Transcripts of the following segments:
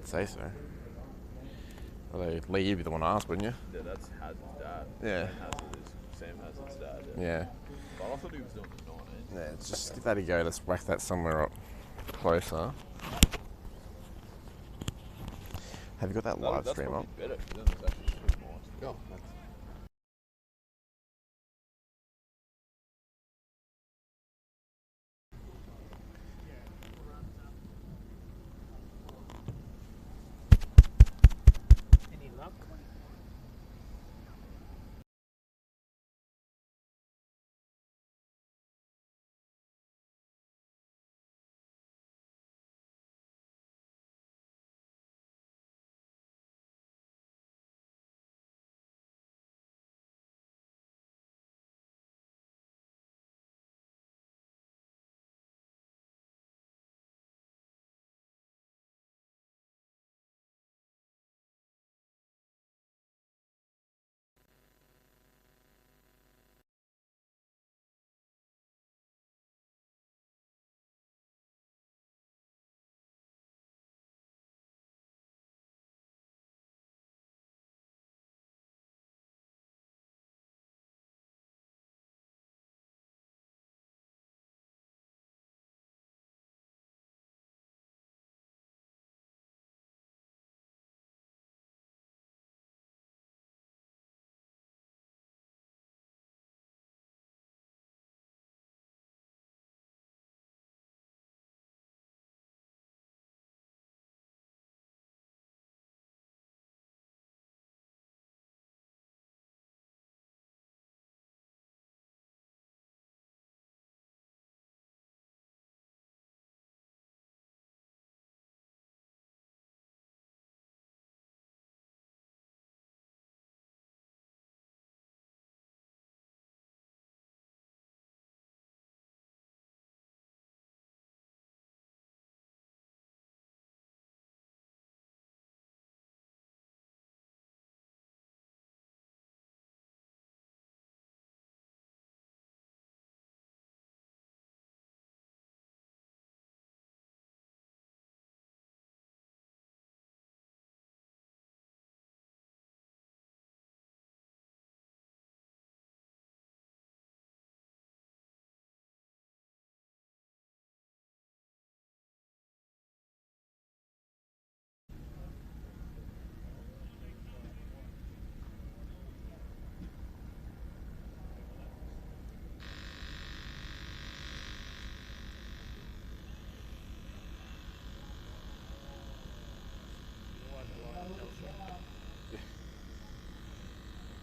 I'd say so. Although Lee, you'd be the one to ask, wouldn't you? Yeah, that's Hazard's dad. Yeah. Hazard is Sam Hazard's dad. Yeah. But I thought he was doing the 19. Yeah, just give that a go. Let's whack that somewhere up closer. Have you got that live stream up? That's better for them. It's actually super nice. Oh, Any luck?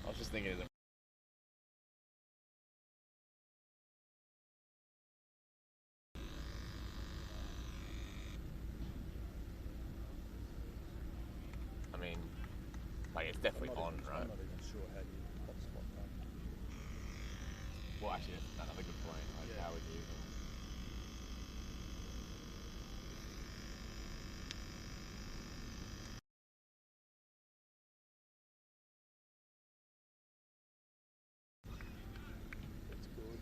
I was just thinking of I mean, like it's definitely on, right? I'm not even sure how you hotspot that. Well, actually, that's another good point. Like, how would you? That's good.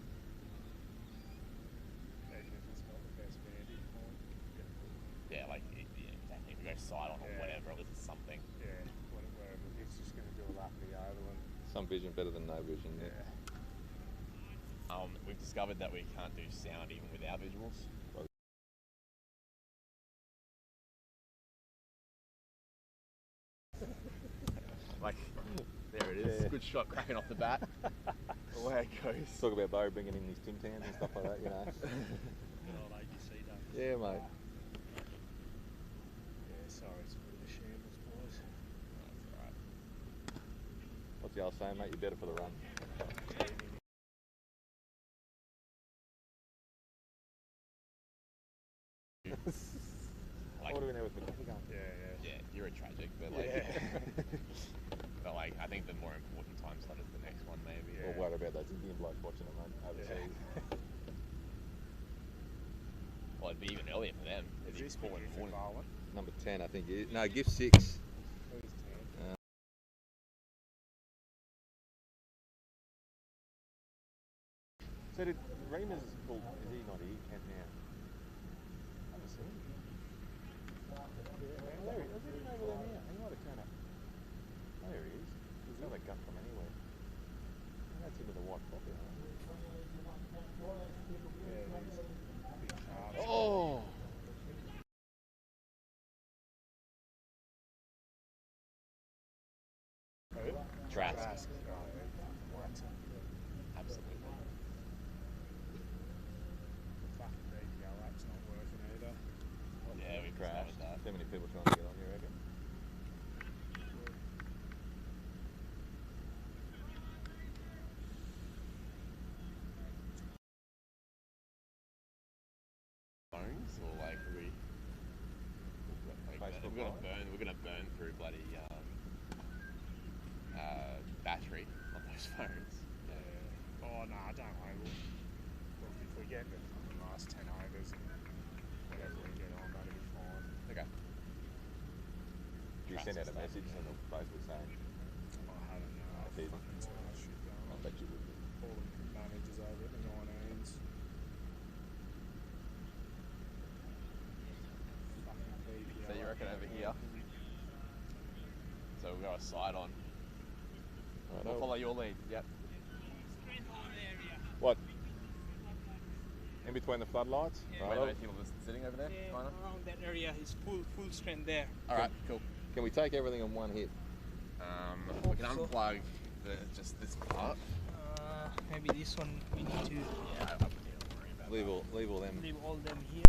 Even if it's not the best vantage point, get a good. Yeah, like exactly. If you go side on or Yeah. whatever, at least it's something. Yeah, wherever. It's just going to do a lap of the other one. Some vision better than no vision. Yeah. We've discovered that we can't do sound even without visuals. Like, there it is. Yeah. Good shot, cracking off the bat. Away it goes. Talk about Barry bringing in his Tim Tams and stuff like that, you know. Good old ABC days. Yeah, mate. Yeah, sorry, it's a bit of a shambles, boys. That's alright. What's the old saying, mate? You're better for the run. Like, What do we know with McCoy going? yeah, you're a tragic, but like, but like, I think the more important time slot is the next one, maybe. Or worried about those Indian blokes watching it, mate, overseas. Well, it'd be even earlier for them. It'd be Is this 4 in the morning. Barwon? Number 10, I think. No, gift 6. Who's 10? So did Remus, well, is he not here? Kent now? I haven't seen him. Yeah, where is he? wake up from anywhere. That's into the white poppy. Yeah, it is. Big calves. Oh! Who? Trask. Trask. Oh, yeah. What? Absolutely. Fucking BPL app's not working either. Yeah, we Crashed. discovered that. Too many people trying to get on, you reckon? Phones or like we Facebook we're gonna burn through bloody battery on those phones. Yeah. Oh, no, don't worry. Look, if we get the fucking last 10 overs and whatever we get on, that'll be fine. Okay. Do you send out a message on the Facebook saying, I haven't Did. fucking too much shit going I on. bet you would be. All the managers over at the 19s. Fucking BPL. So you reckon over here? So we've got a side on. We'll follow your lead. Yep. What? In between the floodlights? Yeah. Right. Wait, people just sitting over there, Yeah, kind of. around that area is full strength there. All right, cool. Can we take everything in one hit? We can unplug just this part. Maybe this one we need to Yeah, I wouldn't worry about Leave all them. leave all them here.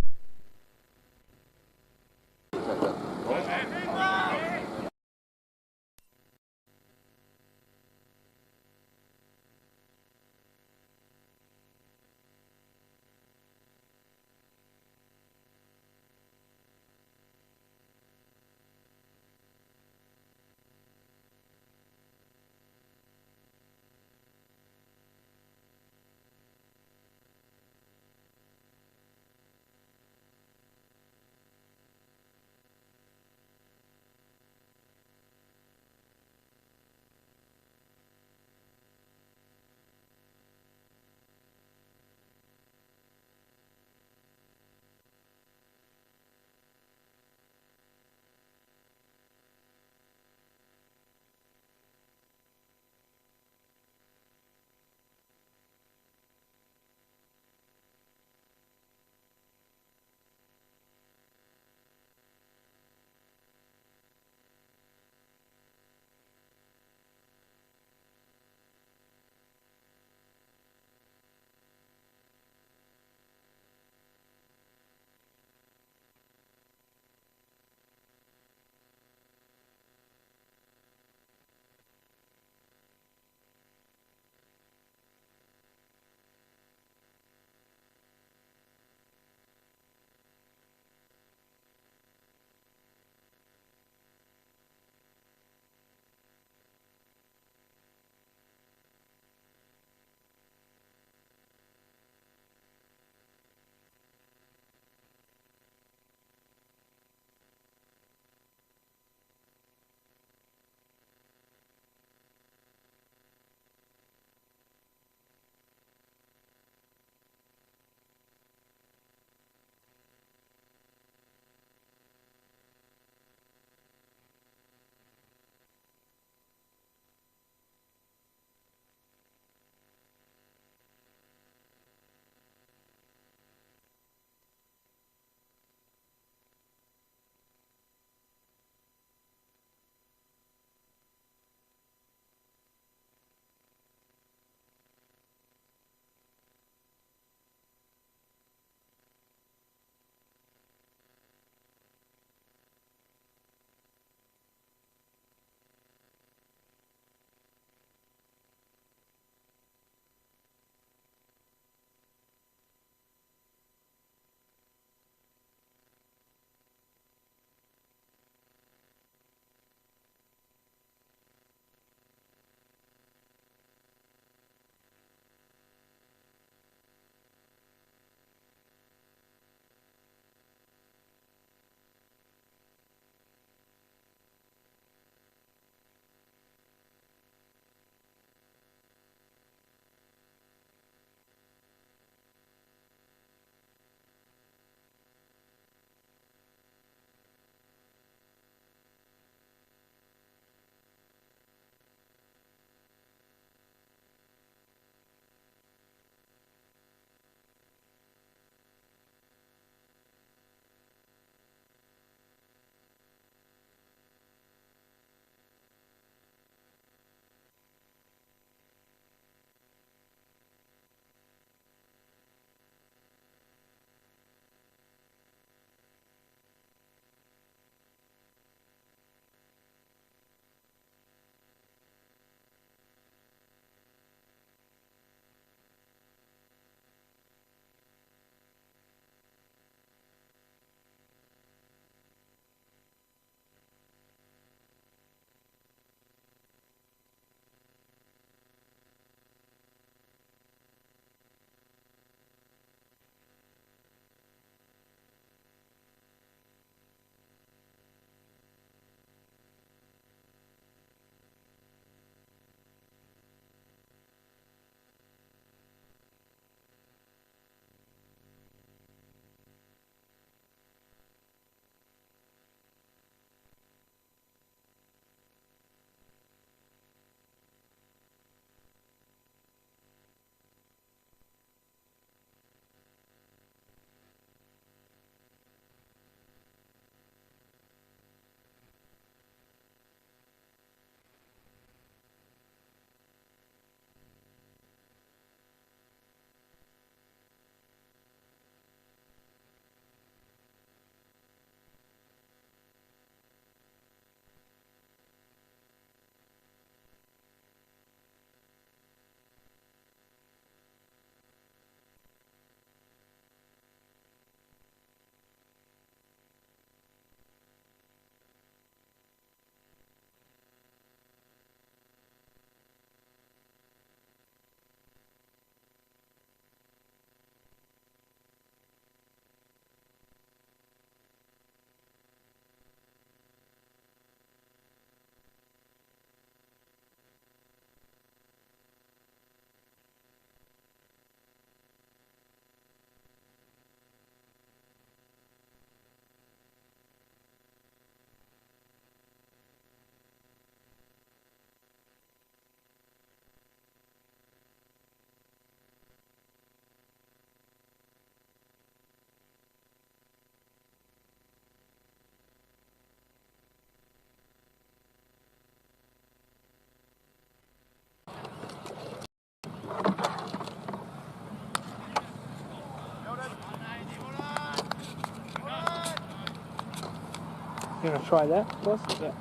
You gonna try that first? Yeah.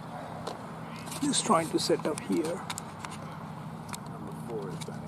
Just trying to set up here. Number 4 is batting.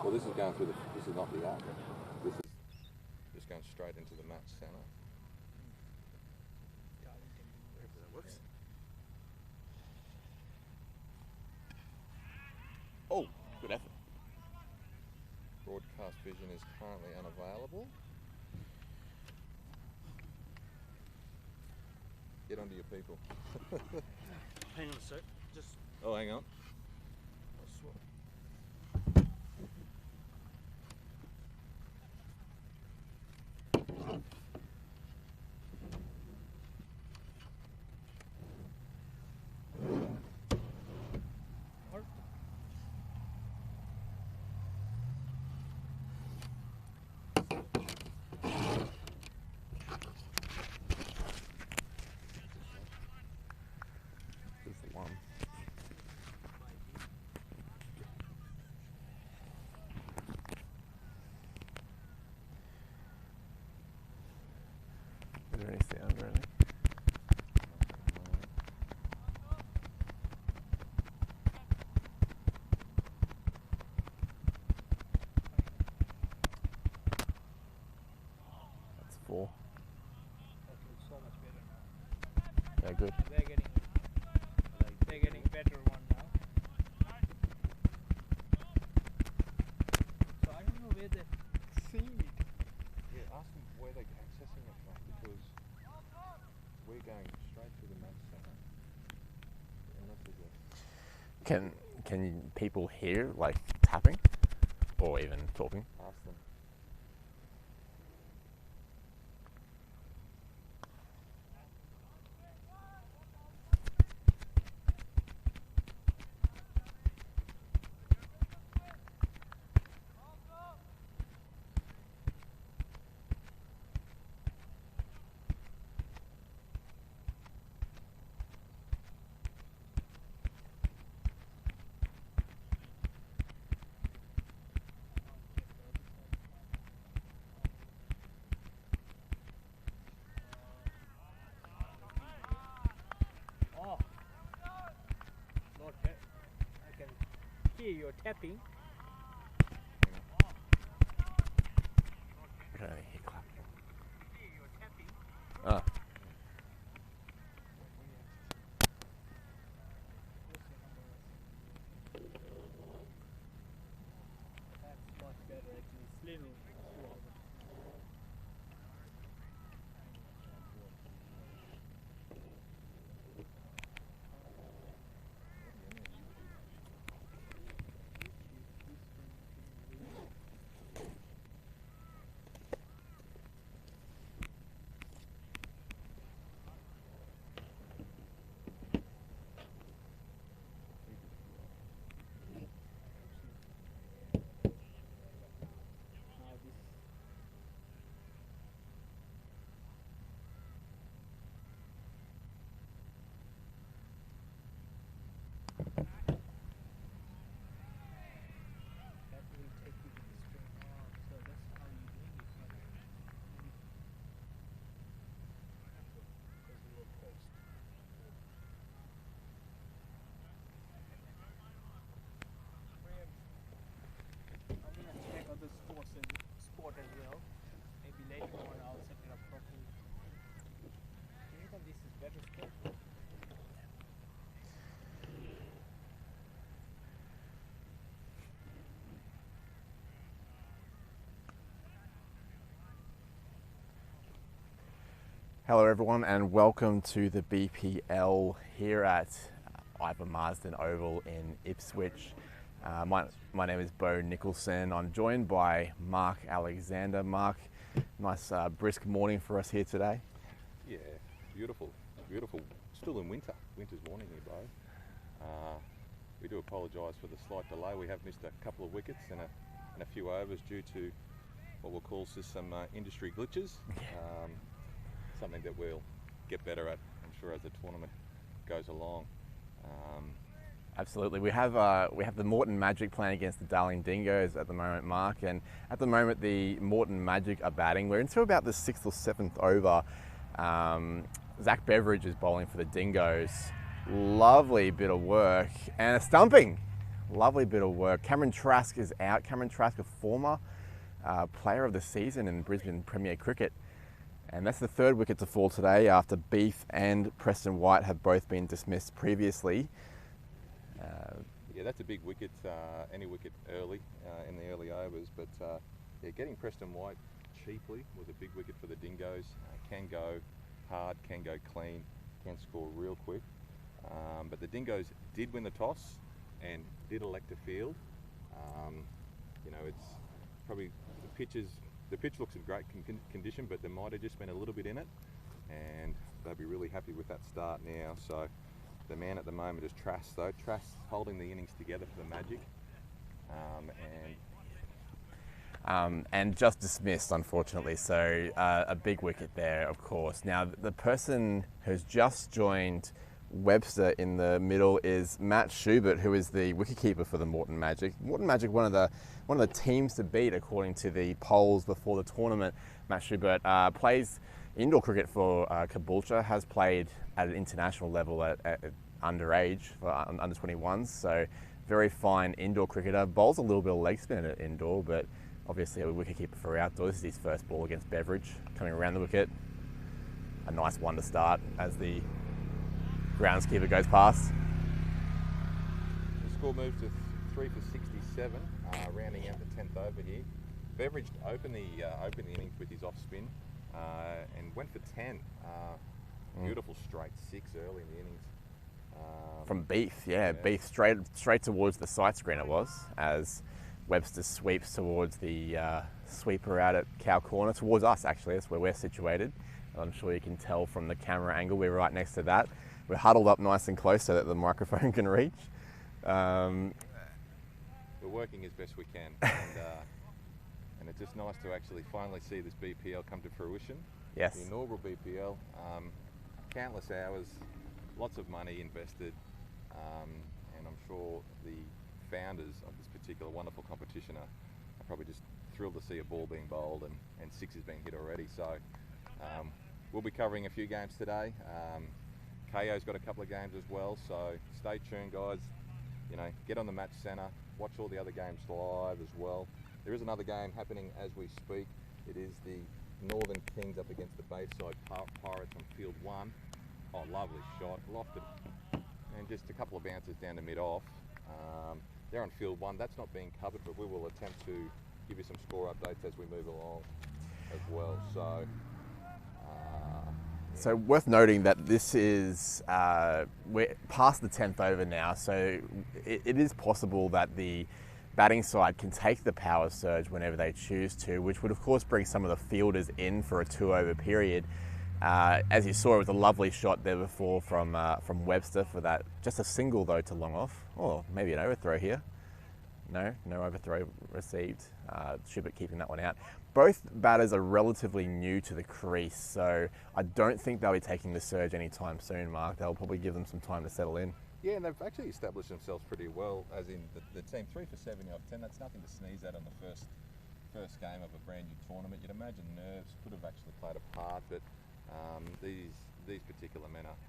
Well, this is going through the. This is not the arc. This is just going straight into the match centre. That works. Oh, good effort. Broadcast vision is currently unavailable. Get onto your people. Hang on a sec. Just. Oh, hang on. I'll swap. This is the one. Is there any sound or anything? That's 4. Okay, so much better now. Yeah, good. They're getting better one now. So I don't know where they're seeing it. Yeah, ask them where they're accessing it from, because we're going straight to the match centre. Unless there's a. Can people hear like tapping or even talking? Ask them. Oh, Lord, I can hear your tapping. I can only hear clapping. Ah. That's much better actually. It's little slow. spot as well. Maybe later on I'll set it up properly. Do you think this is better spot? Hello everyone and welcome to the BPL here at Ivor Marsden Oval in Ipswich. My name is Bo Nicholson. I'm joined by Mark Alexander. Mark, nice brisk morning for us here today. Yeah, beautiful, beautiful. Still in winter. Winter's morning here, Bo. We do apologise for the slight delay. We have missed a couple of wickets and a few overs due to what we'll call some industry glitches. Something that we'll get better at, I'm sure, as the tournament goes along. Absolutely. We have the Morton Magic playing against the Darling Dingoes at the moment, Mark, and at the moment the Morton Magic are batting. We're into about the 6th or 7th over. Zach Beveridge is bowling for the Dingoes. Lovely bit of work and a stumping. Lovely bit of work. Cameron Trask is out. Cameron Trask, a former player of the season in Brisbane Premier Cricket. And that's the third wicket to fall today after Beef and Preston White have both been dismissed previously. Yeah, that's a big wicket, any wicket early, in the early overs, but yeah, getting Preston White cheaply was a big wicket for the Dingoes. Can go hard, can go clean, can score real quick. But the Dingoes did win the toss and did elect to field. You know, it's probably the pitch looks in great condition, but there might have just been a little bit in it, and they'll be really happy with that start now. So the man at the moment is Trask, though. Trask holding the innings together for the Magic, and just dismissed, unfortunately. So a big wicket there, of course. Now the person who's just joined Webster in the middle is Matt Schubert, who is the wicketkeeper for the Morton Magic. Morton Magic, one of the teams to beat according to the polls before the tournament. Matt Schubert plays indoor cricket for Caboolture, has played at an international level at underage for under 21s, so very fine indoor cricketer. Bowls a little bit of leg spin at indoor, but obviously a wicketkeeper for outdoors. This is his first ball against Beveridge, coming around the wicket. A nice one to start as the groundskeeper goes past. The score moves to 3 for 67, rounding out the 10th over here. Beveridge opened the innings with his off spin and went for 10. Beautiful straight 6 early in the innings. From Beef, yeah. Beef straight towards the side screen it was, as Webster sweeps towards the sweeper out at Cow Corner, towards us actually, that's where we're situated. I'm sure you can tell from the camera angle, we're right next to that. We're huddled up nice and close so that the microphone can reach. We're working as best we can, and it's just nice to actually finally see this BPL come to fruition. Yes. The inaugural BPL, countless hours, lots of money invested, and I'm sure the founders of this particular wonderful competition are probably just thrilled to see a ball being bowled and sixes being hit already. So we'll be covering a few games today. KO's got a couple of games as well, so stay tuned, guys. You know, get on the match centre, watch all the other games live as well. There is another game happening as we speak. It is the Northern Kings up against the Bayside Pirates on field 1. Oh, lovely shot, lofted, and just a couple of bounces down to mid-off. They're on field 1. That's not being covered, but we will attempt to give you some score updates as we move along as well. So worth noting that this is, we're past the 10th over now, so it is possible that the batting side can take the power surge whenever they choose to, which would of course bring some of the fielders in for a 2-over period. As you saw, it was a lovely shot there before from Webster for that. Just a single though to long off. Oh, maybe an overthrow here. No overthrow received. Schubert keeping that one out. Both batters are relatively new to the crease, so I don't think they'll be taking the surge anytime soon, Mark. They'll probably give them some time to settle in. Yeah, and they've actually established themselves pretty well, as in the team 3 for 70 out of 10. That's nothing to sneeze at on the first game of a brand new tournament. You'd imagine nerves could have actually played a part, but these particular men are.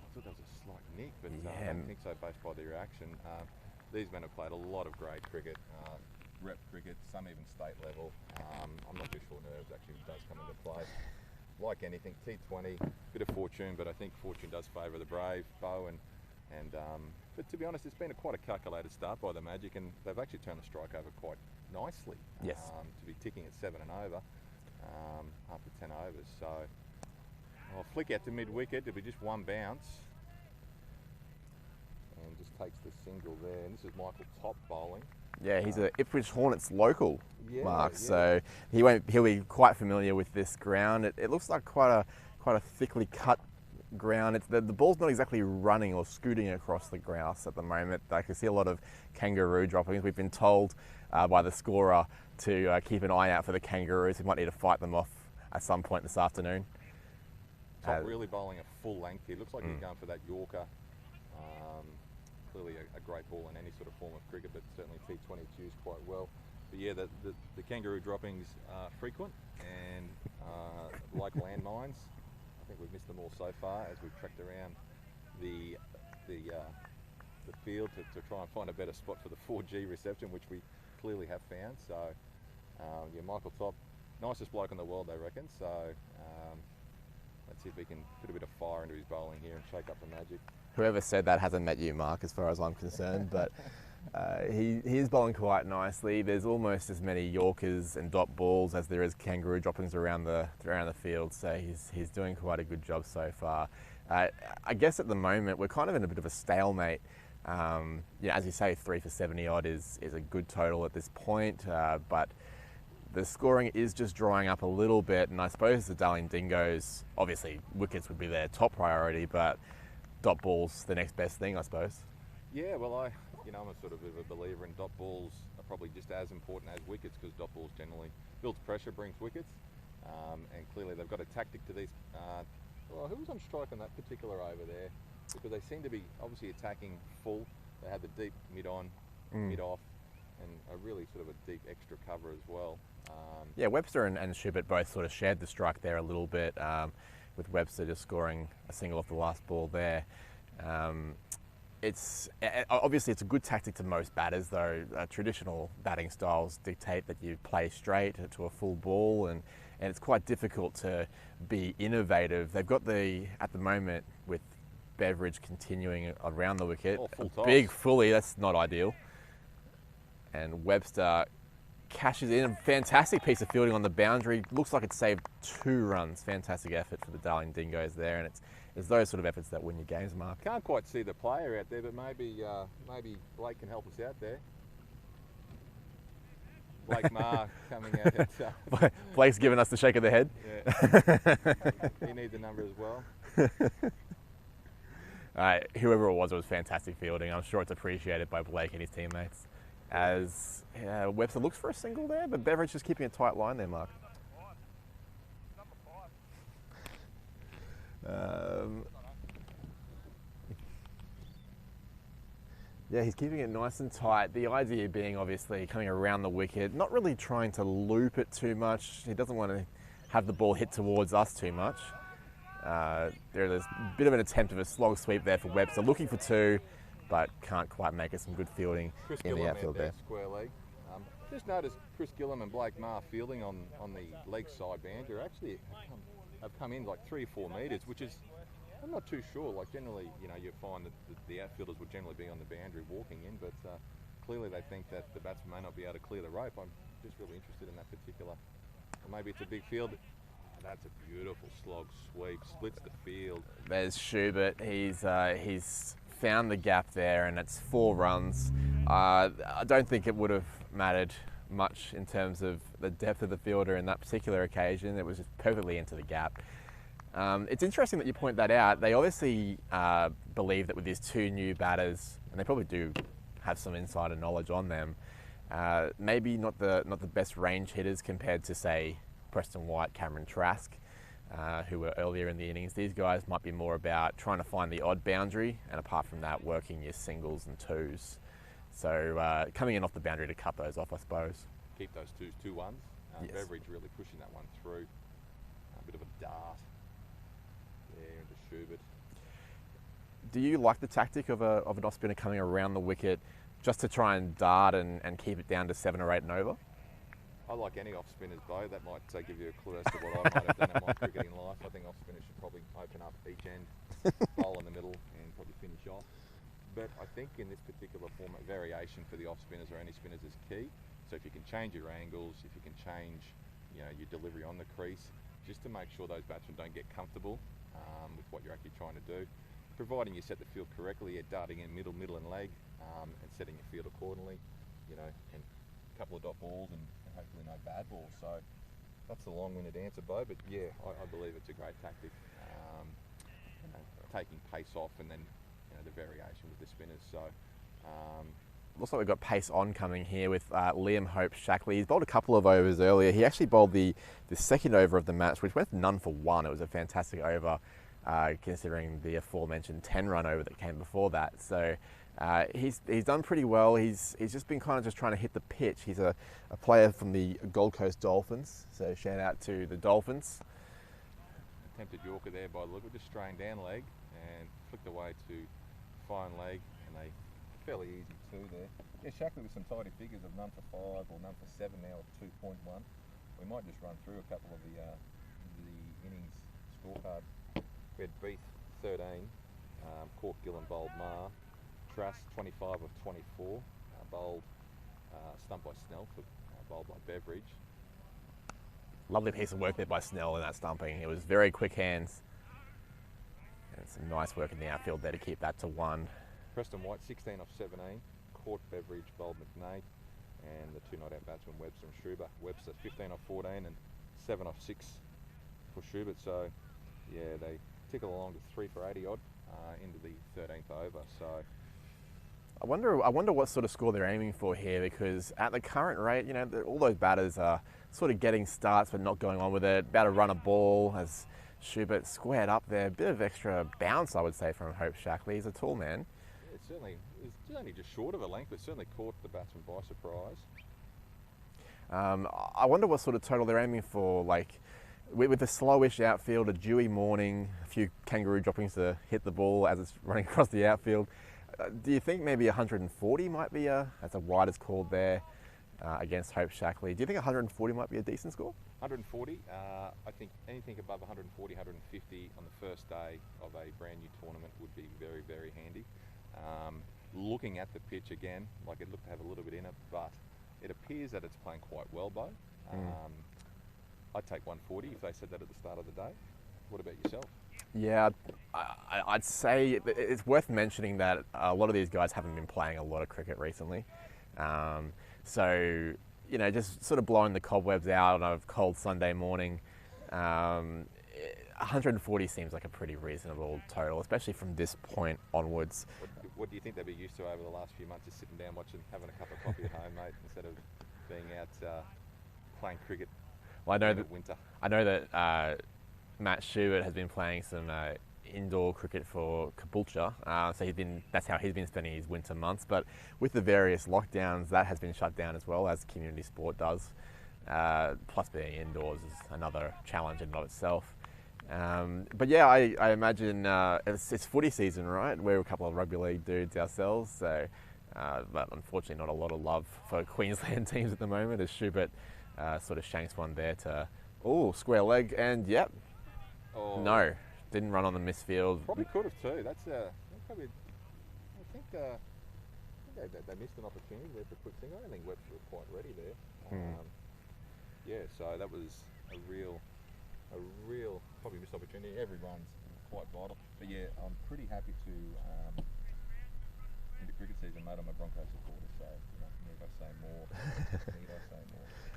I thought that was a slight nick, but I don't think so based by the reaction. These men have played a lot of great cricket. rep cricket, some even state level. I'm not too sure nerves actually does come into play. Like anything, T20, bit of fortune, but I think fortune does favour the brave, Bo, but to be honest, it's been quite a calculated start by the Magic, and they've actually turned the strike over quite nicely. Yes. To be ticking at 7 and over after 10 overs. So I'll flick out to mid-wicket. It'll be just one bounce. And just takes the single there. And this is Michael Top bowling. Yeah, he's a Ipswich Hornets local, Yeah, Mark. yeah. So he'll be quite familiar with this ground. It looks like quite a thickly cut ground. The ball's not exactly running or scooting across the grass at the moment. I can see a lot of kangaroo droppings. We've been told by the scorer to keep an eye out for the kangaroos. We might need to fight them off at some point this afternoon. Top really bowling a full length here. Looks like he's going for that Yorker. Clearly a great ball in any sort of form of cricket, but certainly T20 it's used quite well. But yeah, the kangaroo droppings are frequent and like landmines. I think we've missed them all so far as we've trekked around the field to try and find a better spot for the 4G reception, which we clearly have found. So yeah, Michael Top, nicest bloke in the world, they reckon. So let's see if we can put a bit of fire into his bowling here and shake up the Magic. Whoever said that hasn't met you, Mark, as far as I'm concerned. But he is bowling quite nicely. There's almost as many Yorkers and dot balls as there is kangaroo droppings around the field. So he's doing quite a good job so far. I guess at the moment we're kind of in a bit of a stalemate. Yeah, as you say, 3 for 70 odd is a good total at this point. But the scoring is just drying up a little bit, and I suppose the Darling Dingoes, obviously wickets would be their top priority, but dot balls the next best thing, I suppose. Yeah, well, I'm a sort of a believer in dot balls are probably just as important as wickets, because dot balls generally builds pressure, brings wickets, and clearly they've got a tactic to these. Well, who was on strike on that particular over there? Because they seem to be obviously attacking full. They had the deep mid-on, mid-off, and a really sort of a deep extra cover as well. Yeah, Webster and Schubert both sort of shared the strike there a little bit, with Webster just scoring a single off the last ball there. Obviously it's a good tactic to most batters, though. Traditional batting styles dictate that you play straight to a full ball, and it's quite difficult to be innovative. They've got at the moment, with Beveridge continuing around the wicket, a big fully, that's not ideal. And Webster cashes in a fantastic piece of fielding on the boundary. Looks like it saved 2 runs. Fantastic effort for the Darling Dingoes there, and it's those sort of efforts that win your games, Mark. Can't quite see the player out there, but maybe Blake can help us out there. Blake Marr coming out. Blake's giving us the shake of the head. Yeah. He needs a number as well. Whoever it was fantastic fielding. I'm sure it's appreciated by Blake and his teammates. As Webster looks for a single there, but Beveridge just keeping a tight line there, Mark. Yeah, he's keeping it nice and tight. The idea being obviously coming around the wicket, not really trying to loop it too much. He doesn't want to have the ball hit towards us too much. There's a bit of an attempt of a slog sweep there for Webster, looking for 2, but can't quite make it. Some good fielding in the outfield there. Square leg. Just noticed Chris Gillam and Blake Marr fielding on the leg side boundary actually have come in like 3 or 4 metres, which is, I'm not too sure. Like generally, you find that the outfielders would generally be on the boundary walking in, but clearly they think that the batsman may not be able to clear the rope. I'm just really interested in that particular. Or maybe it's a big field. That's a beautiful slog sweep, splits the field. There's Schubert. He's found the gap there, and it's 4 runs. I don't think it would have mattered much in terms of the depth of the fielder in that particular occasion. It was just perfectly into the gap. It's interesting that you point that out. They obviously believe that with these 2 new batters, and they probably do have some insider knowledge on them, maybe not the best range hitters compared to, say, Preston White, Cameron Trask, who were earlier in the innings. These guys might be more about trying to find the odd boundary, and apart from that, working your singles and 2s. So coming in off the boundary to cut those off, I suppose. Keep those 2-1s. Yes. Beveridge really pushing that one through. A bit of a dart there into Schubert. Do you like the tactic of an off spinner coming around the wicket, just to try and dart and keep it down to 7 or 8 and over? I like any off spinners, Bo. That might give you a clue as to what I might have done in my cricketing life. I think off spinners should probably open up each end, bowl in the middle, and probably finish off. But I think in this particular format, variation for the off spinners or any spinners is key. So if you can change your angles, if you can change, your delivery on the crease, just to make sure those batsmen don't get comfortable with what you're actually trying to do. Providing you set the field correctly, you're darting in middle, and leg, and setting your field accordingly. And a couple of dot balls and hopefully no bad balls. So that's a long-winded answer, Bo, but yeah, I believe it's a great tactic. Taking pace off and then the variation with the spinners. So looks like we've got pace on coming here with Liam Hope Shackley. He's bowled a couple of overs earlier. He actually bowled the second over of the match, which went none for one. It was a fantastic over, considering the aforementioned 10-run over that came before that. So he's done pretty well. He's just been kind of just trying to hit the pitch. He's a player from the Gold Coast Dolphins, so shout out to the Dolphins. Attempted Yorker there by the look. We're just straying down leg and flicked away to fine leg, and a fairly easy 2 there. Yeah, Shackley with some tidy figures of none for 5 or none for 7 now at 2.1. We might just run through a couple of the innings scorecard. We had Beath 13, Cork Gillen bowled Mar, Truss 25 of 24, bowled stumped by Snell, bowled by Beveridge. Lovely piece of work there by Snell in that stumping. It was very quick hands. And some nice work in the outfield there to keep that to 1. Preston White 16 off 17, caught Beveridge, bowled McNay, and the 2 not-out batsmen Webster and Schubert. Webster 15 off 14 and 7 off 6 for Schubert. So yeah, they tickle along to 3 for 80 odd into the 13th over. So I wonder what sort of score they're aiming for here, because at the current rate, all those batters are sort of getting starts but not going on with it. About to run a ball as Schubert squared up there. A bit of extra bounce, I would say, from Hope Shackley. He's a tall man. Yeah, it's only just short of a length, but certainly caught the batsman by surprise. I wonder what sort of total they're aiming for, like with a slowish outfield, a dewy morning, a few kangaroo droppings to hit the ball as it's running across the outfield. Do you think maybe 140 might be that's a wide as called there against Hope Shackley. Do you think 140 might be a decent score? 140. I think anything above 140, 150 on the first day of a brand new tournament would be very, very handy. Looking at the pitch again, like it looked to have a little bit in it, but it appears that it's playing quite well, Bo. I'd take 140 if they said that at the start of the day. What about yourself? Yeah, I'd say it's worth mentioning that a lot of these guys haven't been playing a lot of cricket recently. So, just sort of blowing the cobwebs out on a cold Sunday morning, 140 seems like a pretty reasonable total, especially from this point onwards. What do you think they'll be used to over the last few months, just sitting down watching, having a cup of coffee at home, mate, instead of being out playing cricket in the winter? I know that Matt Schubert has been playing some indoor cricket for Caboolture, so that's how he's been spending his winter months. But with the various lockdowns, that has been shut down as well, as community sport does. Plus being indoors is another challenge in and of itself. But yeah, I imagine it's footy season, right? We're a couple of rugby league dudes ourselves, so but unfortunately not a lot of love for Queensland teams at the moment, as Schubert sort of shanks one there to square leg, and yep. No, didn't run on the misfield. Probably could have too. That's probably. I think they missed an opportunity there for a quick thing. I don't think Webster was quite ready there. Yeah, so that was a real probably missed opportunity. Every run's quite vital. But yeah, I'm pretty happy to into cricket season, mate. I'm a Broncos supporter, so need I say more?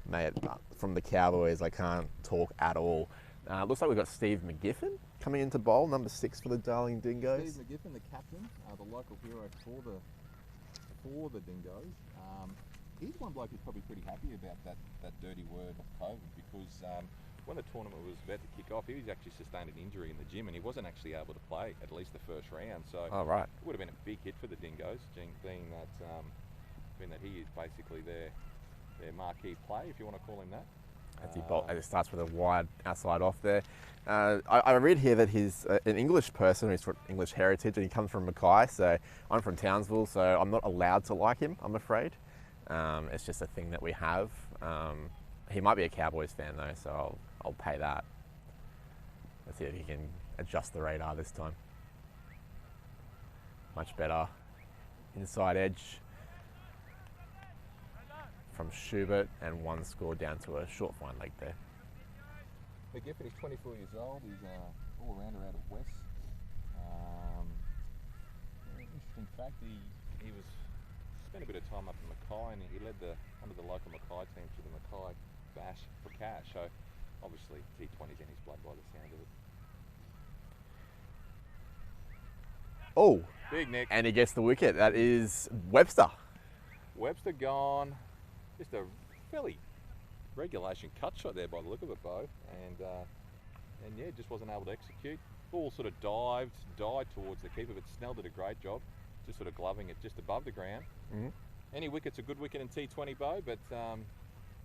Mate, from the Cowboys, I can't talk at all. Looks like we've got Steve McGiffin coming into bowl, number 6 for the Darling Dingoes. Steve McGiffin, the captain, the local hero for the Dingoes. He's one bloke who's probably pretty happy about that dirty word of COVID, because when the tournament was about to kick off, he was actually sustained an injury in the gym and he wasn't actually able to play at least the first round. So right. It would have been a big hit for the Dingoes, being that he is basically their marquee play, if you want to call him that. As he starts with a wide outside off there. I read here that he's an English person, he's from English heritage, and he comes from Mackay, so I'm from Townsville, so I'm not allowed to like him, I'm afraid. It's just a thing that we have. He might be a Cowboys fan though, so I'll pay that. Let's see if he can adjust the radar this time. Much better. Inside edge from Schubert, and one score down to a short fine leg there. McGiffin is 24 years old. He's an all-rounder out of West. Interesting fact, he was spent a bit of time up in Mackay, and he led one of the local Mackay teams to the Mackay Bash for cash. So obviously T20's in his blood by the sound of it. Oh, Big Nick. And he gets the wicket. That is Webster. Webster gone. Just a fairly regulation cut shot there by the look of it, Bo. And yeah, just wasn't able to execute. Ball sort of died towards the keeper, but Snell did a great job, just sort of gloving it just above the ground. Mm-hmm. Any wicket's a good wicket in T20, Bo, but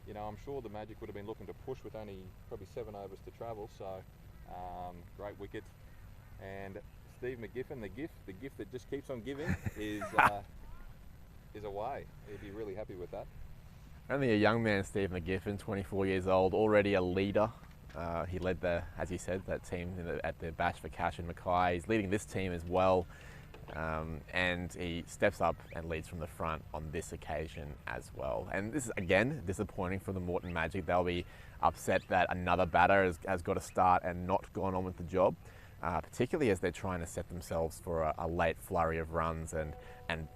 you know, I'm sure the Magic would have been looking to push with only probably 7 overs to travel. So great wicket. And Steve McGiffin, the gift that just keeps on giving, is away. He'd be really happy with that. Only a young man, Steve McGiffin, 24 years old, already a leader. He led as you said, that team at the Bash for Cash in Mackay. He's leading this team as well, and he steps up and leads from the front on this occasion as well. And this is, again, disappointing for the Morton Magic. They'll be upset that another batter has got to start and not gone on with the job, particularly as they're trying to set themselves for a late flurry of runs and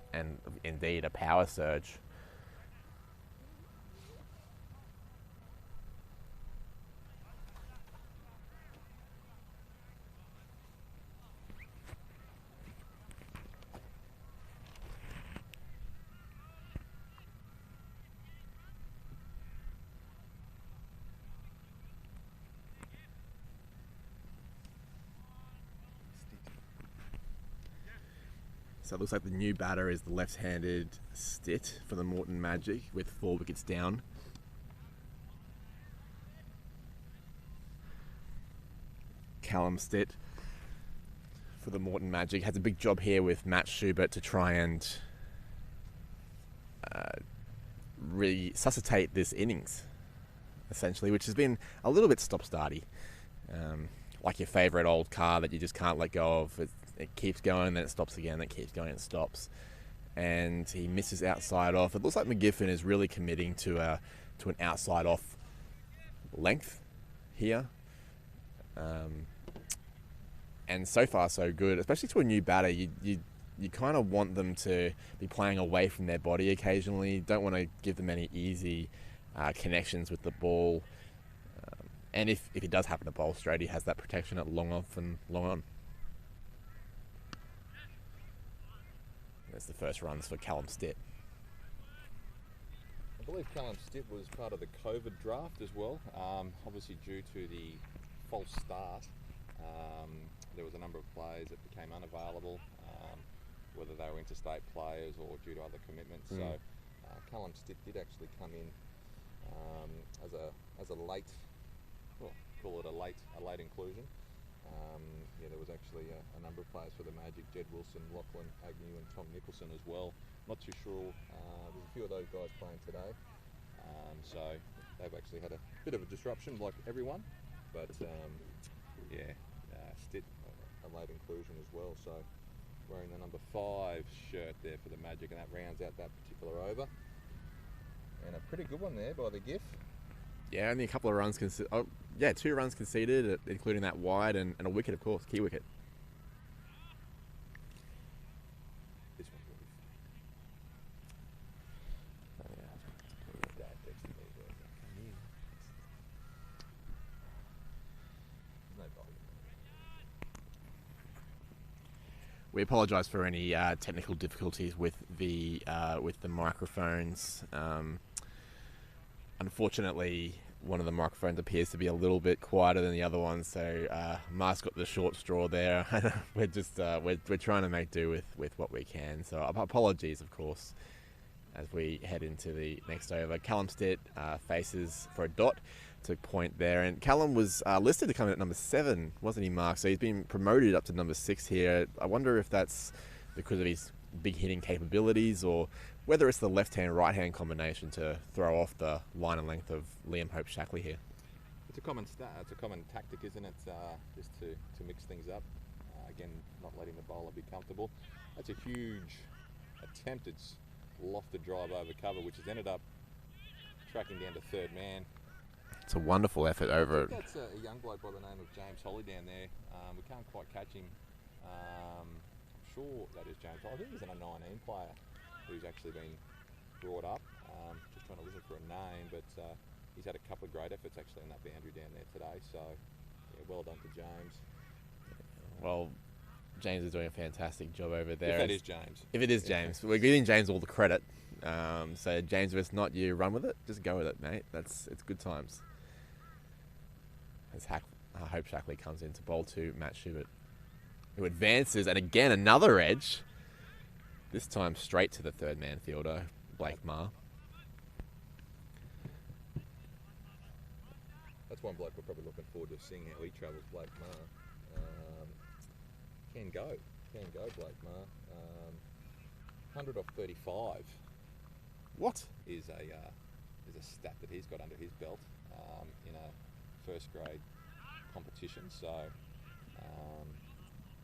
indeed a power surge. So it looks like the new batter is the left-handed Stitt for the Morton Magic with 4 wickets down. Callum Stitt for the Morton Magic has a big job here with Matt Schubert to try and resuscitate this innings, essentially, which has been a little bit stop-starty. Like your favourite old car that you just can't let go of. It keeps going, then it stops again, then it keeps going and stops. And he misses outside off. It looks like McGiffin is really committing to an outside off length here. And so far so good, especially to a new batter. You kind of want them to be playing away from their body occasionally. Don't want to give them any easy connections with the ball. And if he does happen to bowl straight, he has that protection at long off and long on. That's the first runs for Callum Stitt. I believe Callum Stitt was part of the COVID draft as well. Obviously due to the false start, there was a number of players that became unavailable, whether they were interstate players or due to other commitments. So Callum Stitt did actually come in as a late, well, call it a late inclusion. Yeah, there was actually a number of players for the Magic: Jed Wilson, Lachlan Agnew, and Tom Nicholson as well. Not too sure. There's a few of those guys playing today, so they've actually had a bit of a disruption, like everyone. But yeah, Stitt, a late inclusion as well. So wearing the number 5 shirt there for the Magic, and that rounds out that particular over. And a pretty good one there by the GIF. Yeah, only a couple of runs conceded. Oh, yeah, 2 runs conceded, including that wide and a wicket, of course, key wicket. This one's really We apologise for any technical difficulties with the microphones. Unfortunately, one of the microphones appears to be a little bit quieter than the other one, so Mark's got the short straw there. We're just we're trying to make do with what we can. So apologies, of course. as we head into the next over. Callum Stitt faces for a dot to point there, and Callum was listed to come in at number 7, wasn't he, Mark? So he's been promoted up to number 6 here. I wonder if that's because of his big hitting capabilities, or whether it's the left-hand right-hand combination to throw off the line and length of Liam Hope Shackley here. It's a common tactic, isn't it? Just to mix things up. Again, not letting the bowler be comfortable. That's a huge attempted lofted drive over cover, which has ended up tracking down to third man. It's a wonderful effort over. That's a young bloke by the name of James Holly down there. We can't quite catch him. I'm sure that is James Holly. I think he's an under-19 player who's actually been brought up. Just trying to listen for a name, but he's had a couple of great efforts actually in that boundary down there today. So, yeah, well done to James. Well, James is doing a fantastic job over there. If that is James. If it is James. We're giving James all the credit. So, James, if it's not you, run with it. Just go with it, mate. It's good times. As Hope Shackley comes in to bowl to Matt Schubert, who advances, and again, another edge. This time straight to the third man fielder, Blake Maher. That's one bloke we're probably looking forward to seeing how he travels, Blake Maher. Can go, Blake Maher. 100 off 35. What? Is a stat that he's got under his belt in a first grade competition. So,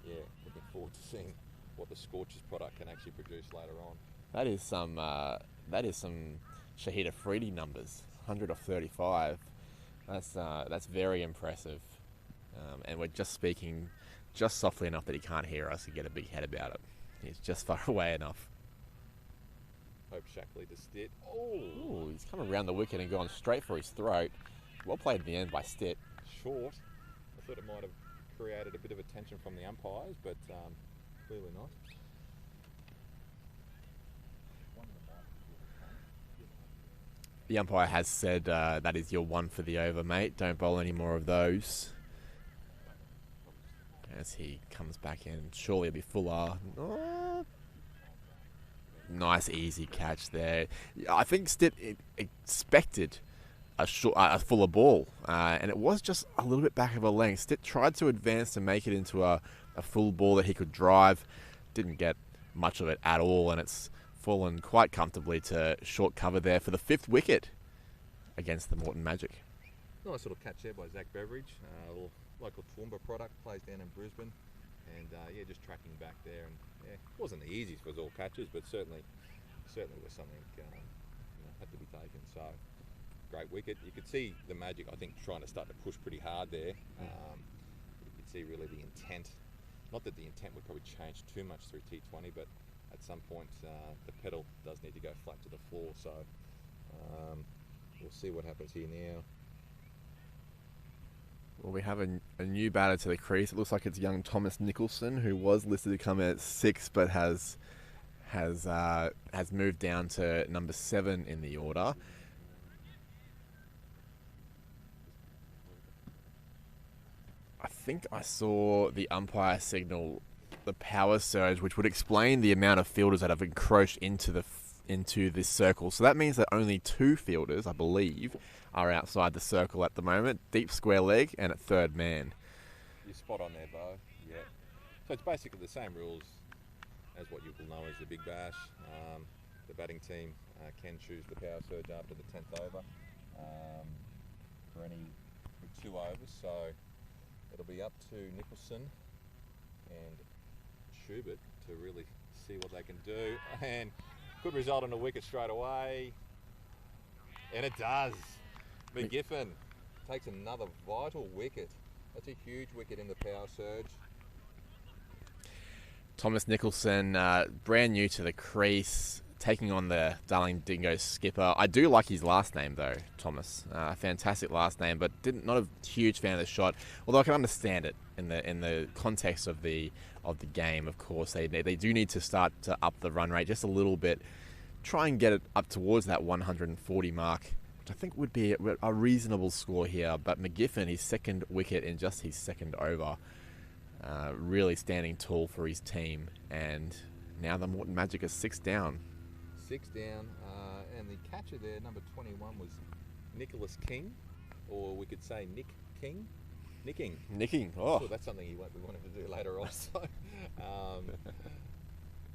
yeah, looking forward to seeing what the Scorchers product can actually produce later on. That is some Shahid Afridi numbers. 100 off 35. That's very impressive. And we're just speaking just softly enough that he can't hear us and get a big head about it. He's just far away enough. Hope Shackley to Stitt. Oh, he's coming around the wicket and gone straight for his throat. Well played in the end by Stitt. Short. I thought it might have created a bit of attention from the umpires, but clearly not. The umpire has said that is your one for the over, mate. Don't bowl any more of those. As he comes back in, surely it'll be Fuller. Oh. Nice, easy catch there. I think Stitt expected a Fuller ball, and it was just a little bit back of a length. Stitt tried to advance to make it into a full ball that he could drive. Didn't get much of it at all, and it's fallen quite comfortably to short cover there for the 5th wicket against the Morton Magic. Nice little catch there by Zach Beveridge, local Toowoomba product, plays down in Brisbane, and yeah, just tracking back there, and yeah, it wasn't the easiest for all catches, but certainly was something had to be taken. So great wicket. You could see the Magic, I think, trying to start to push pretty hard there. You could see really the intent. Not that the intent would probably change too much through T20, but at some point the pedal does need to go flat to the floor. So we'll see what happens here now. Well, we have a new batter to the crease. It looks like it's young Thomas Nicholson, who was listed to come in at 6, but has moved down to number 7 in the order. I think I saw the umpire signal the power surge, which would explain the amount of fielders that have encroached into this circle. So that means that only 2 fielders, I believe, are outside the circle at the moment. Deep square leg and at third man. You're spot on there, Bo. Yeah. So it's basically the same rules as what you will know as the Big Bash. The batting team can choose the power surge after the 10th over for 2 overs. So it'll be up to Nicholson and Schubert to really see what they can do, and could result in a wicket straight away, and it does. McGiffin takes another vital wicket. That's a huge wicket in the power surge. Thomas Nicholson, brand new to the crease, taking on the Darling Dingoes skipper. I do like his last name though, Thomas. Fantastic last name, but not a huge fan of the shot. Although I can understand it in the context of the game. Of course, they do need to start to up the run rate just a little bit. Try and get it up towards that 140 mark, which I think would be a reasonable score here. But McGiffin, his 2nd wicket in just his 2nd over, really standing tall for his team. And now the Morton Magic is 6 down. 96 down, and the catcher there, number 21, was Nicholas King, or we could say Nick King. Nicking. Oh. Sure, that's something he won't be wanting to do later on. So,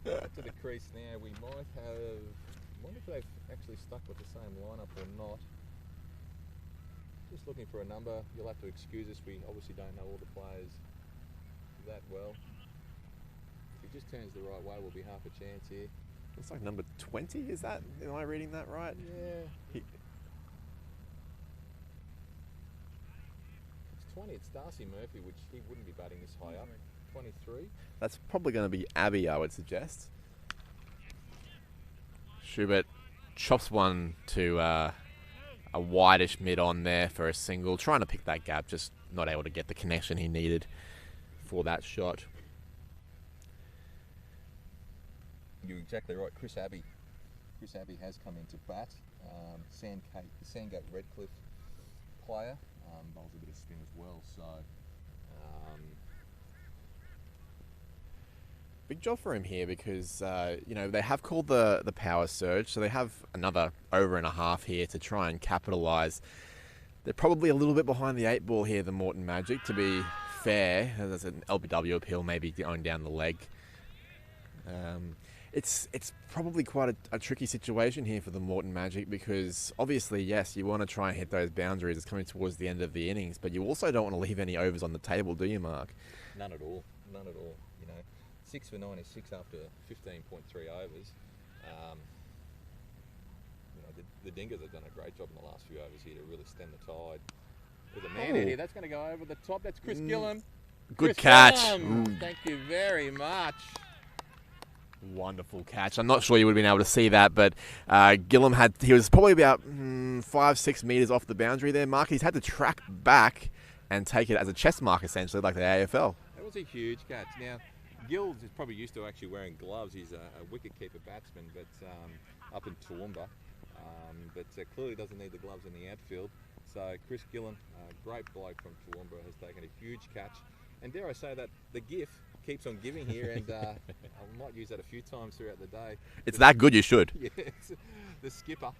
to the crease now, we might have. I wonder if they've actually stuck with the same lineup or not. Just looking for a number. You'll have to excuse us. We obviously don't know all the players that well. If he just turns the right way, we'll be half a chance here. Looks like number 20. Is that? Am I reading that right? Yeah. It's 20. It's Darcy Murphy, which he wouldn't be batting this high up. 23. That's probably going to be Abby, I would suggest. Schubert chops one to a wideish mid on there for a single, trying to pick that gap, just not able to get the connection he needed for that shot. You're exactly right. Chris Abbey has come into bat. Sandgate Redcliffe player, bowls a bit of spin as well. So big job for him here because they have called the power surge, so they have another over and a half here to try and capitalise. They're probably a little bit behind the 8 ball here, the Morton Magic, to be fair. There's an LBW appeal maybe going down the leg. It's probably quite a tricky situation here for the Morton Magic because obviously, yes, you want to try and hit those boundaries. It's coming towards the end of the innings, but you also don't want to leave any overs on the table, do you, Mark? none at all. 6 for 96 after 15.3 overs. The Dingoes have done a great job in the last few overs here to really stem the tide. There's a man in here. That's going to go over the top. That's Chris Gillum. Good catch. Thank you very much. Wonderful catch. I'm not sure you would have been able to see that, but Gillum he was probably about 5-6 metres off the boundary there, Mark. He's had to track back and take it as a chest mark, essentially, like the AFL. That was a huge catch. Now, Gills is probably used to actually wearing gloves. He's a wicket-keeper batsman, but up in Toowoomba, but clearly doesn't need the gloves in the outfield. So Chris Gillum, a great bloke from Toowoomba, has taken a huge catch. And dare I say that the GIF keeps on giving here, and I might use that a few times throughout the day. It's that good, you should. Yes, the skipper,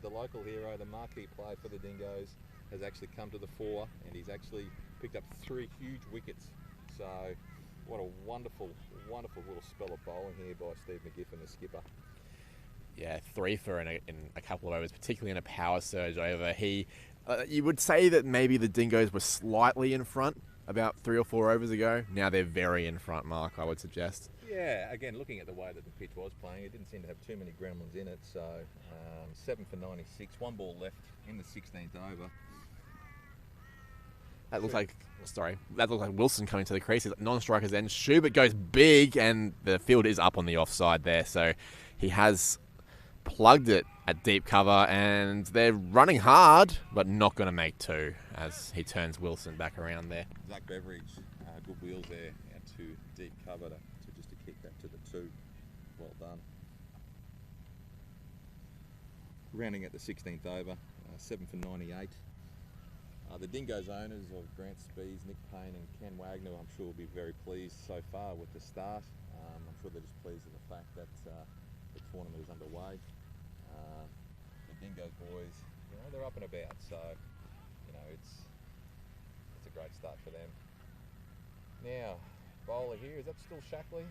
the local hero, the marquee player for the Dingoes, has actually come to the fore, and he's actually picked up 3 huge wickets. So what a wonderful, wonderful little spell of bowling here by Steve McGiff and the skipper. Yeah, 3 for in a couple of overs, particularly in a power surge over. You would say that maybe the Dingoes were slightly in front about 3 or 4 overs ago. Now they're very in front, Mark, I would suggest. Yeah, again, looking at the way that the pitch was playing, it didn't seem to have too many gremlins in it. So 7 for 96, 1 ball left in the 16th over. That looks like Wilson coming to the crease. Non-strikers end. Schubert goes big, and the field is up on the offside there. So he has plugged it at deep cover, and they're running hard, but not going to make 2 as he turns Wilson back around there. Zach Beveridge, good wheels there out to deep cover to just to kick that to the 2. Well done. Rounding at the 16th over, 7 for 98. The Dingoes owners of Grant Spees, Nick Payne and Ken Wagner, I'm sure will be very pleased so far with the start. I'm sure they're just pleased with the fact that the tournament is underway. The Dingoes boys, they're up and about, so it's a great start for them. Now, bowler here, is that still Shackley?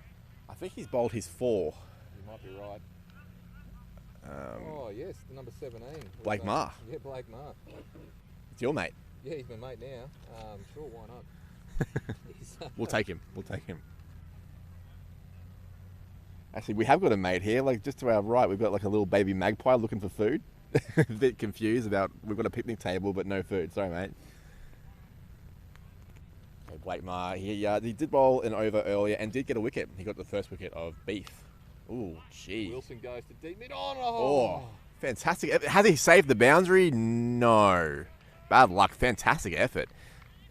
I think he's bowled his 4. You might be right. Oh yes, the number 17. Blake Marr. Yeah, Blake Marr. It's your mate. Yeah, he's my mate now. Sure, why not? We'll take him. Actually, we have got a mate here, like just to our right. We've got like a little baby magpie looking for food. A bit confused about we've got a picnic table but no food. Sorry, mate. Okay, Blake Marr, he did bowl an over earlier and did get a wicket. He got the first wicket of beef. Ooh, gee. Wilson goes to deep mid. Oh, fantastic. Has he saved the boundary? No. Bad luck. Fantastic effort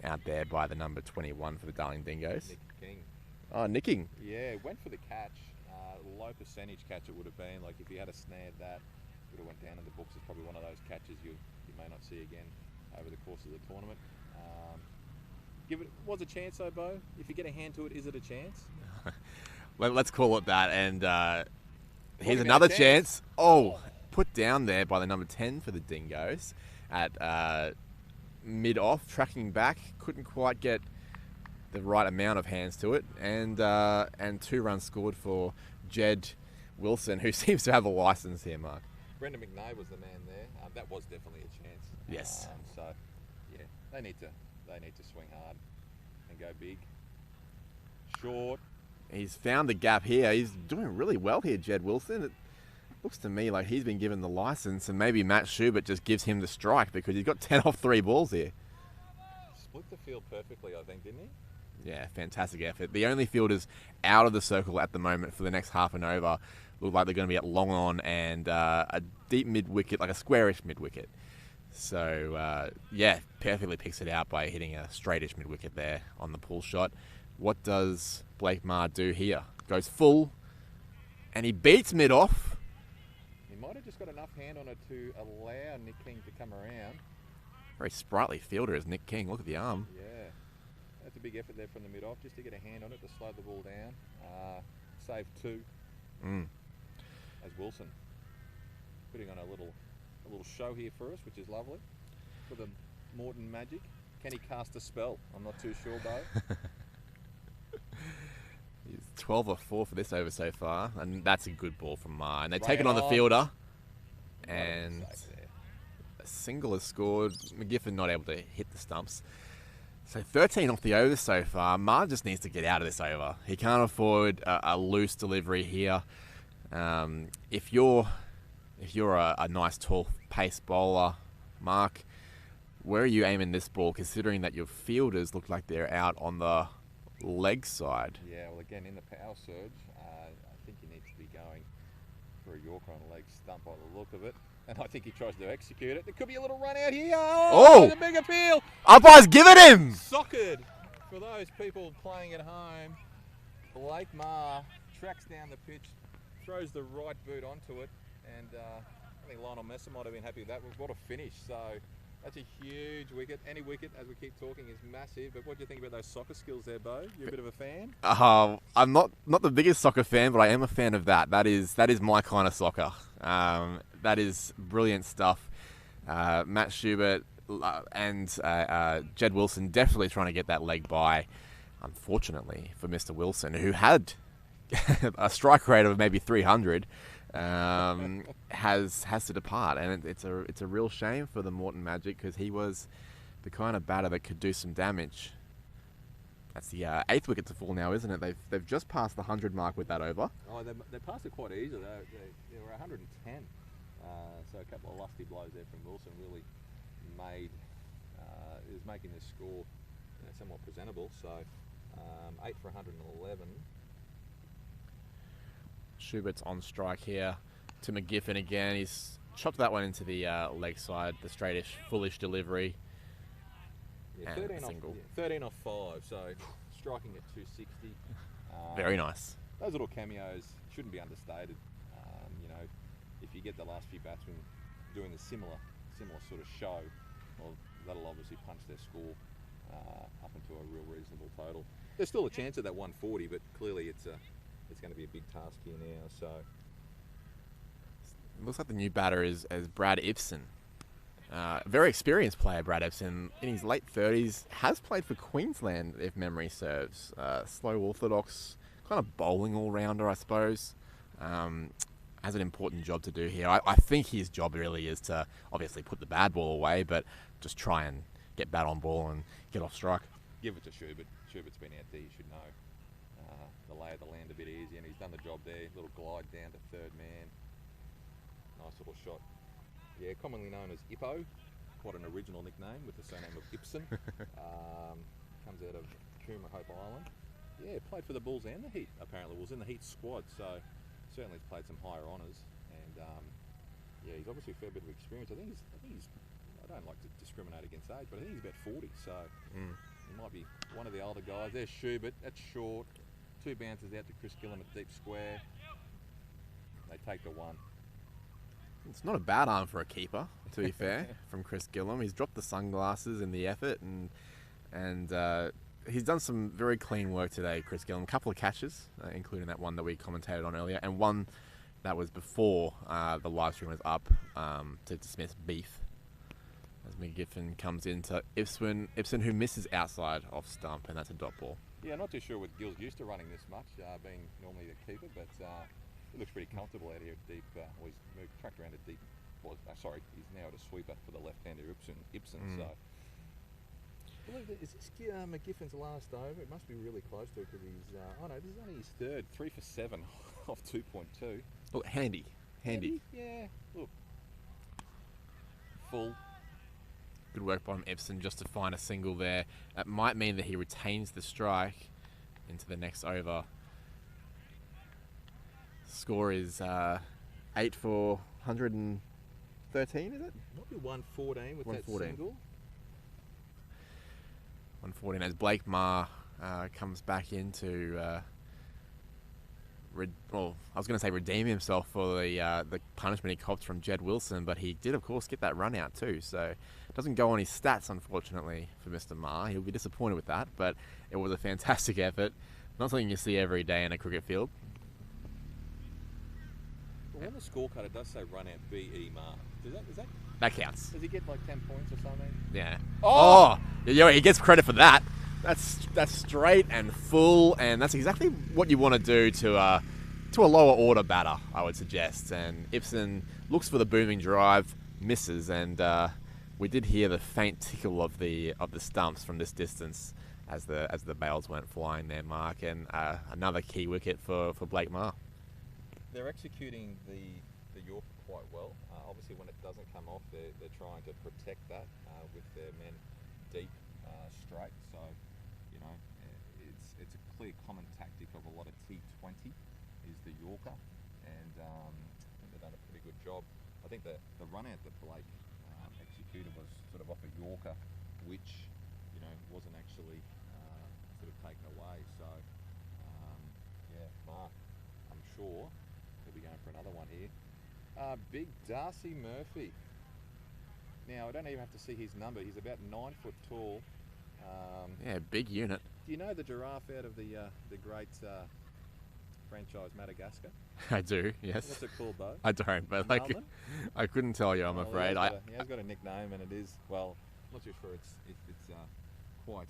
out there by the number 21 for the Darling Dingoes. Nick King. Oh, nicking. Yeah, went for the catch. Low percentage catch it would have been. Like if he had snared that, would have went down in the books. It's probably one of those catches you may not see again over the course of the tournament. Was a chance though, Bo? If you get a hand to it, is it a chance? Let's call it that. And Here's Give me another a chance. Oh, put down there by the number 10 for the Dingoes at mid-off, tracking back. Couldn't quite get the right amount of hands to it. And 2 runs scored for Jed Wilson, who seems to have a license here, Mark. Brendan McNay was the man there. That was definitely a chance. Yes. So, yeah, they need to swing hard and go big. Short. He's found the gap here. He's doing really well here, Jed Wilson. It looks to me like he's been given the license, and maybe Matt Schubert just gives him the strike because he's got 10 off 3 balls here. Split the field perfectly, I think, didn't he? Yeah, fantastic effort. The only fielders out of the circle at the moment for the next half and over look like they're going to be at long on and a deep mid-wicket, like a squarish mid-wicket. So, yeah, perfectly picks it out by hitting a straightish mid-wicket there on the pull shot. What does Blake Maher do here? Goes full, and he beats mid-off. He might have just got enough hand on it to allow Nick King to come around. Very sprightly fielder is Nick King. Look at the arm. Yeah, that's a big effort there from the mid-off, just to get a hand on it to slow the ball down. Save 2 as Wilson. Putting on a little show here for us, which is lovely. For the Morton Magic. Can he cast a spell? I'm not too sure, though. He's 12 or 4 for this over so far, and that's a good ball from Maher. And they Right take it on the on. fielder, Right and safe there. a single is scored. McGiffin not able to hit the stumps. So 13 off the over so far. Maher just needs to get out of this over. He can't afford a loose delivery here. If you're a nice tall pace bowler, Mark, where are you aiming this ball, considering that your fielders look like they're out on the leg side? Yeah, well, again, in the power surge, I think he needs to be going for a Yorker on a leg stump by the look of it. And I think he tries to execute it. There could be a little run out here. Oh! The big appeal. Umpire's give it him! Soccered. For those people playing at home, Blake Maher tracks down the pitch, throws the right boot onto it, and I think Lionel Messer might have been happy with that. What a finish. So that's a huge wicket. Any wicket, as we keep talking, is massive. But what do you think about those soccer skills there, Bo? You're a bit of a fan? I'm not the biggest soccer fan, but I am a fan of that. That is my kind of soccer. That is brilliant stuff. Matt Schubert and Jed Wilson definitely trying to get that leg by. Unfortunately for Mr. Wilson, who had a strike rate of maybe 300, has to depart, and it's a real shame for the Morton Magic because he was the kind of batter that could do some damage. That's the 8th wicket to fall now, isn't it? They've just passed the 100 mark with that over. Oh, they passed it quite easily. They were 110. So a couple of lusty blows there from Wilson really is making this score somewhat presentable. So 8 for 111. Schubert's on strike here to McGiffin again. He's chopped that one into the leg side, the straightish, fullish delivery. Yeah, And 13 a off, single. 13 off 5, so striking at 260. Very nice. Those little cameos shouldn't be understated. If you get the last few batsmen doing the similar sort of show, well, that'll obviously punch their score up into a real reasonable total. There's still a chance at that 140, but clearly it's going to be a big task here now. So Looks like the new batter is Brad Ibsen. Very experienced player, Brad Ibsen. In his late 30s, has played for Queensland, if memory serves. Slow orthodox, kind of bowling all-rounder, I suppose. Has an important job to do here. I think his job really is to obviously put the bad ball away, but just try and get bat on ball and get off strike. give it to Schubert. Schubert's been out there, you should know. The lay of the land a bit easier, and he's done the job there. Little glide down to third man. Nice little shot. Yeah, commonly known as Ippo. Quite an original nickname with the surname of Ibsen. Comes out of Coomera, Hope Island. Yeah, played for the Bulls and the Heat, apparently. Was in the Heat squad, so certainly has played some higher honours. And yeah, he's obviously a fair bit of experience. I think he's I don't like to discriminate against age, but I think he's about 40, so he might be one of the older guys. There's Schubert, that's short. 2 bounces out to Chris Gillam at deep square. They take the 1. It's not a bad arm for a keeper, to be fair, from Chris Gillam. He's dropped the sunglasses in the effort, and he's done some very clean work today, Chris Gillam. A couple of catches, including that one that we commentated on earlier, and one That was before the live stream was up to dismiss Beef. As McGiffin comes into Ibsen, who misses outside off stump, and that's a dot ball. Yeah, not too sure what Gill's used to running this much, being normally the keeper, but he looks pretty comfortable out here at deep. Well, he's tracked around at deep. Well, sorry, he's now at a sweeper for the left-hander Ibsen. So, is this McGiffin's last over? It must be really close to it because he's. Oh no, this is only his third. 3 for 7 off 2.2. Look, handy. Yeah. Look, full. Good work by Ibsen just to find a single there. That might mean that he retains the strike into the next over. Score is 8 for 113, is it? Might be 114 with 114. that single. 114 as Blake Maher comes back into... I was going to say redeem himself for the punishment he copped from Jed Wilson, but he did, of course, get that run out too. So it doesn't go on his stats, unfortunately, for Mr. Maher. He'll be disappointed with that, but it was a fantastic effort. Not something you see every day in a cricket field. Well, on the scorecard, it does say run out B.E. Maher. That counts. Does he get like 10 points or something? Yeah. Oh! Yeah, he gets credit for that. That's straight and full, and that's exactly what you want to do to a lower order batter, I would suggest. And Ibsen looks for the booming drive, misses, and we did hear the faint tickle of the stumps from this distance as the bails went flying there, Mark. And another key wicket for Blake Maher. They're executing the York quite well. Obviously, when it doesn't come off, they're trying to protect that with their men deep straight. So, you know, it's a clear common tactic of a lot of T20 is the Yorker, and I think they've done a pretty good job. I think the run out that Blake executed was sort of off a Yorker, which, you know, wasn't actually sort of taken away. So, yeah, Mark, I'm sure he'll be going for another one here. Big Darcy Murphy. Now, I don't even have to see his number. He's about 9 foot tall. Yeah, big unit. Do you know the giraffe out of the great franchise Madagascar? I do, yes. What's it called, though? I don't, but Malman? I couldn't tell you, I'm afraid. He has got a nickname, and it is, well, I'm not too sure it's quite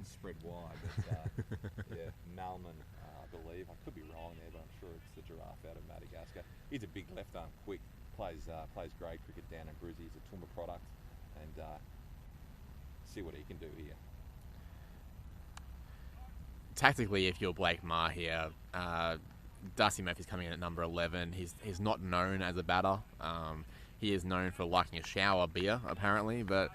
spread wide. But, yeah, Malman, I believe. I could be wrong there, but I'm sure it's the giraffe out of Madagascar. He's a big left arm, quick, plays great cricket down in Brisbane. He's a Toowoomba product, and see what he can do here. Tactically, if you're Blake Maher here, Darcy Murphy's coming in at number 11. He's not known as a batter. He is known for liking a shower beer, apparently, but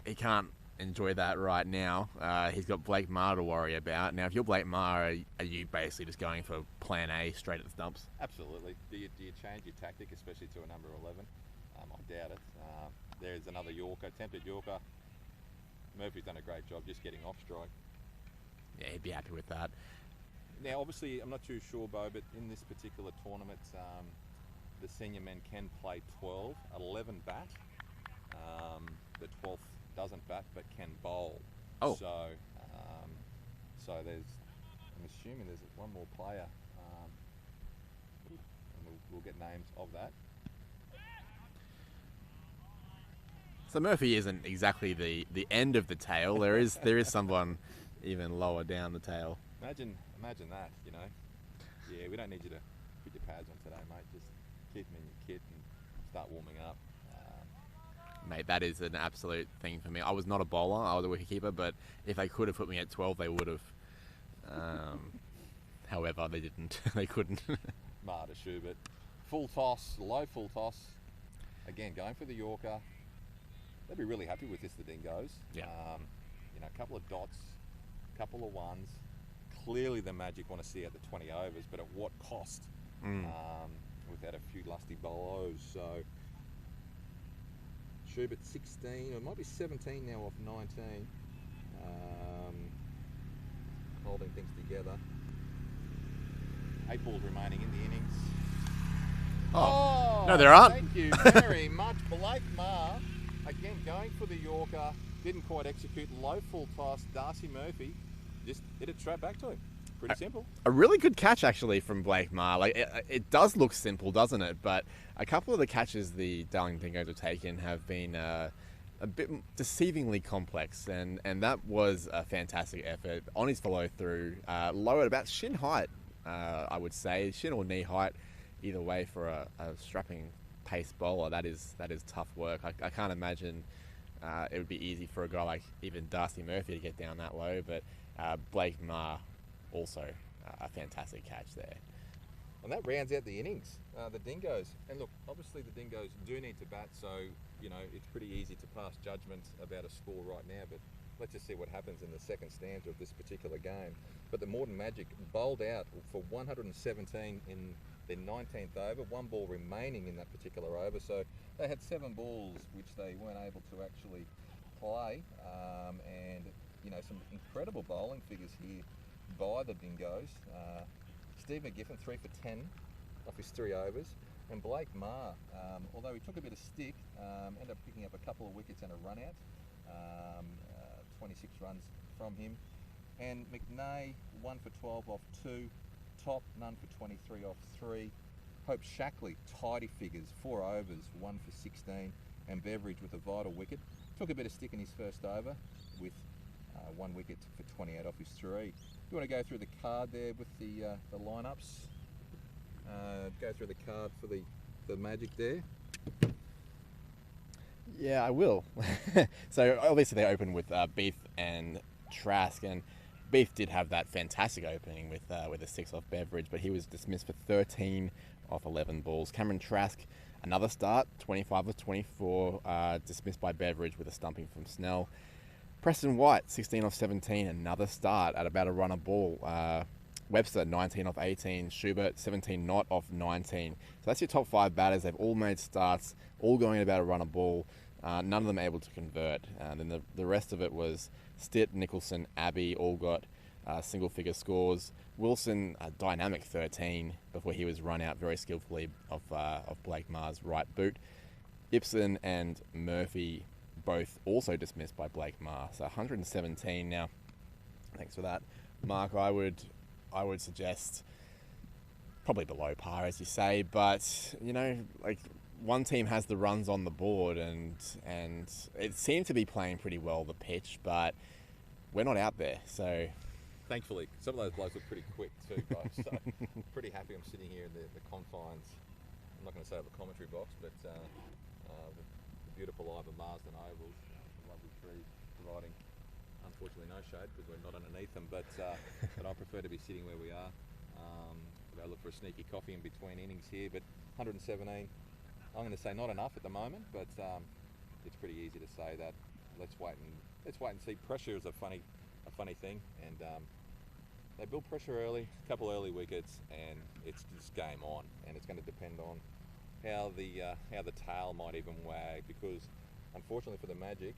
he can't enjoy that right now. He's got Blake Maher to worry about. Now, if you're Blake Maher, are you basically just going for plan A straight at the stumps? Absolutely. Do you change your tactic, especially to a number 11? I doubt it. There's another Yorker, attempted Yorker. Murphy's done a great job just getting off strike. Yeah, he'd be happy with that. Now, obviously, I'm not too sure, Bo, but in this particular tournament, the senior men can play 12, 11 bat. The 12th doesn't bat, but can bowl. Oh. So I'm assuming there's one more player, and we'll get names of that. So Murphy isn't exactly the end of the tail. There is someone even lower down the tail. Imagine that, you know. Yeah, we don't need you to put your pads on today, mate. Just keep them in your kit and start warming up. Mate, that is an absolute thing for me. I was not a bowler, I was a wicketkeeper, but if they could have put me at 12, they would have. However, they didn't. They couldn't. Marta Schubert. Full toss, low full toss. Again, going for the Yorker. They'll be really happy with this, the Dingoes. Yeah. You know, a couple of dots, a couple of ones. Clearly the Magic want to see out the 20 overs, but at what cost? Without a few lusty bowlos. So Schubert 16, or it might be 17 now off 19. Holding things together. 8 balls remaining in the innings. Oh, no, there aren't. Thank you very much. Blake Maher, again, going for the Yorker. Didn't quite execute. Low full toss. Darcy Murphy just hit it straight back to him. Pretty simple. A really good catch actually from Blake Maher. Like it does look simple, doesn't it? But a couple of the catches the Darling Dingoes have taken have been a bit deceivingly complex, and that was a fantastic effort on his follow through. Low at about shin height, I would say, shin or knee height, either way for a strapping pace bowler. That is tough work. I can't imagine it would be easy for a guy like even Darcy Murphy to get down that low, but Blake Maher also a fantastic catch there. And that rounds out the innings, the Dingoes. And look, obviously the Dingoes do need to bat, so, you know, it's pretty easy to pass judgment about a score right now, but let's just see what happens in the second stanza of this particular game. But the Morton Magic bowled out for 117 in their 19th over, one ball remaining in that particular over, so they had 7 balls which they weren't able to actually play, and, you know, some incredible bowling figures here by the Dingoes. Steve McGiffin 3 for 10 off his 3 overs, and Blake Maher, although he took a bit of stick, ended up picking up a couple of wickets and a run out, 26 runs from him. And McNay 1 for 12 off 2, Top none for 23 off 3. Hope Shackley tidy figures, 4 overs, 1 for 16, and Beveridge with a vital wicket. Took a bit of stick in his first over with 1 wicket for 28 off his 3. You want to go through the card there with the lineups? Go through the card for the Magic there. Yeah, I will. So obviously they opened with Beef and Trask, and Beef did have that fantastic opening with a 6 off Beveridge, but he was dismissed for 13 off 11 balls. Cameron Trask, another start, 25 of 24, dismissed by Beveridge with a stumping from Snell. Preston White, 16 off 17, another start at about a run a ball. Webster, 19 off 18. Schubert, 17 not off 19. So that's your top 5 batters. They've all made starts, all going at about a run a ball. None of them able to convert. Then the rest of it was Stitt, Nicholson, Abbey, all got single-figure scores. Wilson, a dynamic 13 before he was run out very skillfully of Blake Maher's right boot. Ibsen and Murphy both also dismissed by Blake Maher. So 117 now. Thanks for that, Mark. I would suggest probably below par, as you say, but you know, like, one team has the runs on the board, and it seemed to be playing pretty well the pitch, but we're not out there. So Thankfully, some of those blokes were pretty quick too, guys. So pretty happy I'm sitting here in the confines. I'm not going to say of the commentary box, but the beautiful Ivor Marsden ovals, lovely trees providing, unfortunately, no shade because we're not underneath them. But I prefer to be sitting where we are. Go look for a sneaky coffee in between innings here. But 117, I'm going to say not enough at the moment, but it's pretty easy to say that. Let's wait and see. Pressure is a funny thing, and they build pressure early, a couple early wickets, and it's just game on. And it's going to depend on how the tail might even wag, because unfortunately for the Magic,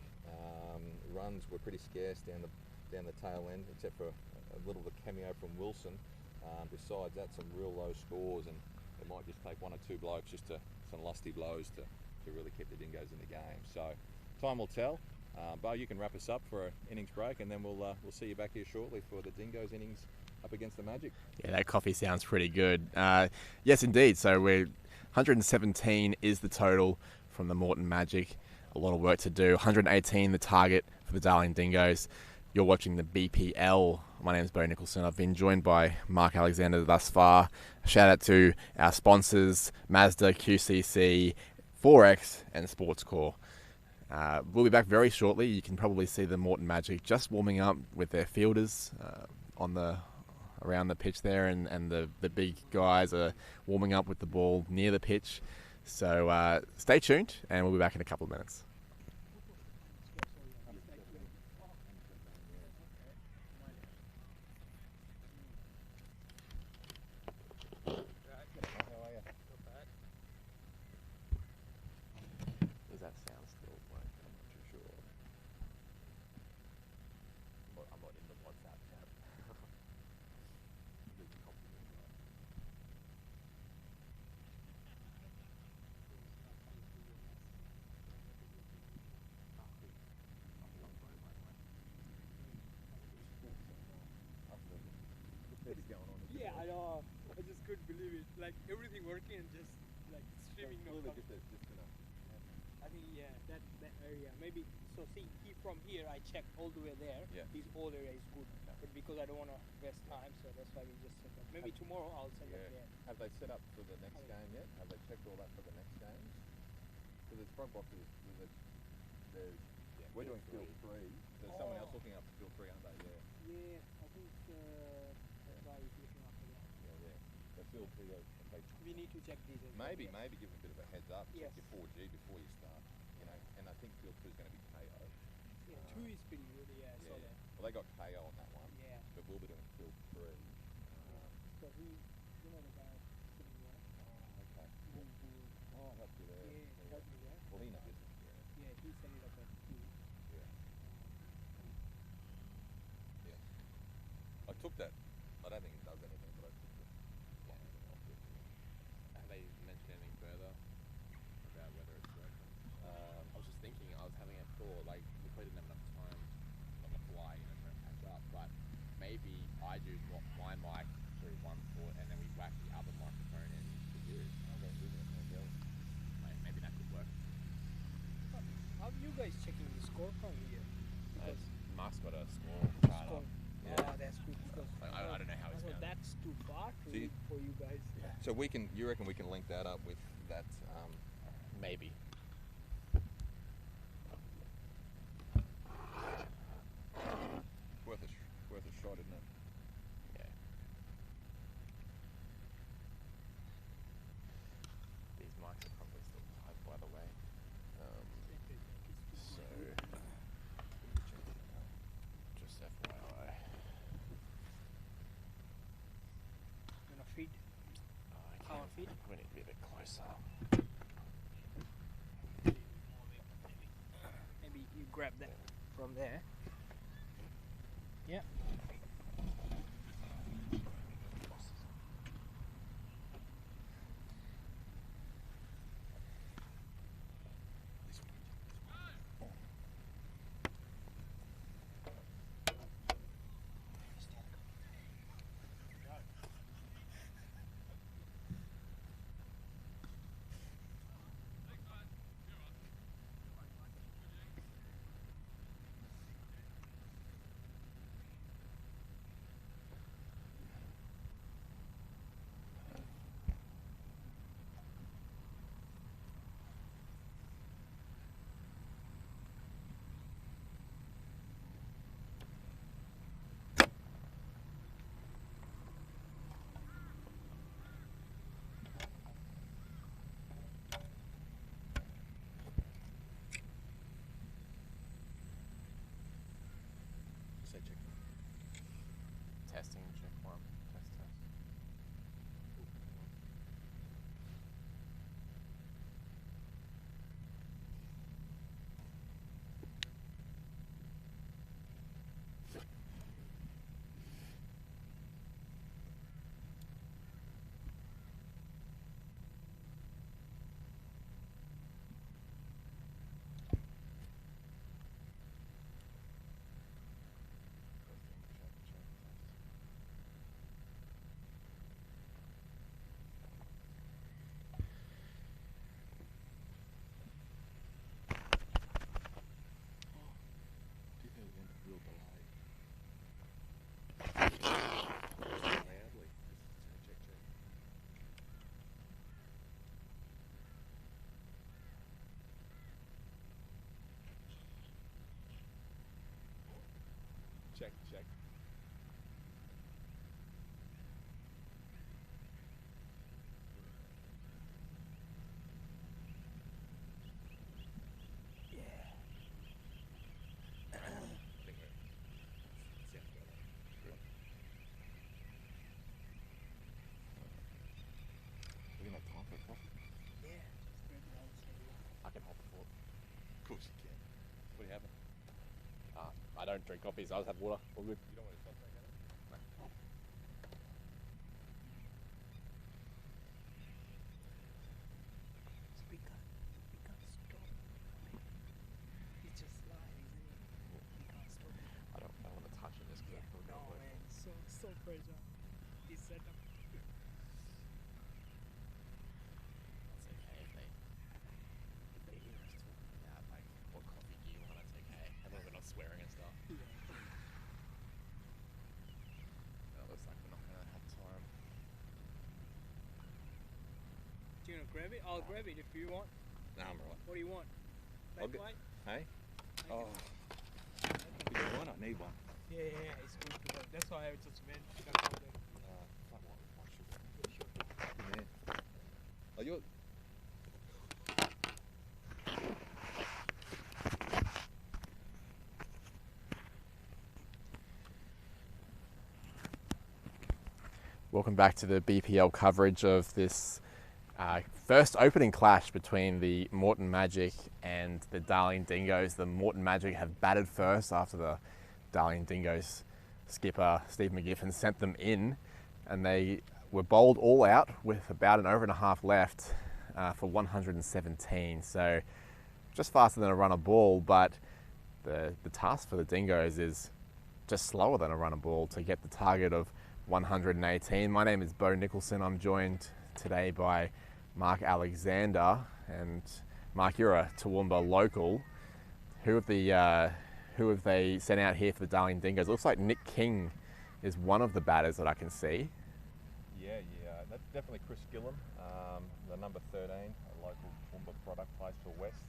runs were pretty scarce down the tail end, except for a little of a cameo from Wilson. Besides that, some real low scores, and it might just take 1 or 2 blokes, just some lusty blows to really keep the Dingoes in the game. So time will tell. Bo, you can wrap us up for an innings break, and then we'll see you back here shortly for the Dingoes innings up against the Magic. yeah, that coffee sounds pretty good. Yes, indeed. So 117 is the total from the Morton Magic. A lot of work to do. 118 the target for the Darling Dingoes. You're watching the BPL. My name is Bo Nicholson. I've been joined by Mark Alexander thus far. Shout out to our sponsors, Mazda, QCC, 4X and Sportscore. We'll be back very shortly. You can probably see the Morton Magic just warming up with their fielders around the pitch there, and the big guys are warming up with the ball near the pitch. So stay tuned, and we'll be back in a couple of minutes. Does that sound still work? I'm not too sure. I'm not in the WhatsApp chat. Yeah, I know. I just couldn't believe it. Like everything working and just like streaming. No Clearly problem. just enough. I think yeah, that area maybe. So see, from here I checked all the way there. Yeah. This whole area is good, but because I don't want to waste time, so that's why we just set up. Maybe tomorrow I'll set up there. Have they set up for the next game yet? Have they checked all that for the next games? So there's front boxes. There's we're doing field 3. There's someone else looking up field 3, aren't they? Yeah. Yeah, I think that guy is looking after that. Yeah. So field 3, okay. We need to check these. As well. Maybe give them a bit of a heads up. Yes. Check your 4G before you start. You know, and I think field 2 is going to be KO. Yeah, 2 is pretty good. Yeah, I saw that. Well, they got KO on that one. Yeah. But we'll be doing field 3. So he, you know the guy sitting there. Oh, okay. Who Oh, help you there. yeah, help me there. Well, he knows. Yeah, he set it up at 2. I took that. I don't think it does anything, but I took it. Have they mentioned anything further about whether it's working? I was just thinking, I was having a thought, like, we probably didn't have enough time on the fly, trying to catch up, but maybe I do my mic through one foot and then we whack the other microphone into yours. Maybe that could work. How are you guys checking the score from here? Because Mark's got a score card score. up. Oh, that's good because I don't know how he's found it. that's too far See? for you guys. So you reckon we can link that up with that? Maybe. Worth a shot, isn't it? Yeah. These mics are probably still tight, by the way. So, just FYI. You wanna feed? Power feed? We need to be a bit closer. Maybe you grab that from there. Yeah. Say check. Testing, check 1. Test. Real delay. Loudly. Check. Check. We're gonna have time for a coffee. Yeah. I can hold the fort. Of course you can. What are you having? I don't drink coffee, so I'll just have water. All good. You don't want to stop that, We can't stop. It's just live, isn't it? We can't stop it. I don't want to touch it just because I feel No, man. So fragile. This setup. grab it? I'll grab it if you want. No, I'm right. What do you want? I'll Back get- weight? Hey? Oh. If you want, I need one. Yeah, it's good to have. That's why I just went. That's all that. Fuck my sugar. Good man. Oh, you're... Welcome back to the BPL coverage of this first opening clash between the Morton Magic and the Darling Dingoes. The Morton Magic have batted first after the Darling Dingoes skipper Steve McGiffin sent them in, and they were bowled all out with about an over and a half left for 117. So just faster than a runner ball, but the task for the Dingoes is just slower than a runner ball to get the target of 118. My name is Bo Nicholson. I'm joined today by Mark Alexander, and Mark, you're a Toowoomba local. Who have they sent out here for the Darling Dingoes? It looks like Nick King is one of the batters that I can see. Yeah, that's definitely Chris Gillam, the number 13, a local Toowoomba product, plays for West.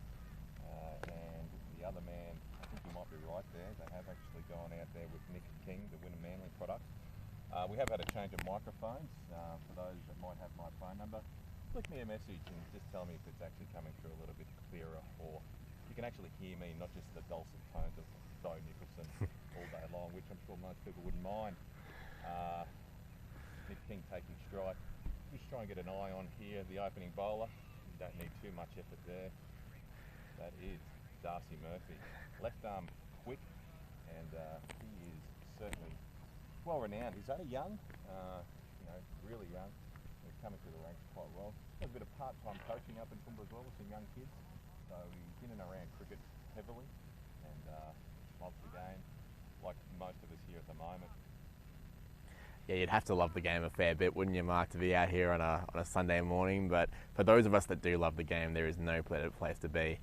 And the other man, I think you might be right there, they have actually gone out there with Nick King, the Winner Manly product. We have had a change of microphones. For those that might have my phone number, flick me a message and just tell me if it's actually coming through a little bit clearer, or you can actually hear me, not just the dulcet tones of Bo Nicholson all day long, which I'm sure most people wouldn't mind. Nick King taking strike. Just try and get an eye on here, the opening bowler. You don't need too much effort there. That is Darcy Murphy. Left arm quick, and he is certainly well renowned. He's only young, really young. He's coming through the ranks quite well. Does a bit of part-time coaching up in Toowoomba as well with some young kids. So he's in and around cricket heavily, and loves the game, like most of us here at the moment. Yeah, you'd have to love the game a fair bit, wouldn't you, Mark, to be out here on a Sunday morning? But for those of us that do love the game, there is no better place to be.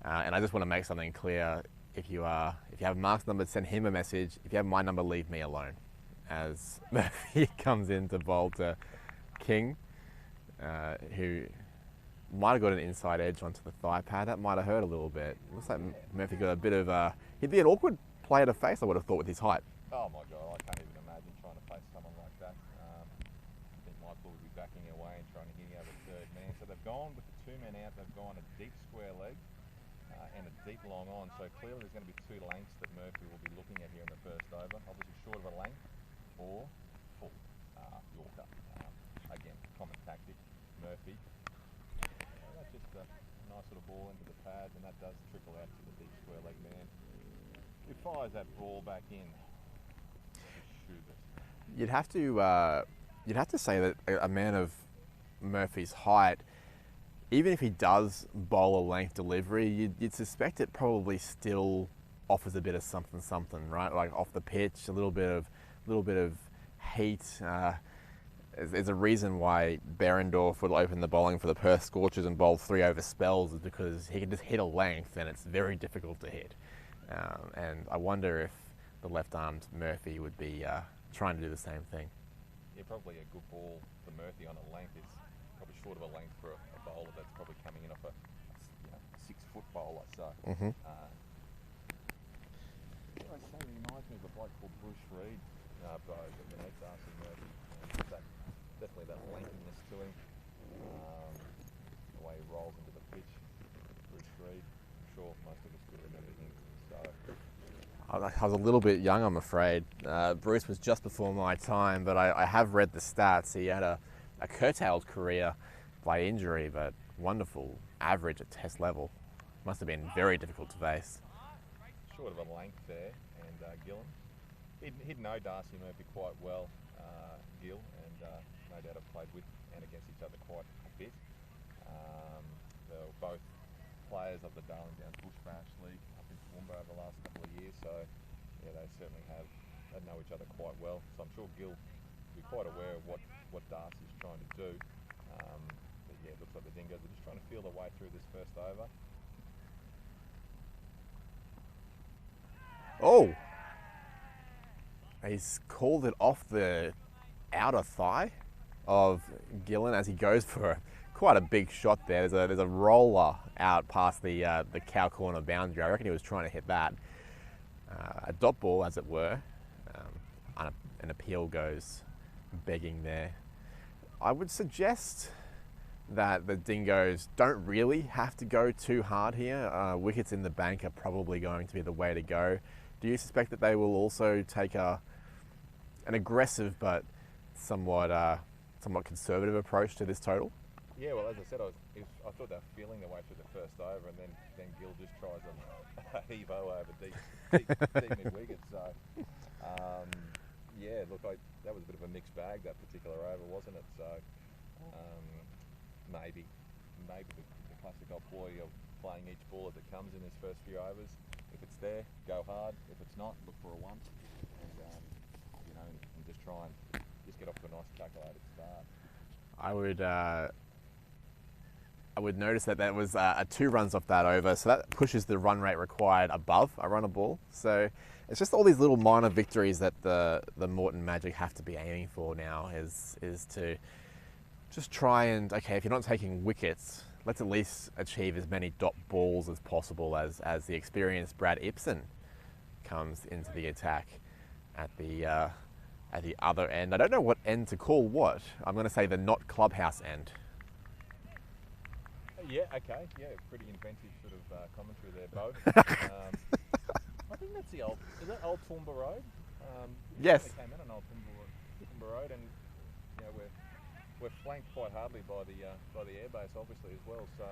And I just want to make something clear. If you have Mark's number, send him a message. If you have my number, leave me alone. As Murphy comes in to bowl to King, who might have got an inside edge onto the thigh pad. That might have hurt a little bit. Looks like Murphy got a bit of he'd be an awkward player to face, I would have thought, with his height. Oh my God, I can't even imagine trying to face someone like that. I think Michael would be backing away and trying to hit out a third man. So they've gone with the two men out. They've gone a deep square leg and a deep long on. So clearly there's going to be two lengths that Murphy will be looking at here in the first over. Obviously short of a length or full Yorker. Again, common tactic. Murphy. That's just a nice little ball into the pads, and that does trickle out to the deep square leg man, who fires that ball back in. You'd have to say that a man of Murphy's height, even if he does bowl a length delivery, you'd suspect it probably still offers a bit of something, right? Like off the pitch, a little bit of heat. There's a reason why Berendorf would open the bowling for the Perth Scorchers and bowl 3 over spells, is because he can just hit a length and it's very difficult to hit. And I wonder if the left-armed Murphy would be trying to do the same thing. Yeah, probably a good ball for Murphy on a length. It's probably short of a length for a bowler that's probably coming in off a 6-foot bowler. So, Mm-hmm. I say he reminds me of a bloke called Bruce Reid, Bo, but Darcy Murphy. Definitely that lankiness to him. The way he rolls into the pitch. Bruce Reid, I'm sure most of us could remember him. So. I was a little bit young, I'm afraid. Bruce was just before my time, but I have read the stats. He had a curtailed career by injury, but wonderful average at Test level. Must have been very difficult to face. Short of a length there, and Gillam. He'd know Darcy Murphy quite well, Gill, and no doubt have played with and against each other quite a bit. They were both players of the Darling Downs Bush Bash League up in Toowoomba over the last couple of years, so yeah, they certainly they know each other quite well. So I'm sure Gill will be quite aware of what Darcy's trying to do. But yeah, it looks like the Dingoes are just trying to feel their way through this first over. Oh! He's called it off the outer thigh of Gillan as he goes for quite a big shot there. There's a roller out past the cow corner boundary. I reckon he was trying to hit that. A dot ball, as it were. An appeal goes begging there. I would suggest that the Dingoes don't really have to go too hard here. Wickets in the bank are probably going to be the way to go. Do you suspect that they will also take an aggressive but somewhat conservative approach to this total? Yeah, well, as I said, I thought they were feeling their way through the first over, and then Gill just tries a heave-o over deep mid-wicket. So, yeah, look, that was a bit of a mixed bag, that particular over, wasn't it? So, maybe the classic old ploy of playing each ball as it comes in his first few overs. If it's there, go hard. If it's not, look for a one, and just try and just get off to a nice calculated start. I would notice that was 2 runs off that over, so that pushes the run rate required above a run a ball. So it's just all these little minor victories that the Morton Magic have to be aiming for now, is to just try and, okay, if you're not taking wickets, let's at least achieve as many dot balls as possible as the experienced Brad Ibsen comes into the attack at the other end. I don't know what end to call what. I'm going to say the not clubhouse end. Yeah, okay, yeah, pretty inventive sort of commentary there, Bo. I think that's is that Old Toowoomba Road? Yes. They came in on Old Toowoomba Road, and we're flanked quite hardly by the airbase, obviously, as well. So,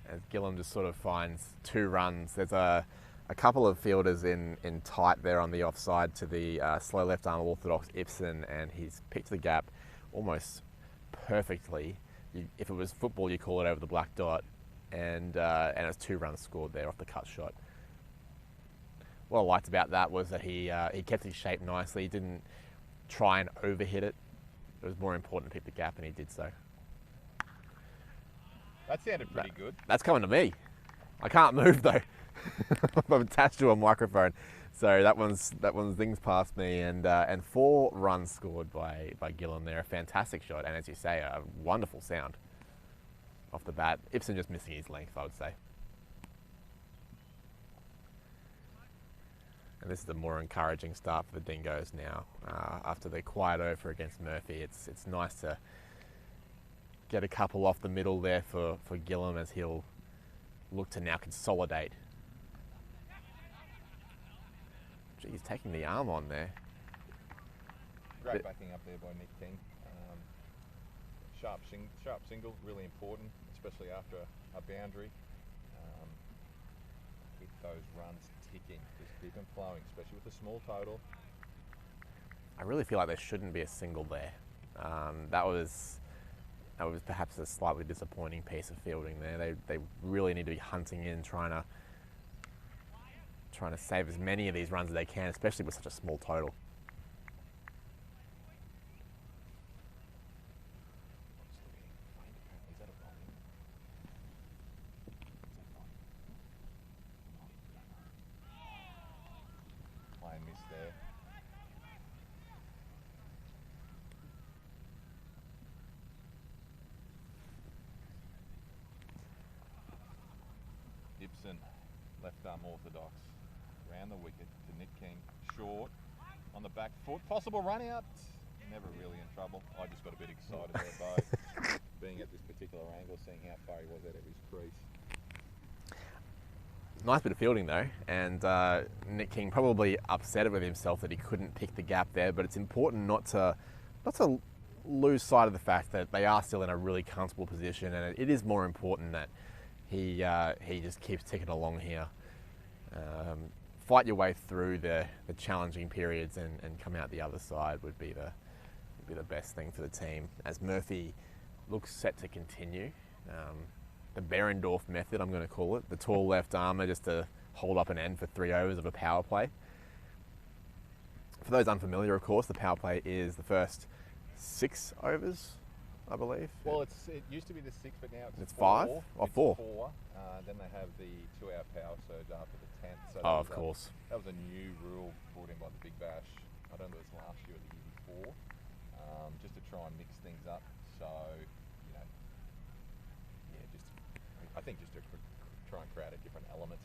as Gillam just sort of finds 2 runs, there's a couple of fielders in tight there on the offside to the slow left arm orthodox Ibsen, and he's picked the gap almost perfectly. If it was football, you call it over the black dot, and it's 2 runs scored there off the cut shot. What I liked about that was that he kept his shape nicely. He didn't try and overhit it. It was more important to pick the gap, and he did so. that sounded pretty good. That's coming to me. I can't move though. I'm attached to a microphone, so that one's zings past me, and 4 runs scored by Gillam there. A fantastic shot, and as you say, a wonderful sound off the bat. Ibsen just missing his length, I would say. And this is a more encouraging start for the Dingoes now. After their quiet over against Murphy, it's nice to get a couple off the middle there for Gillam, as he'll look to now consolidate. Gee, he's taking the arm on there. Great backing up there by Nick King. Sharp single, really important, especially after a boundary. Keep those runs ticking, just keep them flowing, especially with a small total. I really feel like there shouldn't be a single there. That was perhaps a slightly disappointing piece of fielding there. They really need to be hunting in, trying to save as many of these runs as they can, especially with such a small total. Play miss there. Ibsen, left arm orthodox, round the wicket to Nick King, short, on the back foot, possible run out, never really in trouble. I just got a bit excited there, Bo, being at this particular angle, seeing how far he was out of his crease. Nice bit of fielding though, and Nick King probably upset with himself that he couldn't pick the gap there, but it's important not to lose sight of the fact that they are still in a really comfortable position, and it is more important that he just keeps ticking along here. Fight your way through the challenging periods and come out the other side would be the best thing for the team, as Murphy looks set to continue. The Behrendorff method, I'm going to call it. The tall left armour just to hold up an end for 3 overs of a power play. For those unfamiliar, of course, the power play is the first 6 overs, I believe. Well, it used to be the 6, but now it's 5 4. or It's 4. 4. Then they have the 2-hour power surge after the 10th. So Oh, of course. That was a new rule brought in by the Big Bash. I don't know if it was last year or the year before. Just try and mix things up. So, you know, yeah, just I think just to try and create a different element.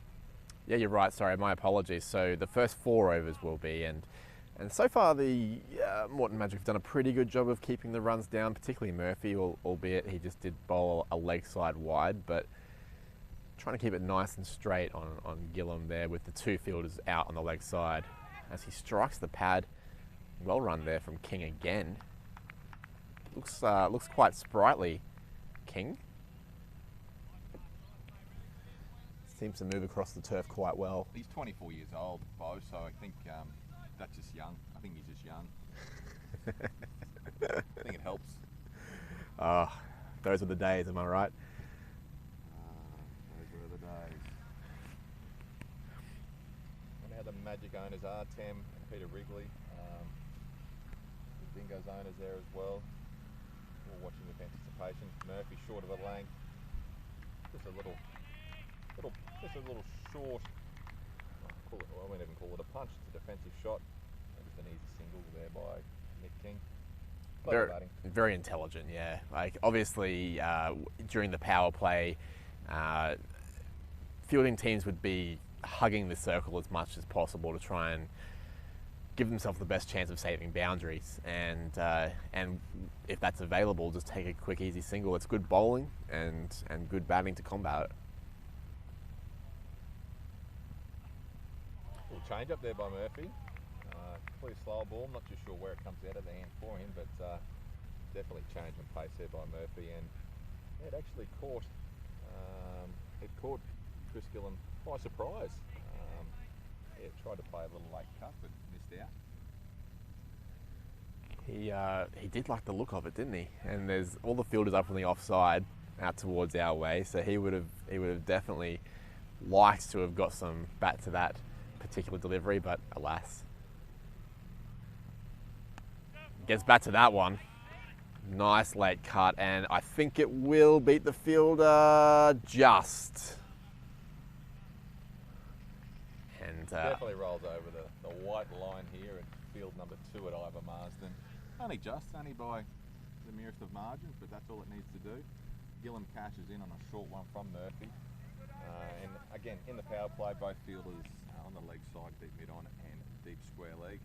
Yeah, you're right. Sorry, my apologies. So the first 4 overs will be, and so far the Morton Magic have done a pretty good job of keeping the runs down, particularly Murphy, albeit he just did bowl a leg side wide, but trying to keep it nice and straight on Gillum there with the 2 fielders out on the leg side as he strikes the pad. Well run there from King again. Looks quite sprightly, King. Seems to move across the turf quite well. He's 24 years old, Bo, so I think that's just young. I think he's just young. I think it helps. Those were the days, am I right? Those were the days. I wonder how the Magic owners are, Tem and Peter Wrigley. The Dingoes owners there as well. We're watching with anticipation. Murphy short of a length. Just a little short. I won't even call it a punch. It's a defensive shot. Just an easy single there by Nick King. Very intelligent, yeah. Like obviously during the power play, fielding teams would be hugging the circle as much as possible to try and give themselves the best chance of saving boundaries. And if that's available, just take a quick, easy single. It's good bowling and good batting to combat it. Little change up there by Murphy. Pretty slow ball. I'm not too sure where it comes out of the hand for him, but definitely change in pace there by Murphy. And yeah, it actually caught Chris Gillum by surprise. Tried to play a little late cut, but missed out. He did like the look of it, didn't he? And there's all the fielders up on the offside out towards our way, so he would have definitely liked to have got some bat to that particular delivery, but alas. Gets back to that one. Nice late cut, and I think it will beat the fielder just. And definitely rolls over the white line here at field number 2 at Ivor Marsden. Only by the merest of margins, but that's all it needs to do. Gillum cashes in on a short one from Murphy. And again, in the power play, both fielders on the leg side, deep mid on and deep square leg.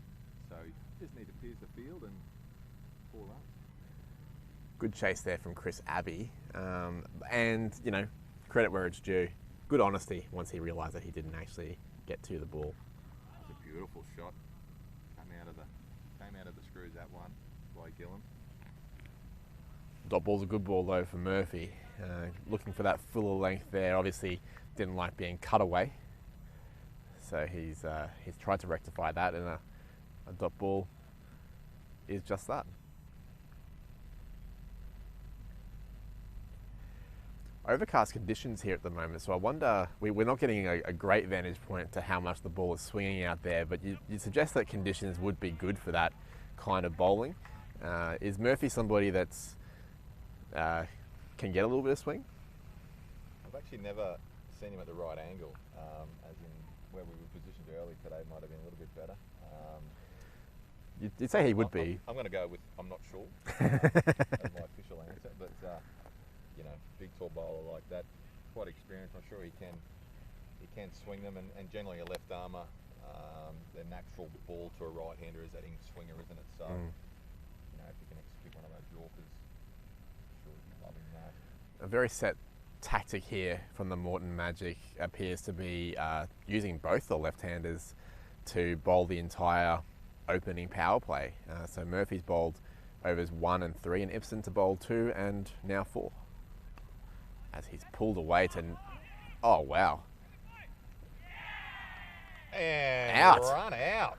So you just need to pierce the field and 4 runs. Good chase there from Chris Abbey. And, you know, credit where it's due. Good honesty once he realised that he didn't actually get to the ball. It's a beautiful shot. Came out of the screws, that one by Gillum. Dot ball's a good ball though for Murphy. Looking for that fuller length there. Obviously didn't like being cut away. So he's tried to rectify that, and a dot ball is just that. Overcast conditions here at the moment, so I wonder, we're not getting a great vantage point to how much the ball is swinging out there, but you suggest that conditions would be good for that kind of bowling. Is Murphy somebody that's can get a little bit of swing? I've actually never seen him at the right angle, as in where we were positioned early today might have been a little bit better. You'd say he would be. I'm going to go with I'm not sure as my official answer, but you know, big tall bowler like that, quite experienced. I'm sure he can swing them, and generally a left armour, their natural ball to a right hander is that in swinger, isn't it? So you know, if you can execute one of those Yorkers, I'm sure he'll be loving that. A very set tactic here from the Morton Magic appears to be using both the left-handers to bowl the entire opening power play. So Murphy's bowled overs 1 and 3, and Ibsen to bowl 2 and now 4. As he's pulled away to, oh wow. And out. Run out.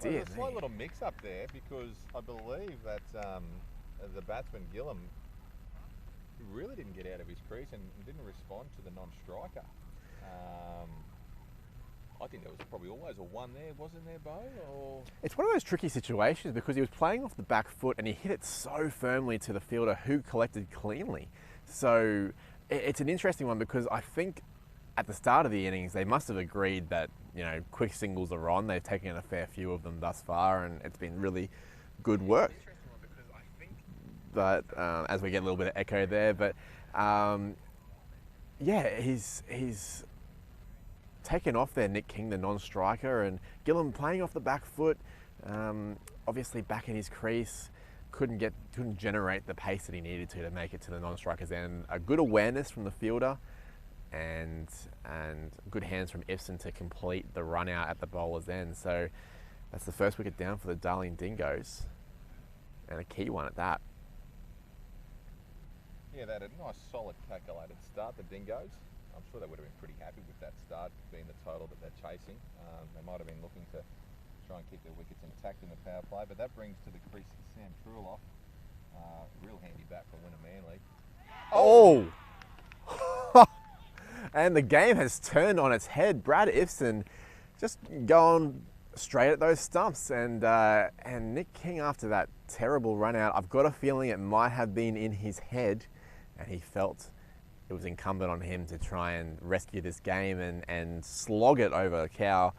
Dear There's a slight me. little mix up there, because I believe that the batsman Gillum really didn't get out of his crease and didn't respond to the non-striker. I think there was probably always a 1 there, wasn't there, Bo? Or... It's one of those tricky situations because he was playing off the back foot and he hit it so firmly to the fielder who collected cleanly. So it's an interesting one, because I think at the start of the innings they must have agreed that, you know, quick singles are on. They've taken a fair few of them thus far, and it's been really good work. but as we get a little bit of echo there, but yeah, he's taken off there, Nick King, the non-striker, and Gillum playing off the back foot, obviously back in his crease, couldn't generate the pace that he needed to make it to the non-striker's end. A good awareness from the fielder, and good hands from Ibsen to complete the run out at the bowler's end. So that's the first wicket down for the Darling Dingoes, and a key one at that. Yeah, they had a nice, solid, calculated start, the Dingoes. I'm sure they would have been pretty happy with that start, being the total that they're chasing. They might have been looking to try and keep their wickets intact in the power play, but that brings to the crease Sam Trueloff. Real handy bat for Winner Manly. Oh! And the game has turned on its head. Brad Ibsen just going straight at those stumps, and Nick King, after that terrible run out, I've got a feeling it might have been in his head, and he felt it was incumbent on him to try and rescue this game and slog it over Cow.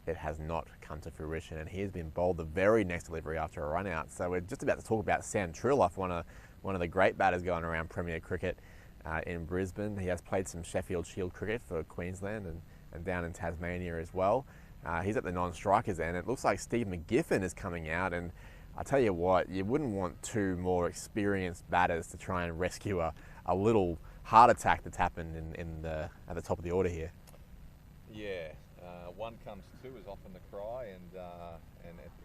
It has not come to fruition, and he has been bowled the very next delivery after a run out. So we're just about to talk about Sam Trueloff, one of the great batters going around Premier Cricket in Brisbane. He has played some Sheffield Shield cricket for Queensland and down in Tasmania as well. He's at the non-strikers end. It looks like Steve McGiffin is coming out, and I tell you what, you wouldn't want two more experienced batters to try and rescue a little heart attack that's happened at the top of the order here. Yeah, one comes two is often the cry, and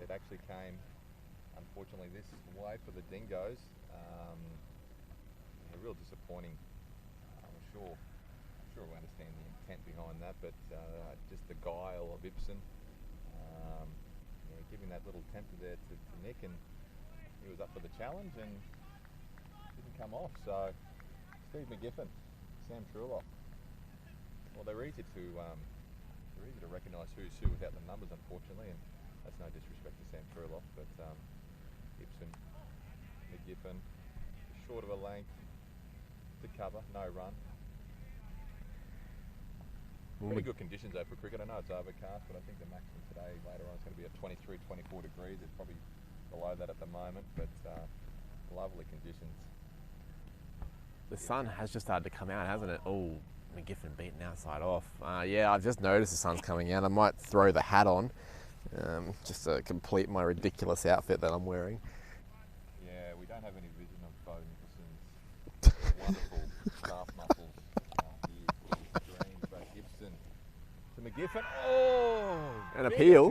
it actually came, unfortunately, this way for the Dingoes. Real disappointing. I'm sure we understand the intent behind that, but just the guile of Ibsen, giving that little temper there to Nick, and he was up for the challenge and didn't come off. So Steve McGiffin, Sam Trueloff. Well, they're easy to recognise who's who without the numbers, unfortunately, and that's no disrespect to Sam Trueloff, but Ibsen, McGiffin, short of a length to cover, no run. Pretty good conditions though for cricket. I know it's overcast, but I think the maximum today later on is going to be at 23, 24 degrees. It's probably below that at the moment, but lovely conditions. The sun has just started to come out, hasn't it? Oh, McGiffin beaten outside off. Yeah, I've just noticed the sun's coming out. I might throw the hat on just to complete my ridiculous outfit that I'm wearing. Yeah, we don't have any vision of Bo Nicholson's wonderful calf muscles. But Ibsen to McGiffin. Oh! An appeal.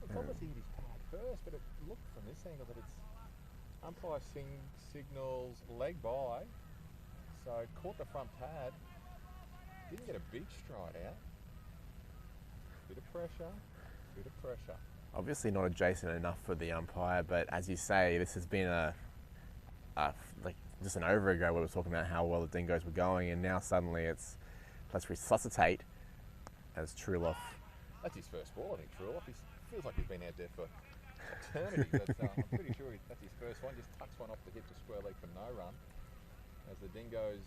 It's obviously his pad first, but it looked from this angle that it's umpire signals leg by. So caught the front pad. Didn't get a big stride out. Bit of pressure. Obviously not adjacent enough for the umpire, but as you say, this has been like just an over ago we were talking about how well the Dingoes were going, and now suddenly let's resuscitate as Trueloff. That's his first ball, I think, Trueloff. He feels like he's been out there for eternity, but I'm pretty sure that's his first one. Just tucks one off the hip to square leg for no run. As the Dingoes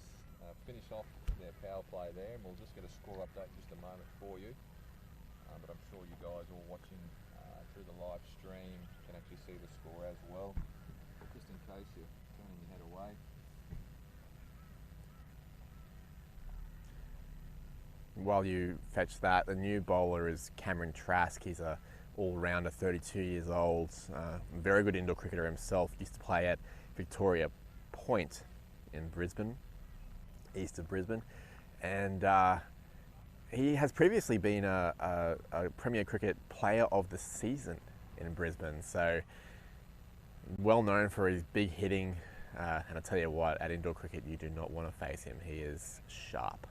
finish off their power play there, and we'll just get a score update in just a moment for you. But I'm sure you guys all watching through the live stream can actually see the score as well. But just in case you're turning your head away. While you fetch that, the new bowler is Cameron Trask. He's a all-rounder, 32 years old, very good indoor cricketer himself. Used to play at Victoria Point in Brisbane, east of Brisbane, and he has previously been a Premier Cricket Player of the Season in Brisbane, so well known for his big hitting, and I tell you what, at indoor cricket you do not want to face him. He is sharp.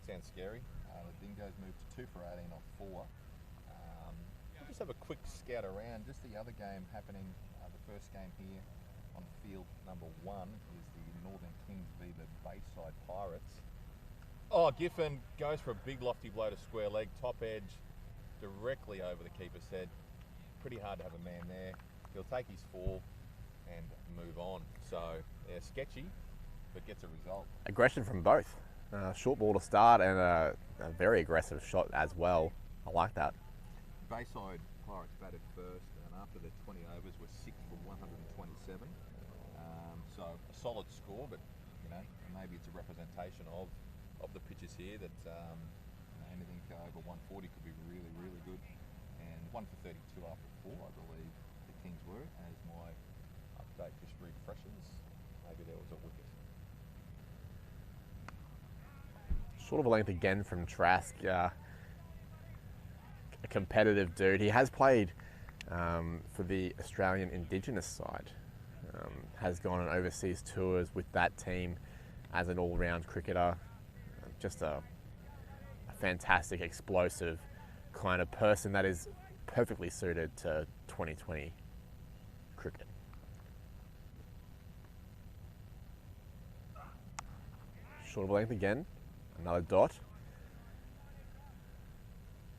Sounds scary. The Dingoes moved to 2 for 18 off 4. We'll just have a quick scout around. Just the other game happening, the first game here on field number 1 is the Northern Kings v the Bayside Pirates. Oh, Giffen goes for a big lofty blow to square leg, top edge, directly over the keeper's head. Pretty hard to have a man there. He'll take his fall and move on. So, yeah, sketchy, but gets a result. Aggression from both. Short ball to start and a very aggressive shot as well. I like that. Bayside Pirates batted first, and after their 20 overs were 6 for 127. So a solid score, but you know, maybe it's a representation of the pitches here that you know, anything over 140 could be really, really good. And 1 for 32 after 4, I believe the Kings were, as my update just refreshes. Maybe there was a wicket. Short of a length again from Trask. A competitive dude. He has played for the Australian Indigenous side. Has gone on overseas tours with that team as an all-round cricketer. Just a fantastic, explosive kind of person that is perfectly suited to 2020 cricket. Short of a length again. Another dot.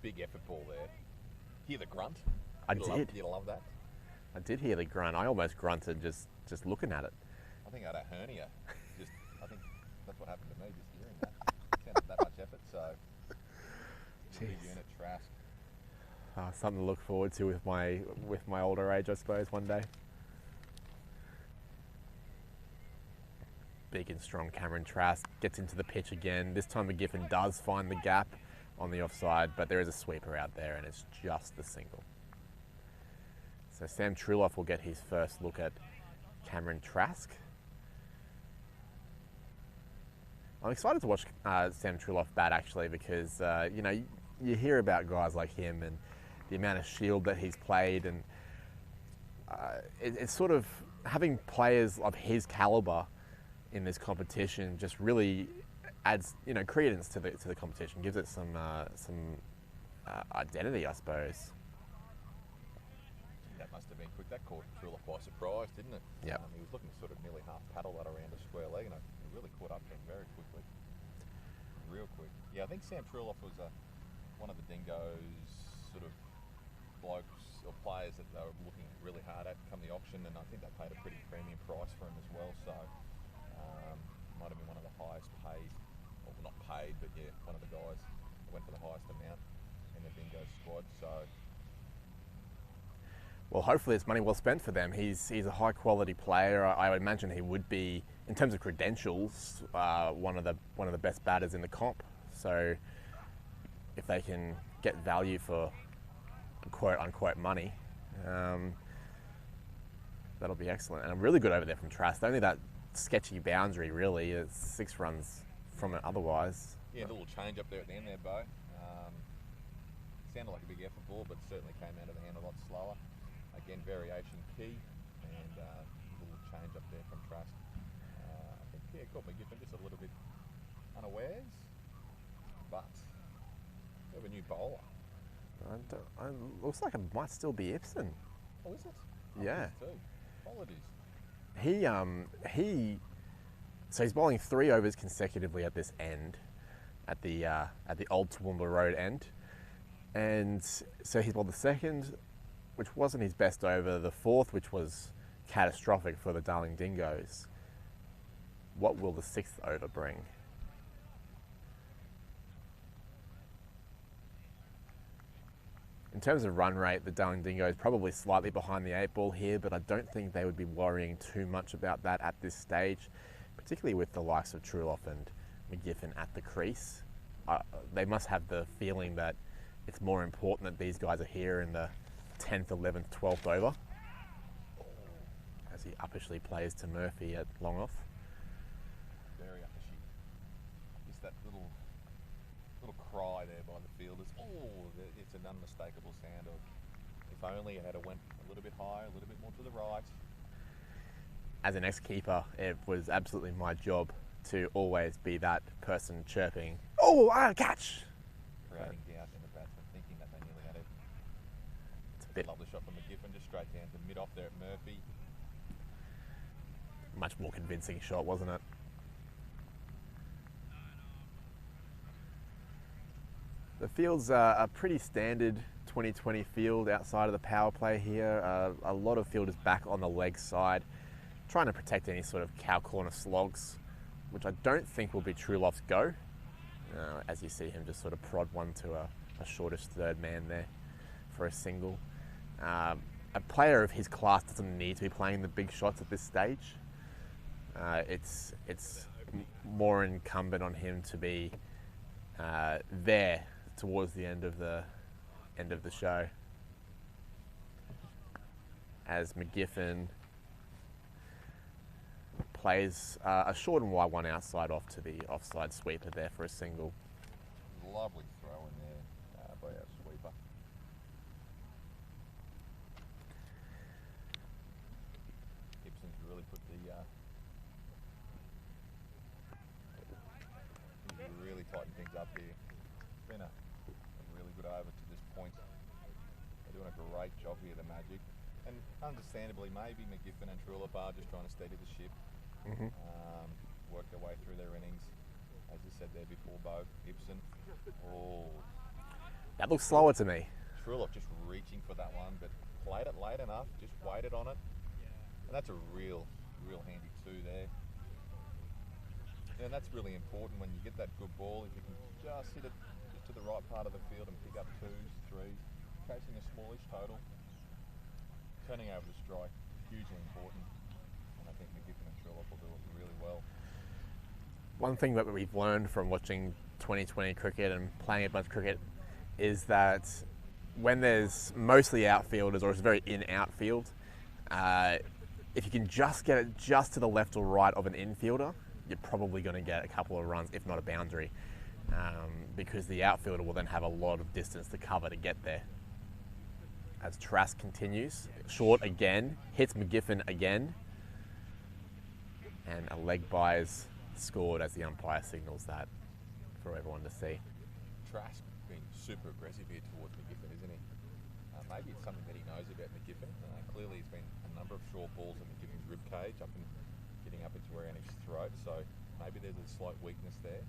Big effort ball there. Hear the grunt? I did. You love that? I did hear the grunt. I almost grunted just looking at it. I think I had a hernia. I think that's what happened to me, just hearing that. Sounded that much effort, so big unit Trask. Something to look forward to with my older age, I suppose, one day. Big and strong Cameron Trask gets into the pitch again. This time McGiffin does find the gap on the offside, but there is a sweeper out there and it's just the single. So Sam Truloff will get his first look at Cameron Trask. I'm excited to watch Sam Truloff bat actually because, you know, you hear about guys like him and the amount of shield that he's played, and it's sort of having players of his caliber in this competition just really adds, you know, credence to the competition, gives it some identity, I suppose. That must have been quick. That caught Truloff by surprise, didn't it? Yeah. He was looking to sort of nearly half paddle that around a square leg, and it really caught up to him very quickly. Real quick. Yeah, I think Sam Truloff was one of the Dingoes sort of blokes or players that they were looking really hard at come the auction, and I think they paid a pretty premium price for him as well. So might have been one of the highest paid, or not paid, but yeah, one of the guys that went for the highest amount in the Dingoes squad. So. Well, hopefully it's money well spent for them. He's a high quality player. I would imagine he would be, in terms of credentials, one of the best batters in the comp. So if they can get value for quote unquote money, that'll be excellent. And really good over there from Trask. Only that sketchy boundary really. It's 6 runs from it otherwise. Yeah, a little change up there at the end there, Bo. Sounded like a big effort ball, but certainly came out of the hand a lot slower. Again, variation key, and a little change up there from Trask. I think, yeah, caught McGiffin just a little bit unawares, but we have a new bowler. Looks like it might still be Ibsen. Oh, is it? Yeah. Apologies. So he's bowling 3 overs consecutively at this end, at the old Toowoomba Road end, and so he's bowled the second, which wasn't his best over, the 4th, which was catastrophic for the Darling Dingoes. What will the 6th over bring? In terms of run rate, the Darling Dingoes probably slightly behind the 8 ball here, but I don't think they would be worrying too much about that at this stage, particularly with the likes of Truloff and McGiffin at the crease. They must have the feeling that it's more important that these guys are here in the 10th, 11th, 12th over, as he uppishly plays to Murphy at long off. Very uppishly. Just that little cry there by the fielders. Oh, it's an unmistakable sound of, if only it had went a little bit higher, a little bit more to the right. As an ex-keeper, it was absolutely my job to always be that person chirping, "Oh, catch!" Creating doubt in the batsman, thinking that they nearly had it. It's a bit Lovely shot from McGiffin, just straight down to mid-off there at Murphy. much more convincing shot, wasn't it? The field's a pretty standard 2020 field outside of the power play here. A lot of fielders back on the leg side, trying to protect any sort of cow corner slogs, which I don't think will be Truloff's go, as you see him just sort of prod one to a shortish third man there for a single. A a player of his class doesn't need to be playing the big shots at this stage. It's more incumbent on him to be there towards the end of the show, as McGiffin plays a short and wide one outside off to the offside sweeper there for a single. Lovely throw in there by our sweeper. Gibson's really put the he's really tightened things up here. It's been a really good over to this point. They're doing a great job here, the Magic, and understandably, maybe McGiffin and Trulip are just trying to steady the ship, work their way through their innings. As you said there before, Bo, Gibson. Oh, That looks slower to me. Trulip just reaching for that one, but played it late enough, just waited on it. And that's a real handy two there. Yeah, and that's really important when you get that good ball, if you can just hit it just to the right part of the field and pick up twos, threes, chasing a smallish total, turning over the strike, hugely important. And I think McGiffin and Trulip will do it really well. One thing that we've learned from watching 2020 cricket and playing a bunch of cricket is that when there's mostly outfielders, or it's very in outfield, if you can just get it just to the left or right of an infielder, you're probably going to get a couple of runs, if not a boundary, because the outfielder will then have a lot of distance to cover to get there. As Trask continues, short again, hits McGiffin again, and a leg by is scored as the umpire signals that for everyone to see. Trask being super aggressive here towards McGiffin, isn't he? Maybe it's something that he knows about McGiffin. Clearly he's been a number of short balls in McGiffin's rib cage, getting up into around his throat, so maybe there's a slight weakness there,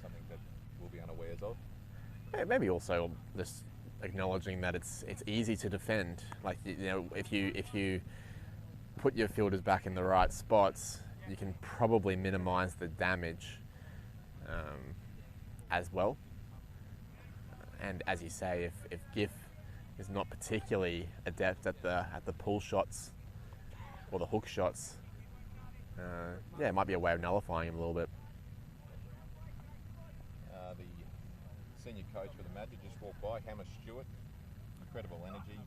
something that we'll be unawares of. Maybe also just acknowledging that it's easy to defend. Like, you know, if you put your fielders back in the right spots, you can probably minimise the damage as well. And as you say, if Giff is not particularly adept at the pull shots or the hook shots, it might be a way of nullifying him a little bit. The senior coach for the Magic just walked by, Hammer Stewart. Incredible energy.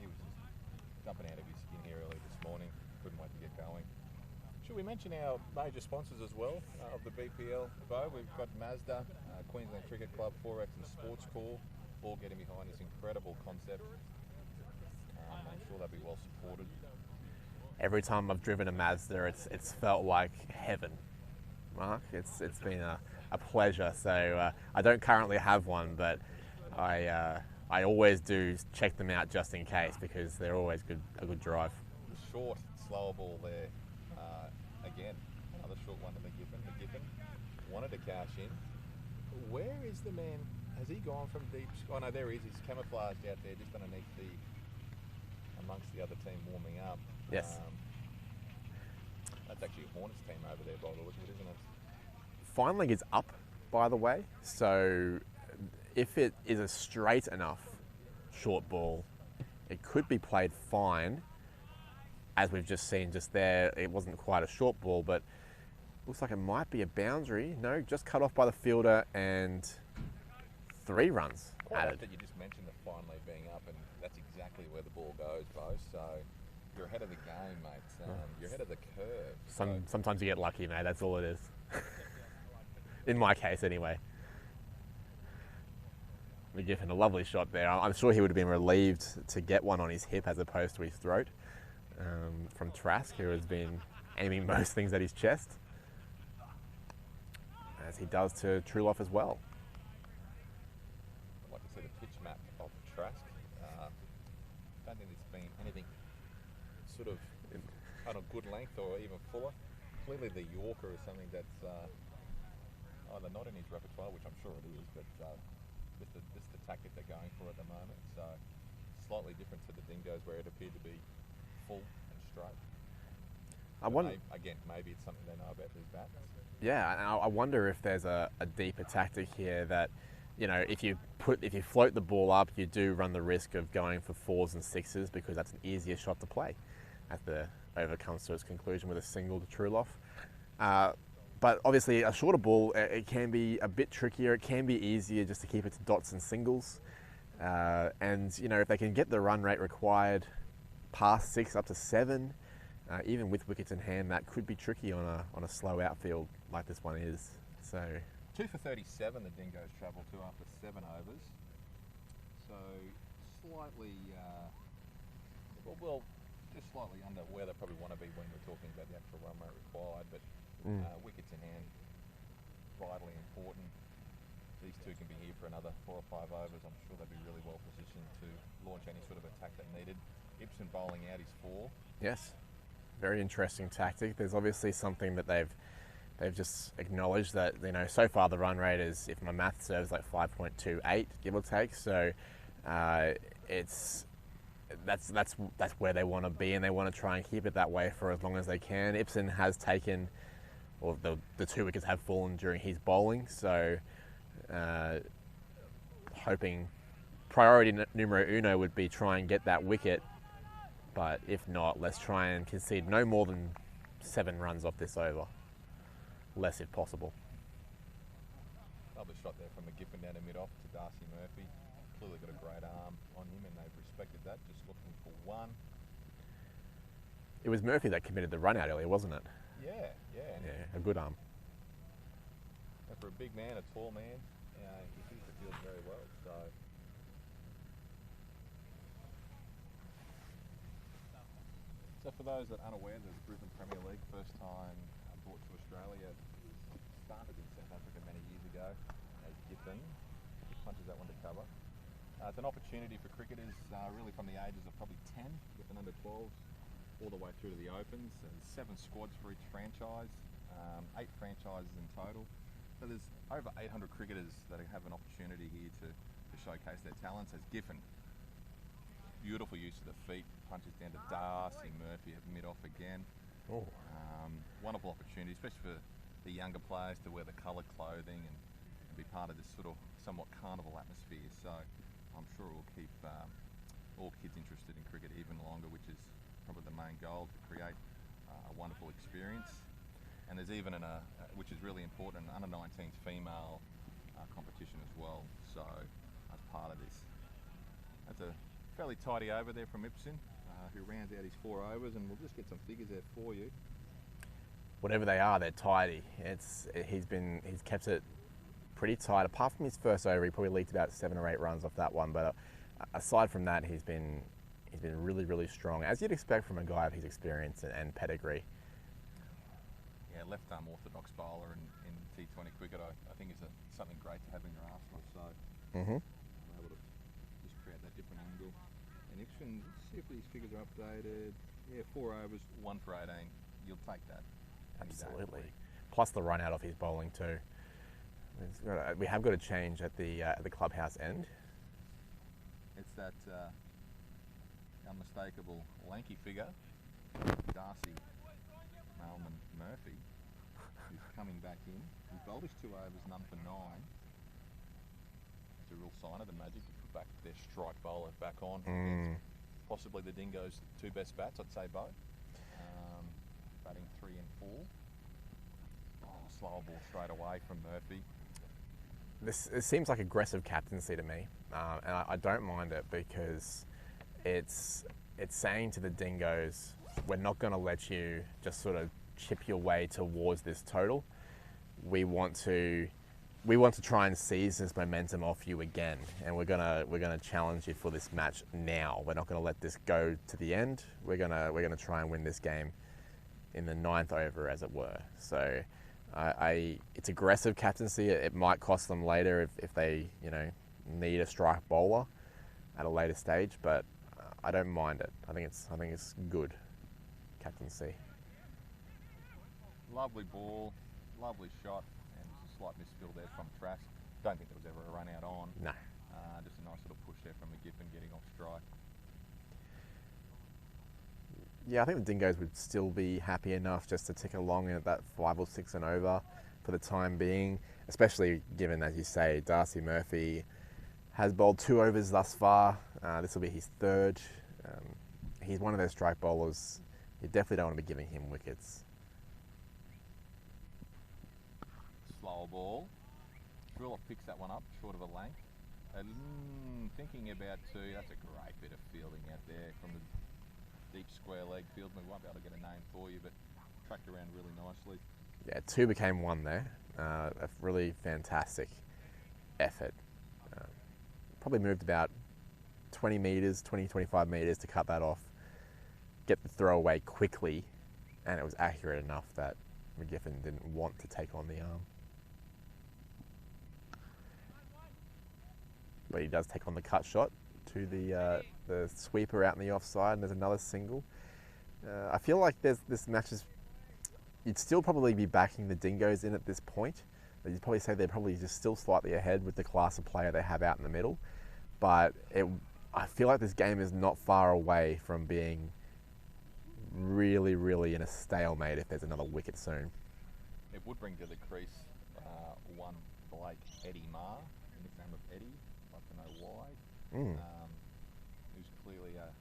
He was just jumping out of his skin here early this morning. Couldn't wait to get going. Should we mention our major sponsors as well of the BPL, Bo? We've got Mazda, Queensland Cricket Club, Forex and Sports Corps, all getting behind this incredible concept. I'm sure they'll be well supported. Every time I've driven a Mazda, it's felt like heaven, Mark. It's been a pleasure. So I don't currently have one, but I always do check them out just in case, because they're always a good drive. Short, slower ball there. Again, another short one to McGiffin. McGiffin wanted to cash in. Where is the man? Has he gone from deep? Oh no, there he is. He's camouflaged out there, just underneath amongst the other team warming up. Yes. That's actually a Hornets team over there by the look of it, isn't it? Fine leg is up, by the way. So if it is a straight enough short ball, it could be played fine. As we've just seen just there, it wasn't quite a short ball, but looks like it might be a boundary. No, just cut off by the fielder and 3 runs Quite added. that you just mentioned the fine leg being up, and that's exactly where the ball goes, Bo. So you're ahead of the game, mate. You're ahead of the curve. Sometimes you get lucky, mate. That's all it is. In my case, anyway. McGiffin, a lovely shot there. I'm sure he would have been relieved to get one on his hip as opposed to his throat. From Trask, who has been aiming most things at his chest, as he does to Trulop as well. I'd like to see the pitch map of Trask. Don't think there's been anything sort of on a good length or even fuller. Clearly the Yorker is something that's either not in his repertoire, which I'm sure it is, but just the tactic they're going for at the moment. So slightly different to the Dingoes, where it appeared to be full and straight. Again, maybe it's something they know about these bats. Yeah, and I wonder if there's a deeper tactic here that you know, if you float the ball up, you do run the risk of going for 4s and 6s because that's an easier shot to play as the over comes to its conclusion with a single to Truloff. But obviously a shorter ball, it can be a bit trickier. It can be easier just to keep it to dots and singles. And, you know, if they can get the run rate required past 6 up to 7, even with wickets in hand, that could be tricky on a slow outfield like this one is. So 2 for 37 the Dingoes travel to after 7 overs. So slightly, well, just slightly under where they probably want to be when we're talking about the actual run rate required. But wickets in hand, vitally important. These two can be here for another 4 or 5 overs. I'm sure they'll be really well positioned to launch any sort of attack that needed. Ibsen bowling out his 4. yes, very interesting tactic. There's obviously something that they've just acknowledged that, you know, so far the run rate is, if my math serves, like 5.28 give or take. So that's where they want to be, and they want to try and keep it that way for as long as they can. Ibsen has taken, or the 2 wickets have fallen during his bowling, so hoping priority numero uno would be try and get that wicket, but if not, let's try and concede no more than 7 runs off this over. Less if possible. Lovely shot there from McGiffin down the mid-off to Darcy Murphy. Clearly got a great arm on him and they've respected that, just looking for 1. It was Murphy that committed the run out earlier, wasn't it? Yeah. Yeah, a good arm. And for a big man, a tall man, he sees the field very well. So for those that aren't unaware, the Brisbane Premier League, first time brought to Australia, started in South Africa many years ago as Giffen. He punches that one to cover. It's an opportunity for cricketers really from the ages of probably 10, Giffen under 12s, all the way through to the Opens. There's 7 squads for each franchise, 8 franchises in total. So there's over 800 cricketers that have an opportunity here to showcase their talents as Giffen. Beautiful use of the feet, punches down to Darcy Murphy at mid-off again. Oh. Wonderful opportunity, especially for the younger players to wear the coloured clothing and be part of this sort of somewhat carnival atmosphere. So I'm sure it will keep all kids interested in cricket even longer, which is probably the main goal, to create a wonderful experience. And there's even which is really important, an under-19s female competition as well. So as part of this, that's a fairly tidy over there from Ibsen, who rounds out his 4 overs, and we'll just get some figures there for you. Whatever they are, they're tidy. He's kept it pretty tight. Apart from his first over, he probably leaked about 7 or 8 runs off that one. But aside from that, he's been really, really strong, as you'd expect from a guy of his experience and pedigree. Yeah, left arm orthodox bowler in T20 cricket, I think is something great to have in your arsenal. So Mm-hmm. we're able to just create that different angle. And Ibsen, let's see if these figures are updated. Yeah, 4 overs, 1 for 18. You'll take that. Absolutely. Plus the run out of his bowling too. We have got a change at the clubhouse end. It's that unmistakable lanky figure, Darcy Malman Murphy, who's coming back in. He bowled his 2 overs, none for 9. It's a real sign of the Magic to put back their strike bowler back on. Possibly the Dingoes' 2 best bats, I'd say both. Batting 3 and 4. Oh, slow ball straight away from Murphy. It seems like aggressive captaincy to me, and I don't mind it because it's saying to the Dingoes, we're not going to let you just sort of chip your way towards this total. We want to try and seize this momentum off you again, and we're gonna challenge you for this match now. We're not going to let this go to the end. We're gonna try and win this game in the 9th over, as it were. So it's aggressive captaincy. It might cost them later if they need a strike bowler at a later stage, but I don't mind it. I think it's good captaincy. Lovely ball, lovely shot, and just a slight misfill there from Trask. Don't think there was ever a run out on. No. Just a nice little push there from McGiffin getting off strike. Yeah, I think the Dingoes would still be happy enough just to tick along at that 5 or 6 and over for the time being. especially given, as you say, Darcy Murphy has bowled 2 overs thus far. This will be his 3rd. He's one of those strike bowlers. You definitely don't want to be giving him wickets. Slower ball. Trilloff picks that one up, short of a length. Thinking about 2, that's a great bit of fielding out there from the deep square leg field. We won't be able to get a name for you, but tracked around really nicely. Yeah, 2 became 1 there. A really fantastic effort. Probably moved about 20 metres, 20, 25 metres to cut that off, get the throw away quickly, and it was accurate enough that McGiffin didn't want to take on the arm. But he does take on the cut shot to the sweeper out in the offside, and there's another single. I feel like this match is, you'd still probably be backing the Dingoes in at this point. You'd probably say they're probably just still slightly ahead with the class of player they have out in the middle. But I feel like this game is not far away from being really, really in a stalemate if there's another wicket soon. It would bring to the crease one Blake Eddie Marr, nickname of Eddie, I'd like to know why. Who's clearly a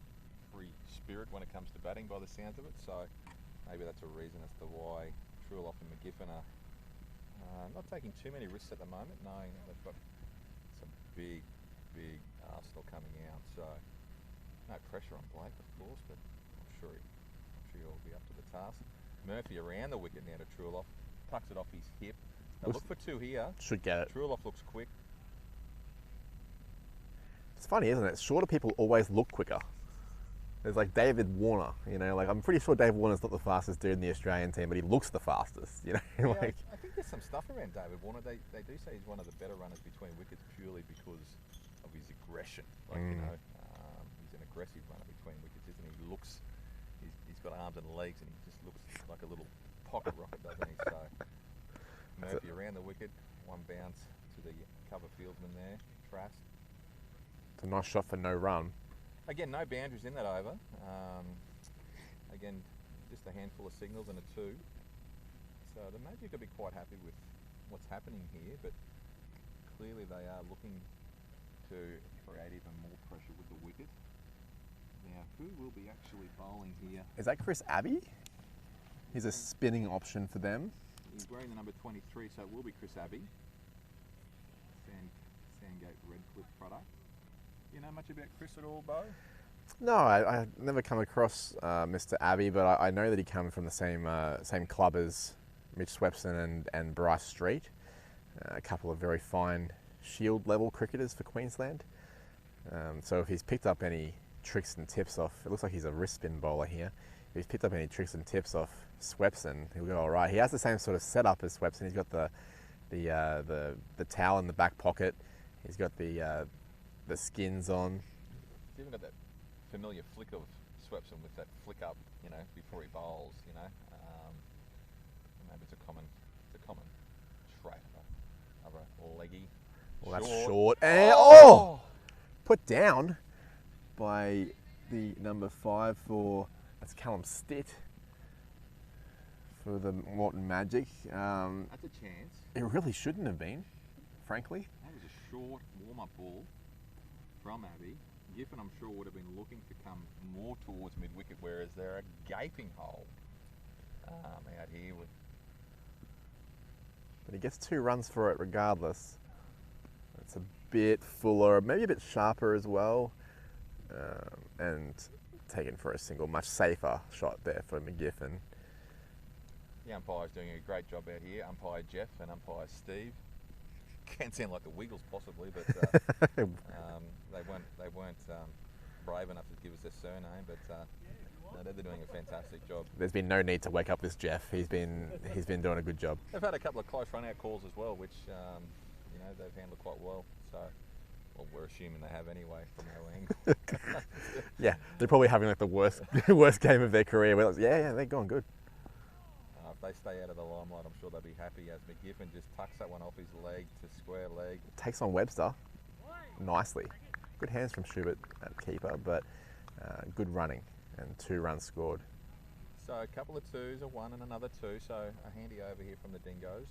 free spirit when it comes to batting by the sounds of it, so maybe that's a reason as to why Trilloff and McGiffin are not taking too many risks at the moment, knowing that they've got some big Arsenal coming out, so no pressure on Blake, of course, but I'm sure he'll be up to the task. Murphy around the wicket now to Trilloff, tucks it off his hip. They'll look for 2 here. Should get it. Trilloff looks quick. It's funny, isn't it? Shorter people always look quicker. There's like David Warner, you know, like I'm pretty sure David Warner's not the fastest dude in the Australian team, but he looks the fastest, you know. Yeah, like, I think there's some stuff around David Warner. They do say he's one of the better runners between wickets purely because of his aggression. Like, you know, he's an aggressive runner between wickets, isn't he? He looks, he's got arms and legs, and he just looks like a little pocket rocket, doesn't he? So Murphy around the wicket, 1 bounce to the cover fieldsman there, Trask. it's a nice shot for no run. Again, no boundaries in that over. Again, just a handful of signals and a 2. So the Magic will be quite happy with what's happening here, but clearly they are looking to create even more pressure with the wicket. Now, who will be actually bowling here? Is that Chris Abbey? He's a spinning option for them. He's wearing the number 23, so it will be Chris Abbey. Sandgate Redcliffe product. You know much about Chris at all, Bo? No, I never come across Mr. Abbey, but I know that he comes from the same club as Mitch Swepson and Bryce Street. A couple of very fine Shield level cricketers for Queensland. So if he's picked up any tricks and tips off, it looks like he's a wrist spin bowler here. If he's picked up any tricks and tips off Swepson, he'll go all right. He has the same sort of setup as Swepson. He's got the towel in the back pocket. He's got the skins on. He's even got that familiar flick of Swepson with that flick up, you know, before he bowls, you know. Maybe it's a common trait of a leggy. Well, that's short. And put down by the number 5 that's Callum Stitt for the Morton Magic. That's a chance. It really shouldn't have been, frankly. That was a short warm-up ball from Abbey. Giffen, I'm sure, would have been looking to come more towards mid-wicket, whereas they're a gaping hole out here. But he gets 2 runs for it regardless. It's a bit fuller, maybe a bit sharper as well, and taken for a single. Much safer shot there for McGiffin. The umpire's doing a great job out here. Umpire Jeff and umpire Steve. Can sound like the Wiggles possibly, but they weren't brave enough to give us their surname. But no, they're doing a fantastic job. There's been no need to wake up this Jeff. He's been doing a good job. They've had a couple of close run-out calls as well, which you know, they've handled quite well. So, well, we're assuming they have anyway from our angle. Yeah, they're probably having like the worst game of their career. We're like, yeah, they're going good. If they stay out of the limelight, I'm sure they'll be happy as McGiffin just tucks that one off his leg to square leg. Takes on Webster nicely. Good hands from Schubert at keeper, but good running and 2 runs scored. So a couple of 2s, a 1 and another 2, so a handy over here from the Dingoes.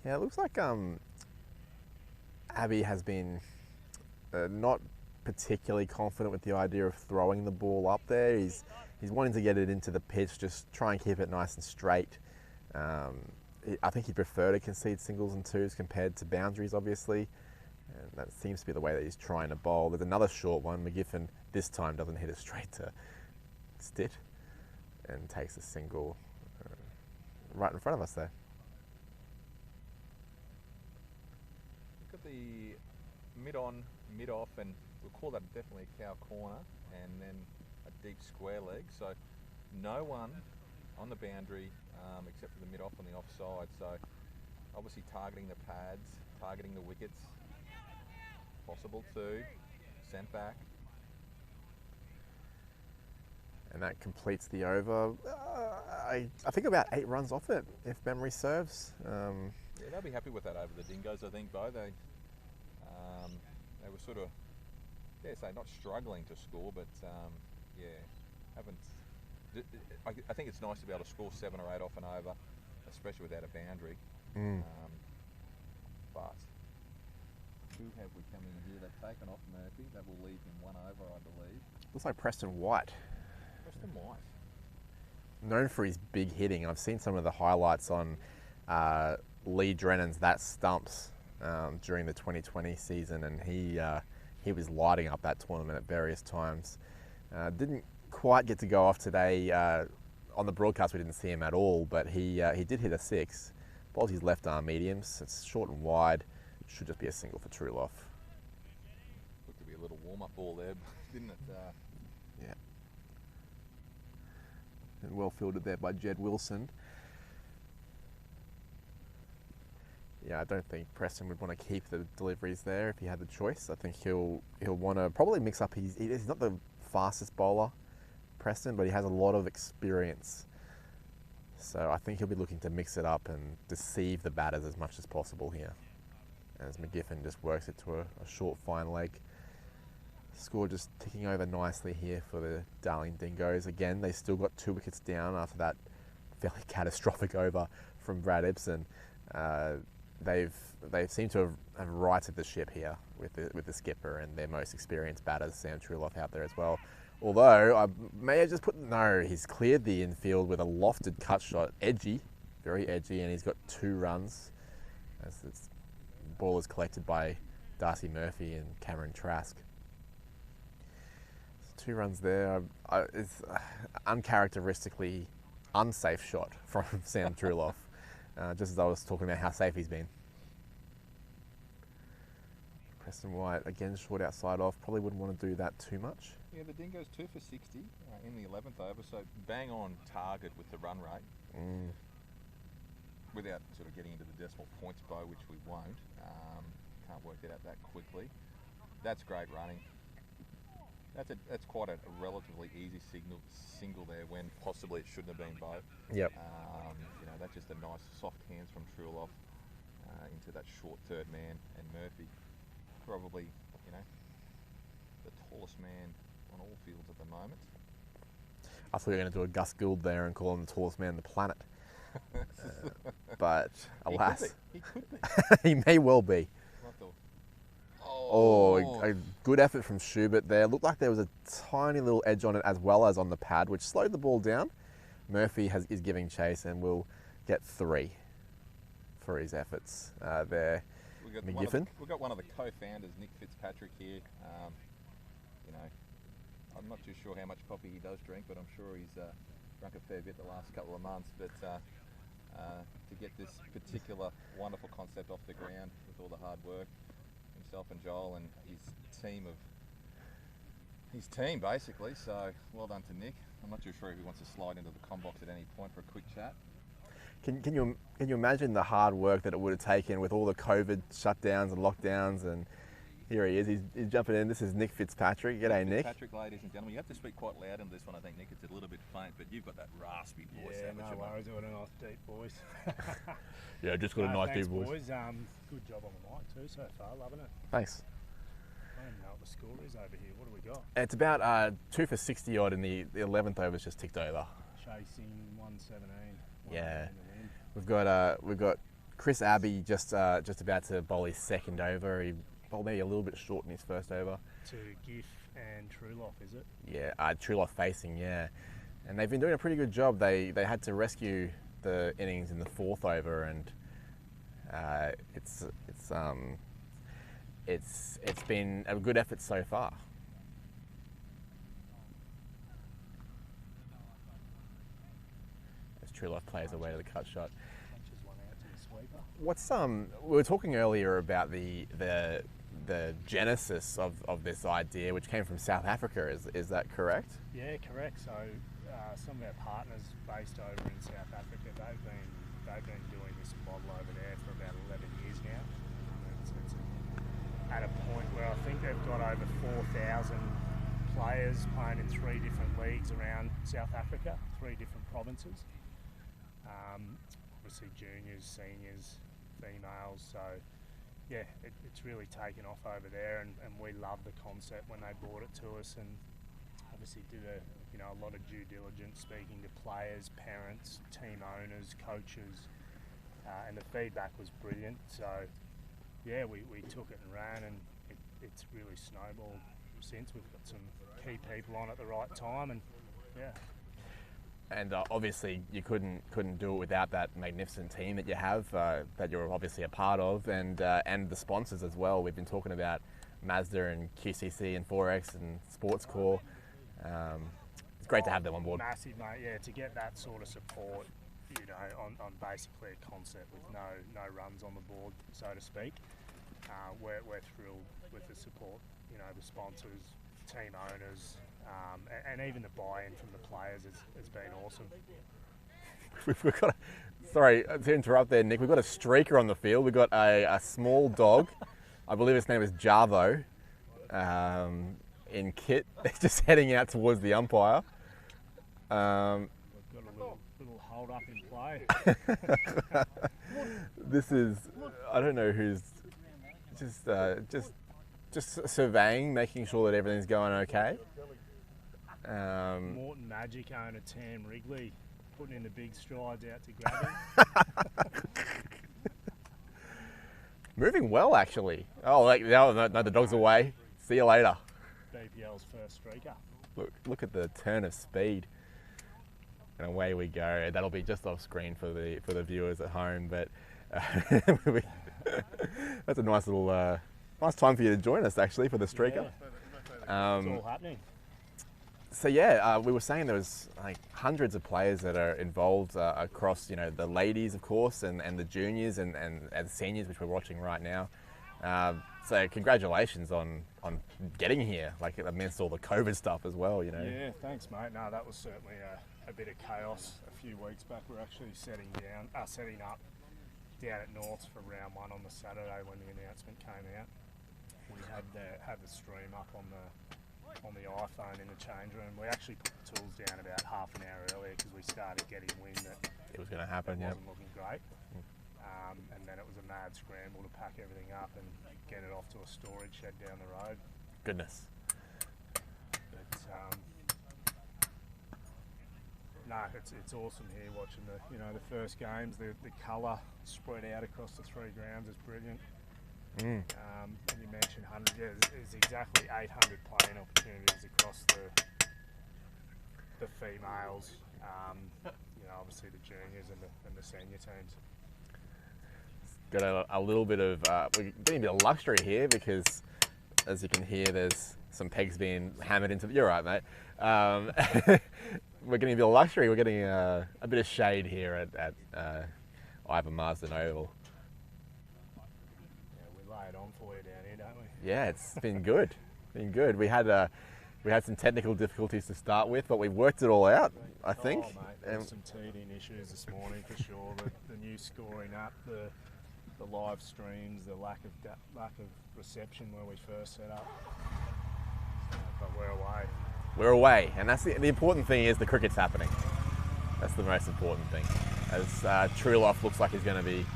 Yeah, it looks like Abby has been not particularly confident with the idea of throwing the ball up there. He's wanting to get it into the pitch, just try and keep it nice and straight. I think he'd prefer to concede singles and twos compared to boundaries, obviously. And that seems to be the way that he's trying to bowl. There's another short one. McGiffin this time doesn't hit it straight to Stitt and takes a single right in front of us there. Look at the mid-on, mid-off, and we'll call that definitely a cow corner, and then a deep square leg. So no one on the boundary except for the mid-off on the offside. So obviously targeting the pads, targeting the wickets. Possible two, sent back. And that completes the over. I think about 8 runs off it, if memory serves. Yeah, they'll be happy with that over the Dingoes, I think, Bo. They were sort of, say not struggling to score, but haven't. I think it's nice to be able to score 7 or 8 off and over, especially without a boundary. But who have we coming here? They've taken off Murphy. That will leave him 1 over, I believe. Looks like Preston White. Preston White. Known for his big hitting. I've seen some of the highlights on Lee Drennan's That Stumps during the 2020 season, and he was lighting up that tournament at various times. Didn't quite get to go off today. On the broadcast we didn't see him at all, but he did hit a 6. Bowled his left arm mediums. It's short and wide. Should just be a single for Truloff. Looked to be a little warm-up ball there, didn't it? Yeah. And well fielded there by Jed Wilson. Yeah, I don't think Preston would want to keep the deliveries there if he had the choice. I think he'll want to probably mix up he's not the fastest bowler, Preston, but he has a lot of experience. So I think he'll be looking to mix it up and deceive the batters as much as possible here, as McGiffin just works it to a short fine leg. Score just ticking over nicely here for the Darling Dingoes. Again, they still got 2 wickets down after that fairly catastrophic over from Brad Ibsen. They've seemed to have righted the ship here with the skipper and their most experienced batters, Sam Truloff, out there as well. Although I may have just he's cleared the infield with a lofted cut shot, edgy, very edgy, and he's got 2 runs. As the ball is collected by Darcy Murphy and Cameron Trask. 2 runs there. It's uncharacteristically unsafe shot from Sam Truloff, just as I was talking about how safe he's been. Preston White, again, short outside off. Probably wouldn't want to do that too much. Yeah, the Dingoes 2 for 60 in the 11th over, so bang on target with the run rate. Without sort of getting into the decimal points, Bo, which we won't. Can't work it out that quickly. That's great running. That's quite a relatively easy single there when possibly it shouldn't have been, Bo. Yep. That's just a nice soft hands from Truloff into that short third man, and Murphy, probably, the tallest man on all fields at the moment. I thought you were going to do a Gus Gould there and call him the tallest man on the planet. But alas, he could be. He may well be. A good effort from Schubert there. Looked like there was a tiny little edge on it as well as on the pad, which slowed the ball down. Murphy is giving chase and will get 3 for his efforts there. McGiffin. We've got one of the co-founders, Nick Fitzpatrick, here. I'm not too sure how much coffee he does drink, but I'm sure he's drunk a fair bit the last couple of months. But to get this particular wonderful concept off the ground with all the hard work, himself and Joel and his team basically. So well done to Nick. I'm not too sure if he wants to slide into the comm box at any point for a quick chat. Can you imagine the hard work that it would have taken with all the COVID shutdowns and lockdowns? And here he is. He's jumping in. This is Nick Fitzpatrick. G'day, Nick. Fitzpatrick, ladies and gentlemen. You have to speak quite loud in this one. I think, Nick, it's a little bit faint, but you've got that raspy voice. Yeah, no worries. I've got a nice deep voice. Yeah, just got a nice deep voice. Boys. Good job on the mic too so far. Loving it. Thanks. I don't know what the score is over here. What do we got? It's about 2 for 60 odd, and the 11th over's just ticked over. Chasing 117. Yeah. We've got Chris Abbey just about to bowl his second over. He bowled maybe a little bit short in his first over. To Giff and Truloff, is it? Yeah, Truloff facing, yeah. And they've been doing a pretty good job. They had to rescue the innings in the fourth over, and it's been a good effort so far. As Truloff plays away to the cut shot. Punches one out to the sweeper. What's we were talking earlier about the genesis of this idea, which came from South Africa. Is that correct? Yeah, correct. So some of our partners based over in South Africa, they've been doing this model over there for about 11 years now. It's at a point where I think they've got over 4,000 players playing in 3 different leagues around South Africa, 3 different provinces. Obviously juniors, seniors, females. So yeah, it's really taken off over there, and we love the concept when they brought it to us, and obviously did a lot of due diligence, speaking to players, parents, team owners, coaches, and the feedback was brilliant. So yeah, we took it and ran, and it's really snowballed since. We've got some key people on at the right time, and yeah. And obviously you couldn't do it without that magnificent team that you have, that you're obviously a part of, and the sponsors as well. We've been talking about Mazda and QCC and Forex and SportsCore. It's great to have them on board. Massive, mate. Yeah, to get that sort of support, on basically a concept with no runs on the board, so to speak. We're thrilled with the support. The sponsors, team owners. And even the buy-in from the players has been awesome. We've got sorry to interrupt there, Nick. We've got a streaker on the field. We've got a small dog. I believe his name is Jarvo, in kit, just heading out towards the umpire. We've got a little hold up in play. This is, I don't know who's just surveying, making sure that everything's going okay. Morton Magic owner Tam Wrigley putting in the big strides out to grab him. Moving well, actually. Oh, no, the dog's away. See you later. BPL's first streaker. Look at the turn of speed, and away we go. That'll be just off screen for the viewers at home, but that's a nice little nice time for you to join us actually for the streaker. Yeah. It's all happening. So yeah, we were saying there was like hundreds of players that are involved across, the ladies, of course, and the juniors and the seniors, which we're watching right now. So congratulations on getting here, like amidst all the COVID stuff as well, Yeah, thanks, mate. No, that was certainly a bit of chaos a few weeks back. We're actually setting up down at Norths for round 1 on the Saturday when the announcement came out. We had the stream up on the iPhone in the change room. We actually put the tools down about half an hour earlier because we started getting wind that it was going to happen. It wasn't looking great. And then it was a mad scramble to pack everything up and get it off to a storage shed down the road. Goodness. But no, it's awesome here watching the first games. The colour spread out across the 3 grounds is brilliant. And you mentioned 100. Yeah, there's exactly 800 playing opportunities across the females. Obviously the juniors and the senior teams. Got a little bit of we're getting a bit of luxury here because, as you can hear, there's some pegs being hammered into. You're right, mate. We're getting a bit of luxury. We're getting a bit of shade here at Ivan Marsden Oval. Lay it on for you down here, don't we? Yeah, it's been good. We had some technical difficulties to start with, but we worked it all out, I think. Oh, mate, there's some teething issues this morning for sure. The new scoring up, the live streams, the lack of reception where we first set up. But we're away. We're away, and that's the important thing is the cricket's happening. That's the most important thing. As Truloff looks like he's going to be.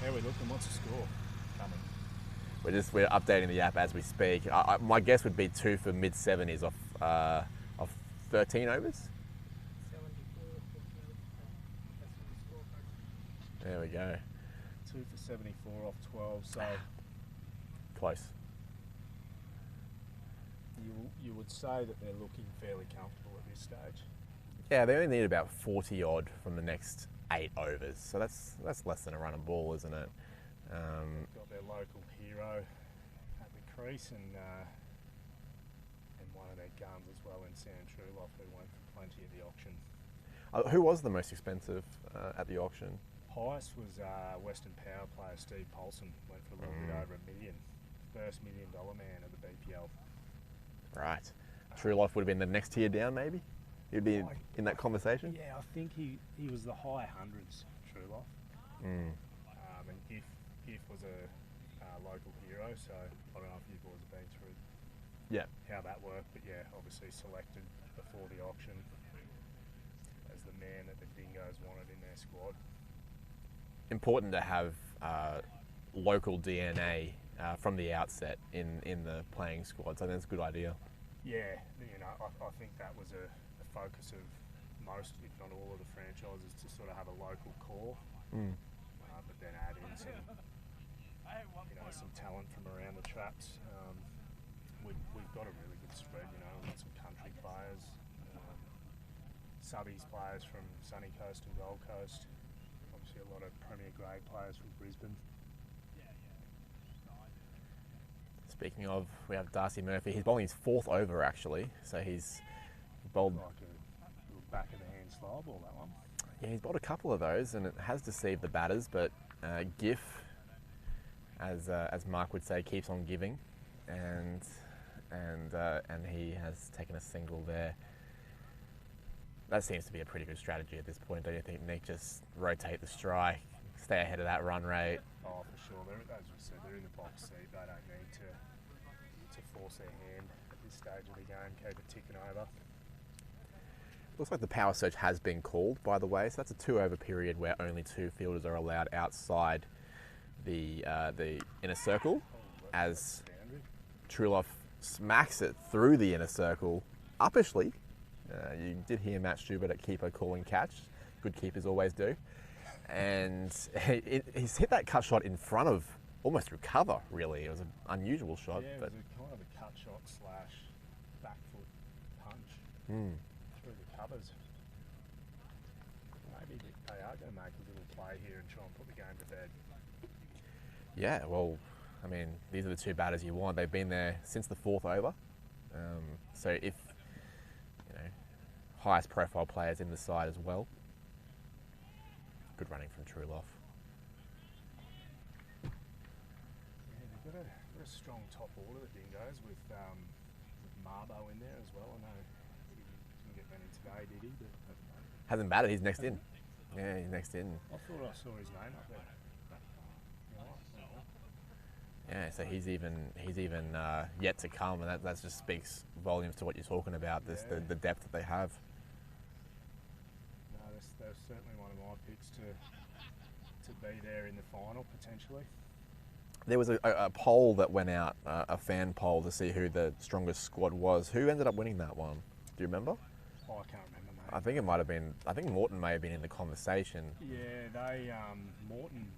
How are we looking? What's the score? We're updating the app as we speak. My guess would be 2 for mid-70s off 13 overs. 74. There we go. 74 off 12, so Close. you would say that they're looking fairly comfortable at this stage. Yeah, they only need about 40 odd from the next 8 overs, so that's less than a run and ball, isn't it? Got their local hero at the crease and one of their guns as well in Sam Trueloff, who went for plenty at the auction. Who was the most expensive at the auction? Highest was Western Power player Steve Paulson, went for a little bit over $1 million. First $1 million man of the BPL. Right. True Life would have been the next tier down, maybe? He'd be in that conversation? Yeah, I think he was the high hundreds, Trueloff. And Giff was a local hero, so I don't know if you boys have been through how that worked, but yeah, obviously selected before the auction as the man that the Dingoes wanted in their squad. Important to have local DNA from the outset in the playing squad, so that's a good idea. Yeah, I think that was a focus of most, if not all, of the franchises to sort of have a local core, but then add in some talent from around the traps. We've got a really good spread, we've got some country players, subbies players from Sunny Coast and Gold Coast, obviously a lot of Premier Grade players from Brisbane. Speaking of, we have Darcy Murphy. He's bowling his 4th over, actually, so he's bowled... Like a little back of the hand slow ball, that one. Yeah, he's bowled a couple of those, and it has deceived the batters, but Giff, as Mark would say, keeps on giving, and he has taken a single there. That seems to be a pretty good strategy at this point, don't you think, Nick? Just rotate the strike, stay ahead of that run rate. Oh, for sure. As we said, they're in the box seat. They don't need to force their hand at this stage of the game, keep it ticking over. Looks like the power search has been called, by the way, so that's a 2 over period where only 2 fielders are allowed outside the inner circle, as Trueloff smacks it through the inner circle uppishly. You did hear Matt Schubert at keeper calling catch. Good keepers always do. And he's hit that cut shot in front of, almost through cover, really. It was an unusual shot. Yeah, but it was kind of a cut shot / back foot punch through the covers. Maybe they are going to make a little play here and try and put the game to bed. Yeah, well, I mean, these are the 2 batters you want. They've been there since the 4th over. So if, highest profile players in the side as well. Good running from Trueloff. Yeah, they've got a strong top order, the Dingoes, with Marbo in there as well. I know he didn't get many today, did he? But Hasn't batted, he's next in. Yeah, he's next in. I thought I saw his name up there. Yeah, so he's even yet to come, and that just speaks volumes to what you're talking about. This the depth that they have. No, they're certainly one of my picks to be there in the final potentially. There was a poll that went out, a fan poll to see who the strongest squad was. Who ended up winning that one? Do you remember? Oh, I can't remember, mate. I think it might have been. I think Morton may have been in the conversation. Yeah, they Morton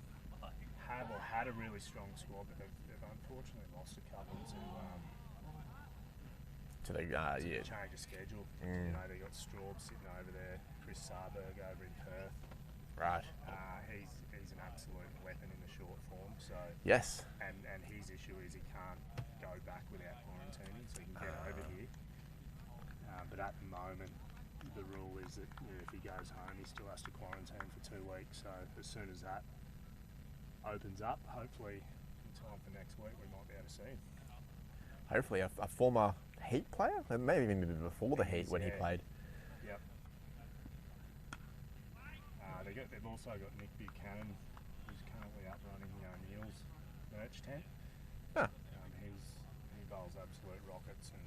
had a really strong squad, but they've unfortunately lost a couple To the change of schedule. They got Straub sitting over there, Chris Sarberg over in Perth. Right. He's an absolute weapon in the short form. So Yes. and his issue is he can't go back without quarantining, so he can get over here. But at the moment, the rule is that if he goes home, he still has to quarantine for 2 weeks. So as soon as that opens up, hopefully in time for next week, we might be able to see him. Hopefully, a former Heat player, maybe even before the Heat when he played. Yep. They've also got Nick Buchanan, who's currently up running the O'Neill's merch tent. Huh. He bowls absolute rockets, and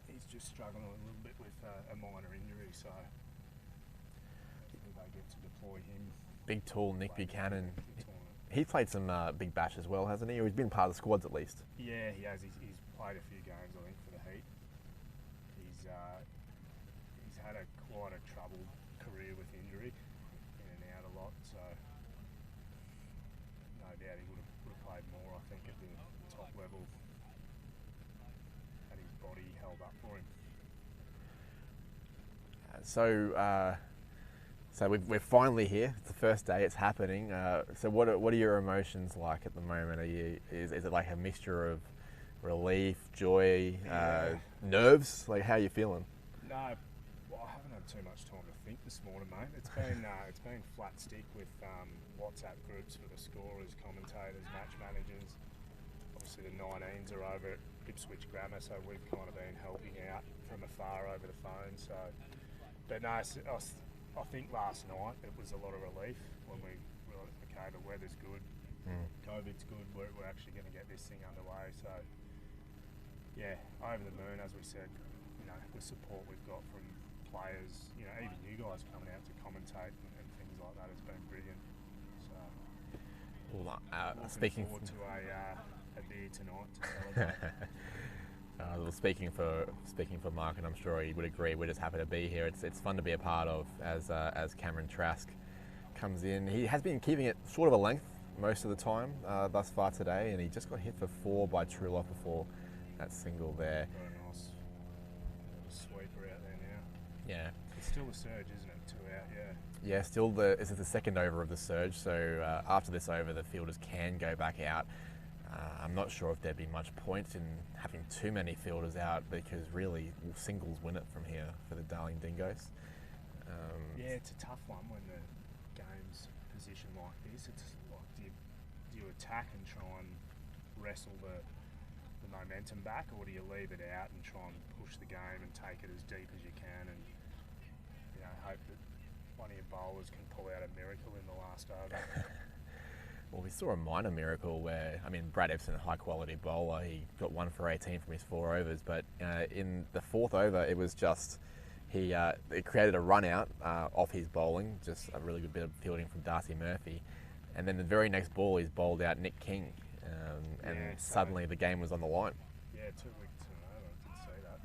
he's just struggling a little bit with a minor injury, so hopefully they get to deploy him. Big, tall Nick Buchanan. He played some big bash as well, hasn't he? Or he's been part of the squads at least. Yeah, he has. He's played a few games, I think, for the Heat. He's had quite a troubled career with injury, in and out a lot. So doubt he would have played more, I think, at the top level. And his body held up for him. So we're finally here. It's the first day. It's happening. So what are your emotions like at the moment? Is it like a mixture of relief, joy, nerves? Like, how are you feeling? No, well, I haven't had too much time to think this morning, mate. It's been flat stick with WhatsApp groups for the scorers, commentators, match managers. Obviously the 19s are over at Ipswich Grammar, so we've kind of been helping out from afar over the phone. So, but no, I think last night it was a lot of relief when we realised, okay, the weather's good, COVID's good, we're actually going to get this thing underway. So, yeah, over the moon, as we said, you know, the support we've got from players, you know, even you guys coming out to commentate and things like that has been brilliant. So, looking forward to a beer tonight to celebrate. Well, speaking for Mark, and I'm sure he would agree, we're just happy to be here. It's fun to be a part of as Cameron Trask comes in. He has been keeping it sort of a length most of the time thus far today, and he just got hit for 4 by Truloff before that single there. Very nice. Sweeper out there now. Yeah. It's still a surge, isn't it? 2 out, yeah. Yeah, still this is the second over of the surge, so after this over the fielders can go back out. I'm not sure if there'd be much point in having too many fielders out, because really singles win it from here for the Darling Dingoes. Yeah, it's a tough one when the game's positioned like this. It's like, do you attack and try and wrestle the momentum back, or do you leave it out and try and push the game and take it as deep as you can, and you know, hope that one of your bowlers can pull out a miracle in the last over? Well, we saw a minor miracle where, I mean, Brad Epson, a high-quality bowler, he got 1 for 18 from his 4 overs, but in the 4th over, it was just, it created a run-out off his bowling, just a really good bit of fielding from Darcy Murphy, and then the very next ball, he's bowled out Nick King, and suddenly the game was on the line. Yeah, 2 wickets in a row, I did see that.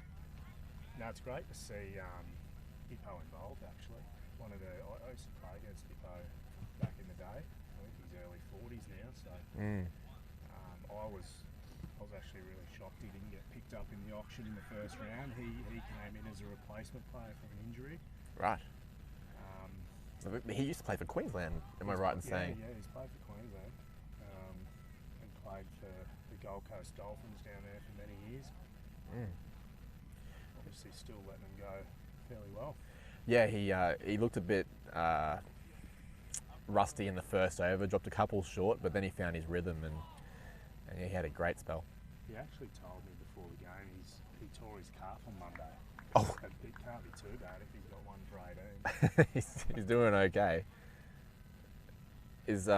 No, it's great to see Hippo involved, actually. I used to play against Hippo back in the day. I think he's early 40s now, so I was actually really shocked he didn't get picked up in the auction in the first round. He came in as a replacement player from an injury. Right. He used to play for Queensland, am I right in saying? Yeah, he's played for Queensland and played for the Gold Coast Dolphins down there for many years. Obviously still letting him go fairly well. Yeah, he looked a bit rusty in the first over, dropped a couple short, but then he found his rhythm and he had a great spell. He actually told me before the game he tore his calf on Monday. Oh. It can't be too bad if he's got 1 for 18. He's doing okay. Is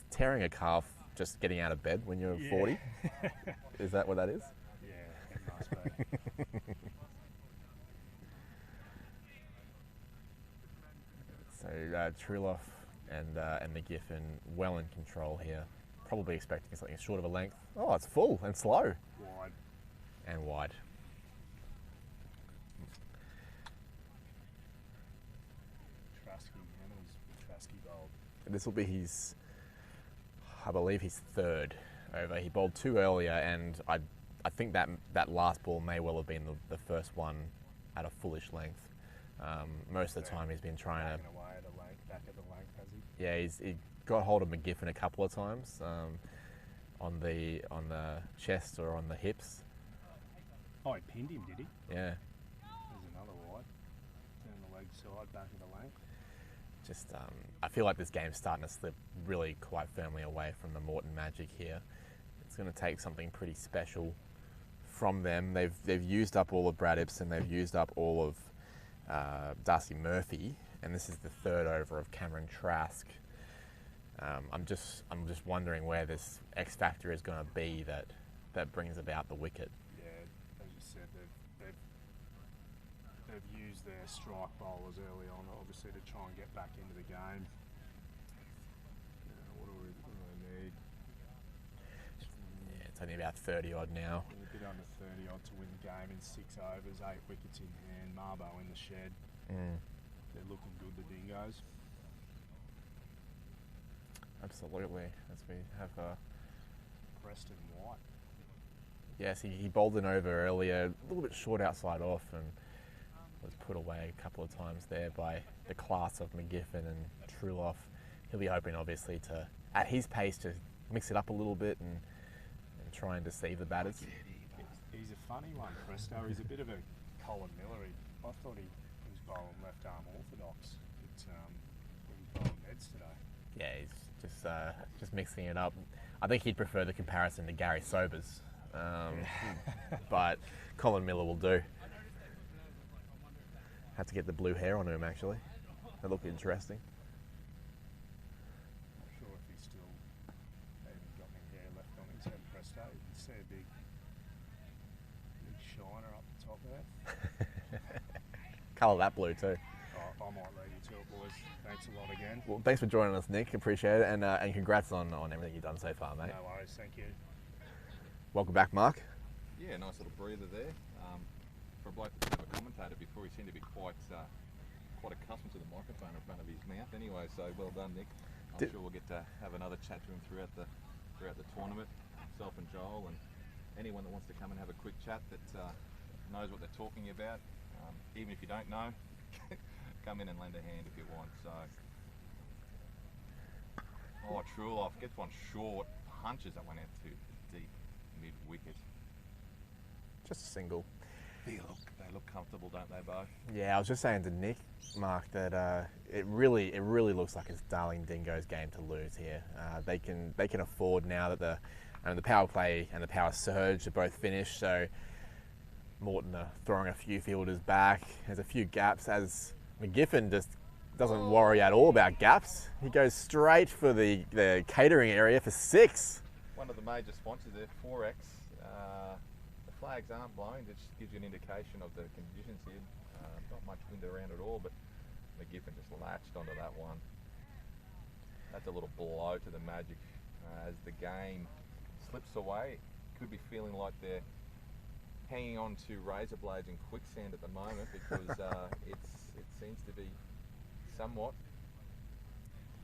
tearing a calf just getting out of bed when you're 40? Is that what that is? Yeah, it must be. So Truloff and McGiffin well in control here. Probably expecting something short of a length. Oh, it's full and slow. Wide. And wide. Trasky bowled. This will be his, I believe, his 3rd over. He bowled 2 earlier, and I think that last ball may well have been the first one at a fullish length. Most of the time he's been trying to... away at a length, back at the length, has he? Yeah, he got hold of McGiffin a couple of times on the chest or on the hips. Oh, he pinned him, did he? Yeah. There's another wide. Down the leg side, back of the length. Just, I feel like this game's starting to slip really quite firmly away from the Morton Magic here. It's going to take something pretty special from them. They've used up all of Brad Epson. They've used up all of Darcy Murphy, and this is the 3rd over of Cameron Trask. I'm just wondering where this X factor is going to be that brings about the wicket. Yeah, as you said, they've used their strike bowlers early on, obviously, to try and get back into the game. What do they need? Yeah, it's only about 30 odd now. A bit under 30 odd to win the game in 6 overs, 8 wickets in hand, Marbo in the shed. They're looking good, the Dingoes. absolutely. As we have Preston White. yes, he bowled an over earlier, a little bit short outside off, and was put away a couple of times there by the class of McGiffin and Truloff. He'll be hoping, obviously, to, at his pace, to mix it up a little bit and try and deceive the batters. He's a funny one, Presto. He's a bit of a Colin Miller. I thought he was bowling left arm orthodox, but he's bowling Neds today. Yeah, he's just mixing it up. I think he'd prefer the comparison to Gary Sobers, but Colin Miller will do. Had to get the blue hair on him, actually. That looked interesting. Not sure if he's still even got any hair left on his head, Presto. You can see a big shiner up the top there. Colour that blue too. I might leave you to it, boys. Thanks a lot again. Well, thanks for joining us, Nick. Appreciate it, and congrats on everything you've done so far, mate. No worries, thank you. Welcome back, Mark. Yeah, nice little breather there. For a bloke that's never commentated before, he seemed to be quite accustomed to the microphone in front of his mouth anyway, so well done, Nick. I'm sure we'll get to have another chat to him throughout the tournament, himself and Joel, and anyone that wants to come and have a quick chat that knows what they're talking about. Even if you don't know, come in and lend a hand if you want. So, Truloff gets one short, punches that went out to deep mid-wicket. Just a single. They look comfortable, don't they, Bo? Yeah, I was just saying to Nick, Mark, that it really looks like it's Darling Dingoes' game to lose here. They can afford now that the power play and the power surge are both finished. So Morton are throwing a few fielders back. There's a few gaps, as McGiffin just doesn't worry at all about gaps. He goes straight for the catering area for 6. One of the major sponsors there, 4X. The flags aren't blowing, it just gives you an indication of the conditions here. Not much wind around at all, but McGiffin just latched onto that one. That's a little blow to the Magic as the game slips away. Could be feeling like they're hanging on to razor blades and quicksand at the moment because it seems to be somewhat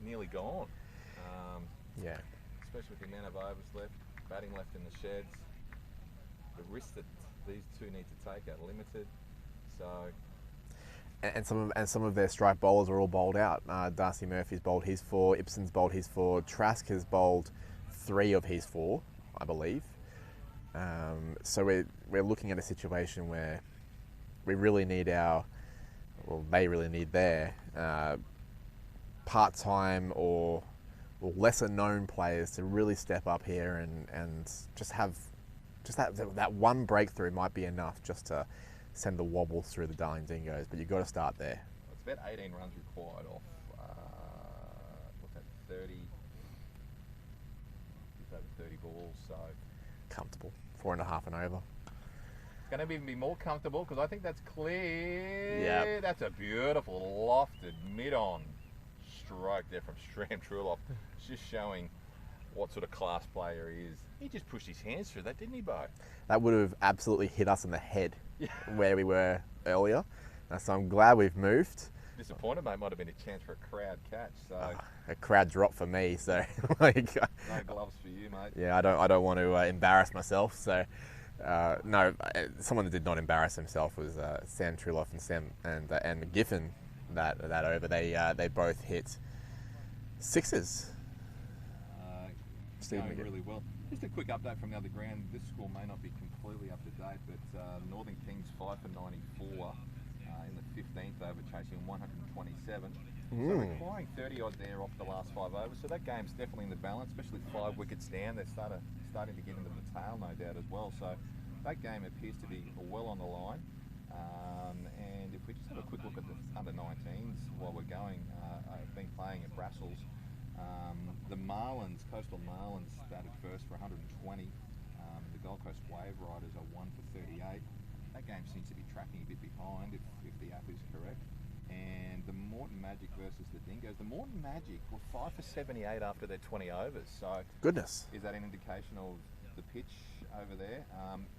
nearly gone. Yeah. Especially with the amount of overs left, batting left in the sheds. The risks that these two need to take are limited. So, and some of their strike bowlers are all bowled out. Darcy Murphy's bowled his 4, Ibsen's bowled his 4, Trask has bowled 3 of his 4, I believe. So we're looking at a situation where we really need they really need their part-time or lesser known players to really step up here and just have that one breakthrough might be enough just to send the wobbles through the Darling Dingoes, but you've got to start there. It's about 18 runs required off, what's that, 30, just over 30 balls, so. Comfortable, 4.5 and over. It's going to even be more comfortable because I think that's clear. Yep. That's a beautiful lofted mid-on stroke there from Stram Truloff. It's just showing what sort of class player he is. He just pushed his hands through that, didn't he, Bo? That would have absolutely hit us in the head where we were earlier. So I'm glad we've moved. Disappointed, mate. Might have been a chance for a crowd catch. So a crowd drop for me. So like, no gloves for you, mate. Yeah, I don't want to embarrass myself. So no, someone that did not embarrass himself was Sam Truloff and McGiffin. That over, they both hit 6s. Going really well. Just a quick update from the other ground. This score may not be completely up to date, but Northern Kings 5 for 94 in the 15th over, chasing 127. So requiring 30 odd there off the last 5 overs. So that game's definitely in the balance, especially 5 wickets down. They're starting to get into the tail, no doubt, as well. So that game appears to be well on the line. And if we just have a quick look at the under-19s while we're going, I've been playing at Brussels. The Marlins, Coastal Marlins, batted first for 120. The Gold Coast Wave Riders are 1 for 38. That game seems to be tracking a bit behind, if the app is correct. And the Morton Magic versus the Dingoes. The Morton Magic were 5 for 78 after their 20 overs. So, goodness, is that an indication of the pitch over there?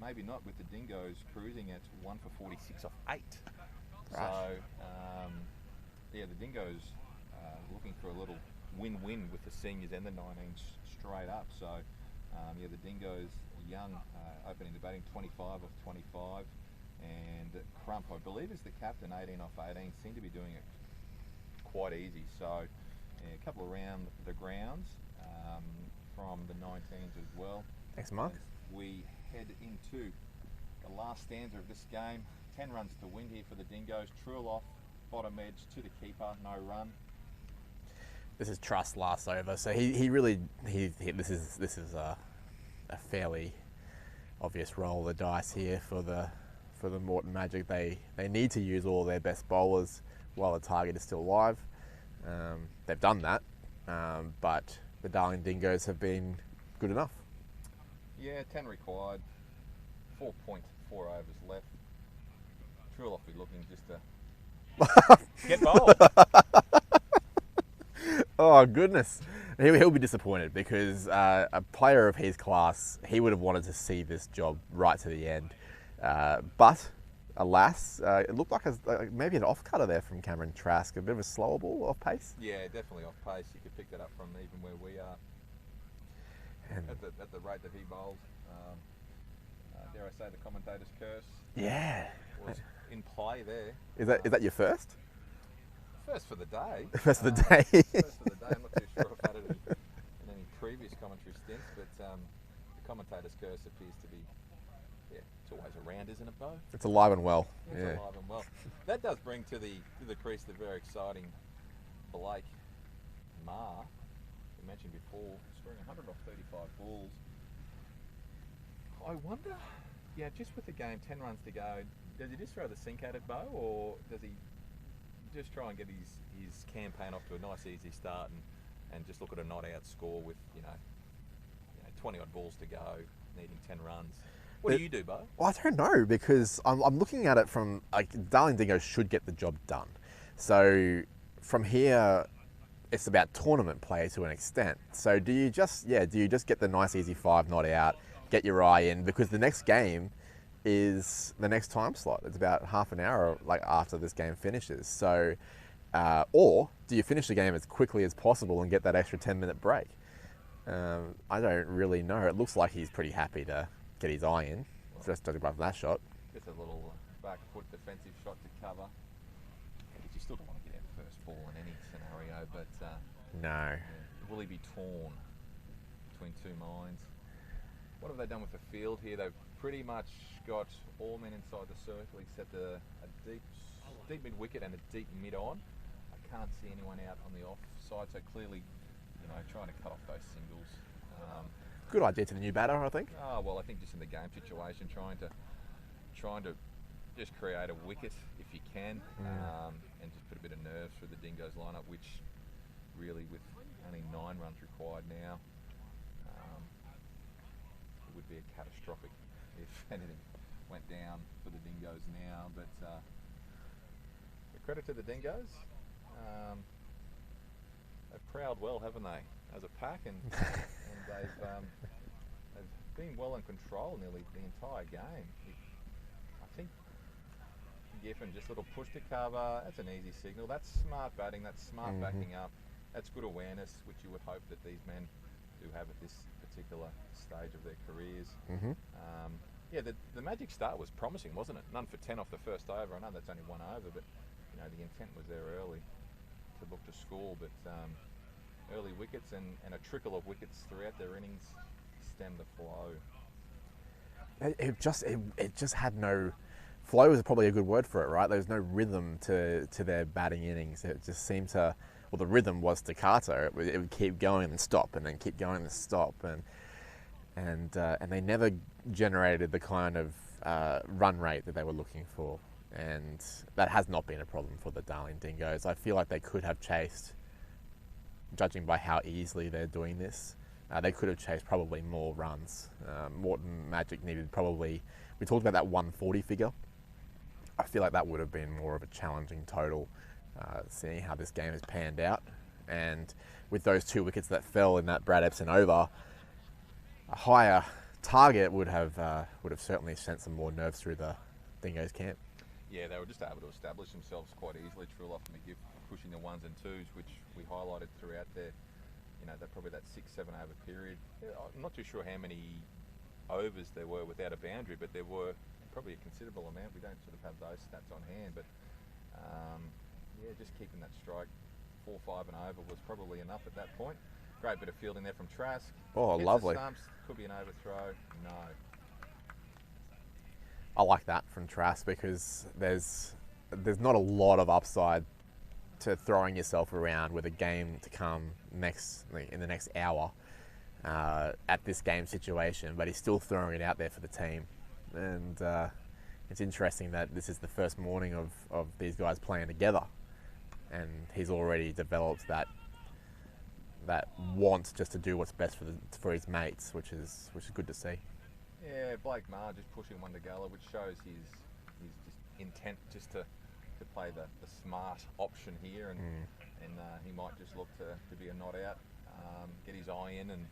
Maybe not, with the Dingoes cruising at 1 for 46 off 8. Right. So, yeah, the Dingoes looking for a little win-win with the seniors and the 19s straight up. So yeah, the Dingoes young opening the batting, 25 off 25, and Crump, I believe, is the captain, 18 off 18, seem to be doing it quite easy. So yeah, a couple around the grounds from the 19s as well. Thanks, Mark. As we head into the last stanza of this game, 10 runs to win here for the Dingoes. Trill off, bottom edge to the keeper, no run. This is Trust's last over, so he really this is a fairly obvious roll of the dice here for the Morton Magic. They need to use all their best bowlers while the target is still alive. They've done that, but the Darling Dingoes have been good enough. Yeah, 10 required, 4.4 overs left. Trill off be looking just to get bowled. Oh goodness, he'll be disappointed because a player of his class, he would have wanted to see this job right to the end. But alas, it looked like maybe an off cutter there from Cameron Trask, a bit of a slower ball off pace. Yeah, definitely off pace. You could pick that up from even where we are And at the rate that he bowls. Dare I say the commentator's curse yeah, was in play there. is that your first? First for the day. First of the day. First for the day. I'm not too sure if I've had it in any previous commentary stints, but the commentator's curse appears to be, yeah, it's always around, isn't it, Bo? It's alive and well. It's Yeah. alive and well. That does bring to the crease the very exciting Blake Marr, we mentioned before, scoring 100 off 35 balls. I wonder, yeah, just with the game, 10 runs to go, does he just throw the sink at it, Bo, or does he just try and get his campaign off to a nice easy start and just look at a not out score with, you know 20 odd balls to go, needing 10 runs? What do you do, Bo? Well, I don't know, because I'm looking at it from, like, Darling Dingo should get the job done. So from here, it's about tournament play to an extent. So do you just get the nice easy 5 not out, get your eye in, because the next game is the next time slot. It's about half an hour like after this game finishes. So, or do you finish the game as quickly as possible and get that extra 10-minute break? I don't really know. It looks like he's pretty happy to get his eye in, just judging by that shot. Just a little back foot defensive shot to cover. Because you still don't want to get out first ball in any scenario, but No. will he be torn between two minds? What have they done with the field here? They've pretty much got all men inside the circle except a deep mid wicket and a deep mid on. I can't see anyone out on the off side, so clearly, trying to cut off those singles. Good idea to the new batter, I think. Well, I think just in the game situation, trying to just create a wicket if you can, and just put a bit of nerves through the Dingoes lineup, which really, with only 9 runs required now, it would be a catastrophic if anything went down for the Dingoes now. But the credit to the Dingoes, they've prowled well, haven't they, as a pack, and they've been well in control nearly the entire game. I think Giffen just a little push to cover. That's an easy signal. That's smart batting. That's smart backing up. That's good awareness, which you would hope that these men do have at this particular stage of their careers. Yeah, the Magic start was promising, wasn't it? None for 10 off the first over. I know that's only 1 over, but the intent was there early to look to score. But early wickets and a trickle of wickets throughout their innings stemmed the flow. It just had no flow. Is probably a good word for it, right? There was no rhythm to their batting innings. It just seemed to. Well, the rhythm was staccato. It would keep going and stop, and then keep going and stop, and they never generated the kind of run rate that they were looking for, and that has not been a problem for the Darling Dingoes. I feel like they could have chased, judging by how easily they're doing this, they could have chased probably more runs. Morton Magic needed probably, we talked about that 140 figure. I feel like that would have been more of a challenging total, seeing how this game has panned out. And with those 2 wickets that fell in that Brad Epson over, a higher target would have certainly sent some more nerves through the Dingoes camp. Yeah, they were just able to establish themselves quite easily. Trill off and McGiff pushing the 1s and 2s, which we highlighted throughout their probably that 6-7 over period. Yeah, I'm not too sure how many overs there were without a boundary, but there were probably a considerable amount. We don't sort of have those stats on hand, but just keeping that strike 4-5 and over was probably enough at that point. Great bit of fielding there from Trask. Oh, Hits lovely. The stumps. Could be an overthrow. No. I like that from Trask because there's not a lot of upside to throwing yourself around with a game to come in the next hour at this game situation, but he's still throwing it out there for the team. And it's interesting that this is the first morning of these guys playing together, and he's already developed that want just to do what's best for his mates, which is good to see. Yeah, Blake Maher just pushing one to Gala, which shows his just intent just to play the smart option here, and he might just look to be a not out, get his eye in and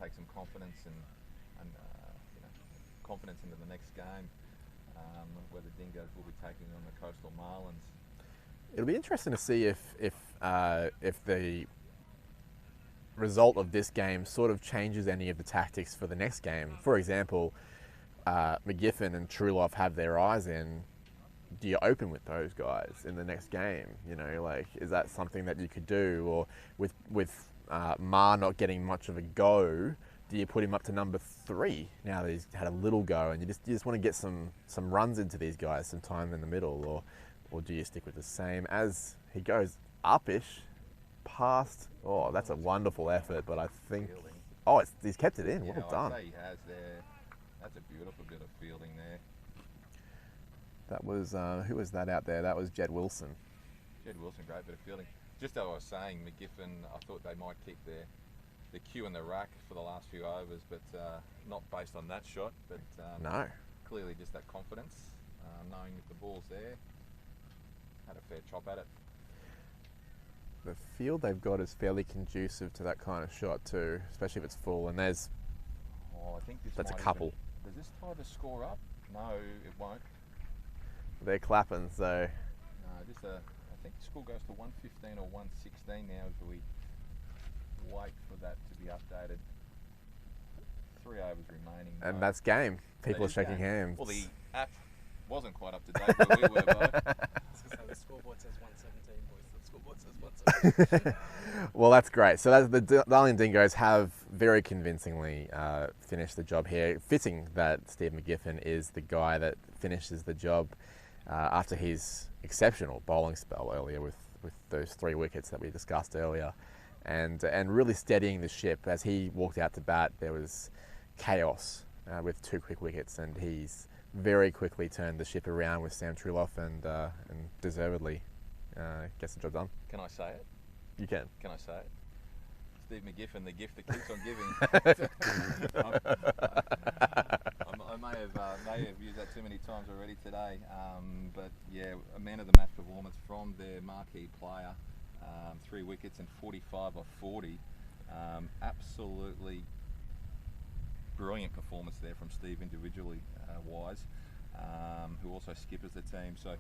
take some confidence and confidence into the next game, where the Dingoes will be taking on the Coastal Marlins. It'll be interesting to see if the result of this game sort of changes any of the tactics for the next game. For example, McGiffin and Truelove have their eyes in. Do you open with those guys in the next game? Is that something that you could do? Or with Ma not getting much of a go, do you put him up to number 3 now that he's had a little go, and you just want to get some runs into these guys, some time in the middle, or do you stick with the same as he goes upish past? Oh, that's a wonderful effort, but I think he's kept it in. Well done. I'd say he has there. That's a beautiful bit of fielding there. That was who was that out there? That was Jed Wilson. Jed Wilson, great bit of fielding. Just as I was saying, McGiffin, I thought they might keep the cue in the rack for the last few overs, but not based on that shot. But no, clearly just that confidence, knowing if the ball's there. Had a fair chop at it. The field they've got is fairly conducive to that kind of shot too, especially if it's full. And I think that's a couple. Does this tie the score up? No, it won't. They're clapping, so. No, I think the score goes to 115 or 116 now as we wait for that to be updated. 3 overs remaining. And that's game. People are shaking hands. Well, the app wasn't quite up to date where we were, though. The scoreboard says 117, boys. The scoreboard says 117. Well, that's great. So the Darling Dingoes have very convincingly finished the job here. Fitting that Steve McGiffin is the guy that finishes the job after his exceptional bowling spell earlier with those 3 wickets that we discussed earlier, and really steadying the ship. As he walked out to bat, there was chaos with 2 quick wickets, and he's very quickly turned the ship around with Sam Truelove and deservedly gets the job done. Can I say it? You can. Can I say it? Steve McGiffin, the gift that keeps on giving. I may have used that too many times already today, but yeah, a man of the match performance from their marquee player. 3 wickets and 45 off 40. Absolutely brilliant performance there from Steve individually wise, who also skippers the team. So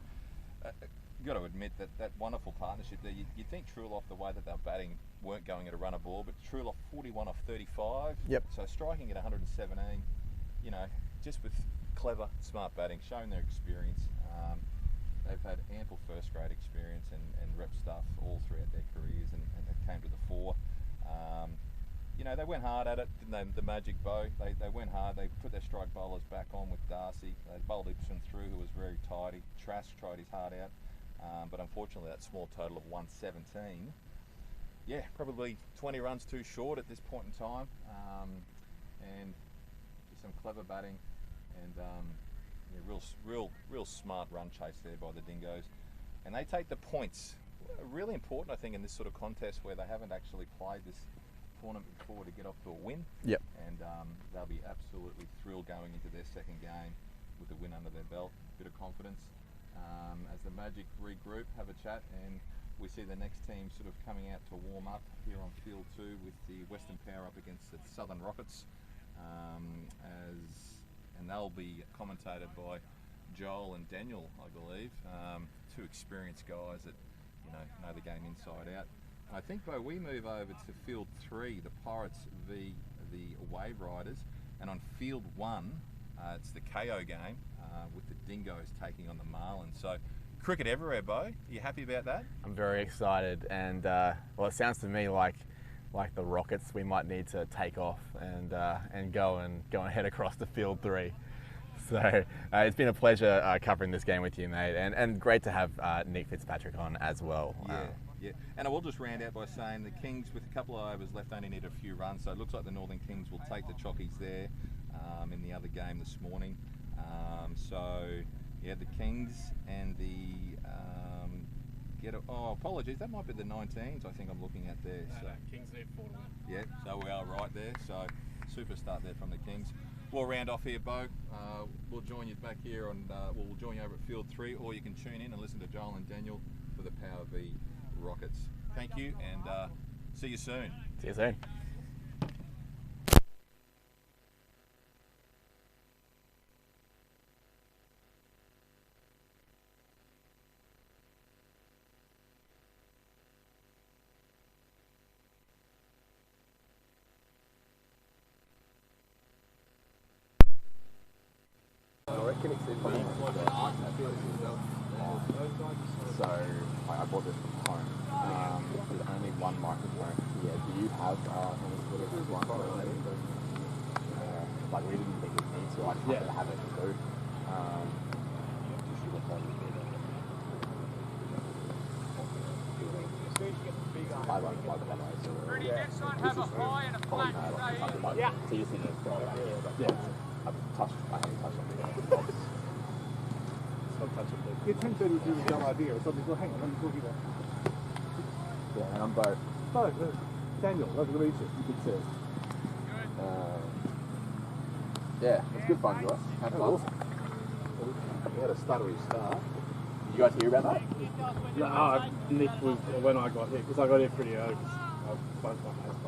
you've got to admit that wonderful partnership there. You'd think Truelove, the way that they're batting, weren't going at a run of ball, but Truelove 41 off 35. Yep. So striking at 117, just with clever, smart batting, showing their experience. They've had ample first grade experience and rep stuff all throughout their careers, and it came to the fore. They went hard at it, didn't they? The Magic bow, they went hard. They put their strike bowlers back on with Darcy. They bowled Ibsen through, who was very tidy. Trask tried his heart out, but unfortunately that small total of 117. Yeah, probably 20 runs too short at this point in time, and just some clever batting and real smart run chase there by the Dingoes, and they take the points. Really important, I think, in this sort of contest where they haven't actually played this tournament before, to get off to a win. Yep. And they'll be absolutely thrilled going into their second game with a win under their belt. Bit of confidence as the Magic regroup, have a chat, and we see the next team sort of coming out to warm up here on field 2 with the Western Power up against the Southern Rockets, and they'll be commentated by Joel and Daniel, I believe, 2 experienced guys that know the game inside out. I think, Bo, we move over to field 3, the Pirates v the Wave Riders, and on field 1, it's the KO game with the Dingoes taking on the Marlins. So, cricket everywhere, Bo. Are you happy about that? I'm very excited, and well, it sounds to me like the Rockets, we might need to take off and go and head across to field 3. So it's been a pleasure covering this game with you, mate, and great to have Nick Fitzpatrick on as well. Yeah. And I will just round out by saying the Kings, with a couple of overs left, only need a few runs. So it looks like the Northern Kings will take the Chockies there in the other game this morning. The Kings and the apologies, that might be the 19s. I think I'm looking at there. Kings need 4 to win. Yeah, so we are right there. So super start there from the Kings. We'll round off here, Bo. We'll join you back here, and we'll join you over at Field 3, or you can tune in and listen to Joel and Daniel for the Power V Rockets. Thank you, and see you soon. See you soon. So I bought this from home. There's only one microphone. Yeah. Do you have any sort of microphone? Like we didn't think we'd need to. I just wanted to have it too. I won't plug it anyway. So Next time, have a high and a flat. yeah. So you just need to throw it out here. But yeah. I haven't touched on it. Get 10:30 with the dumb idea or something. Well, hang on, let me talk about. Yeah, and I'm both. Daniel, lovely to meet you. You can see. Yeah, it's good fun, guys. Have fun. Awesome. We had a stuttery start. Did you guys hear about that? Yeah, Nick was when I got here, because I got here pretty early. I was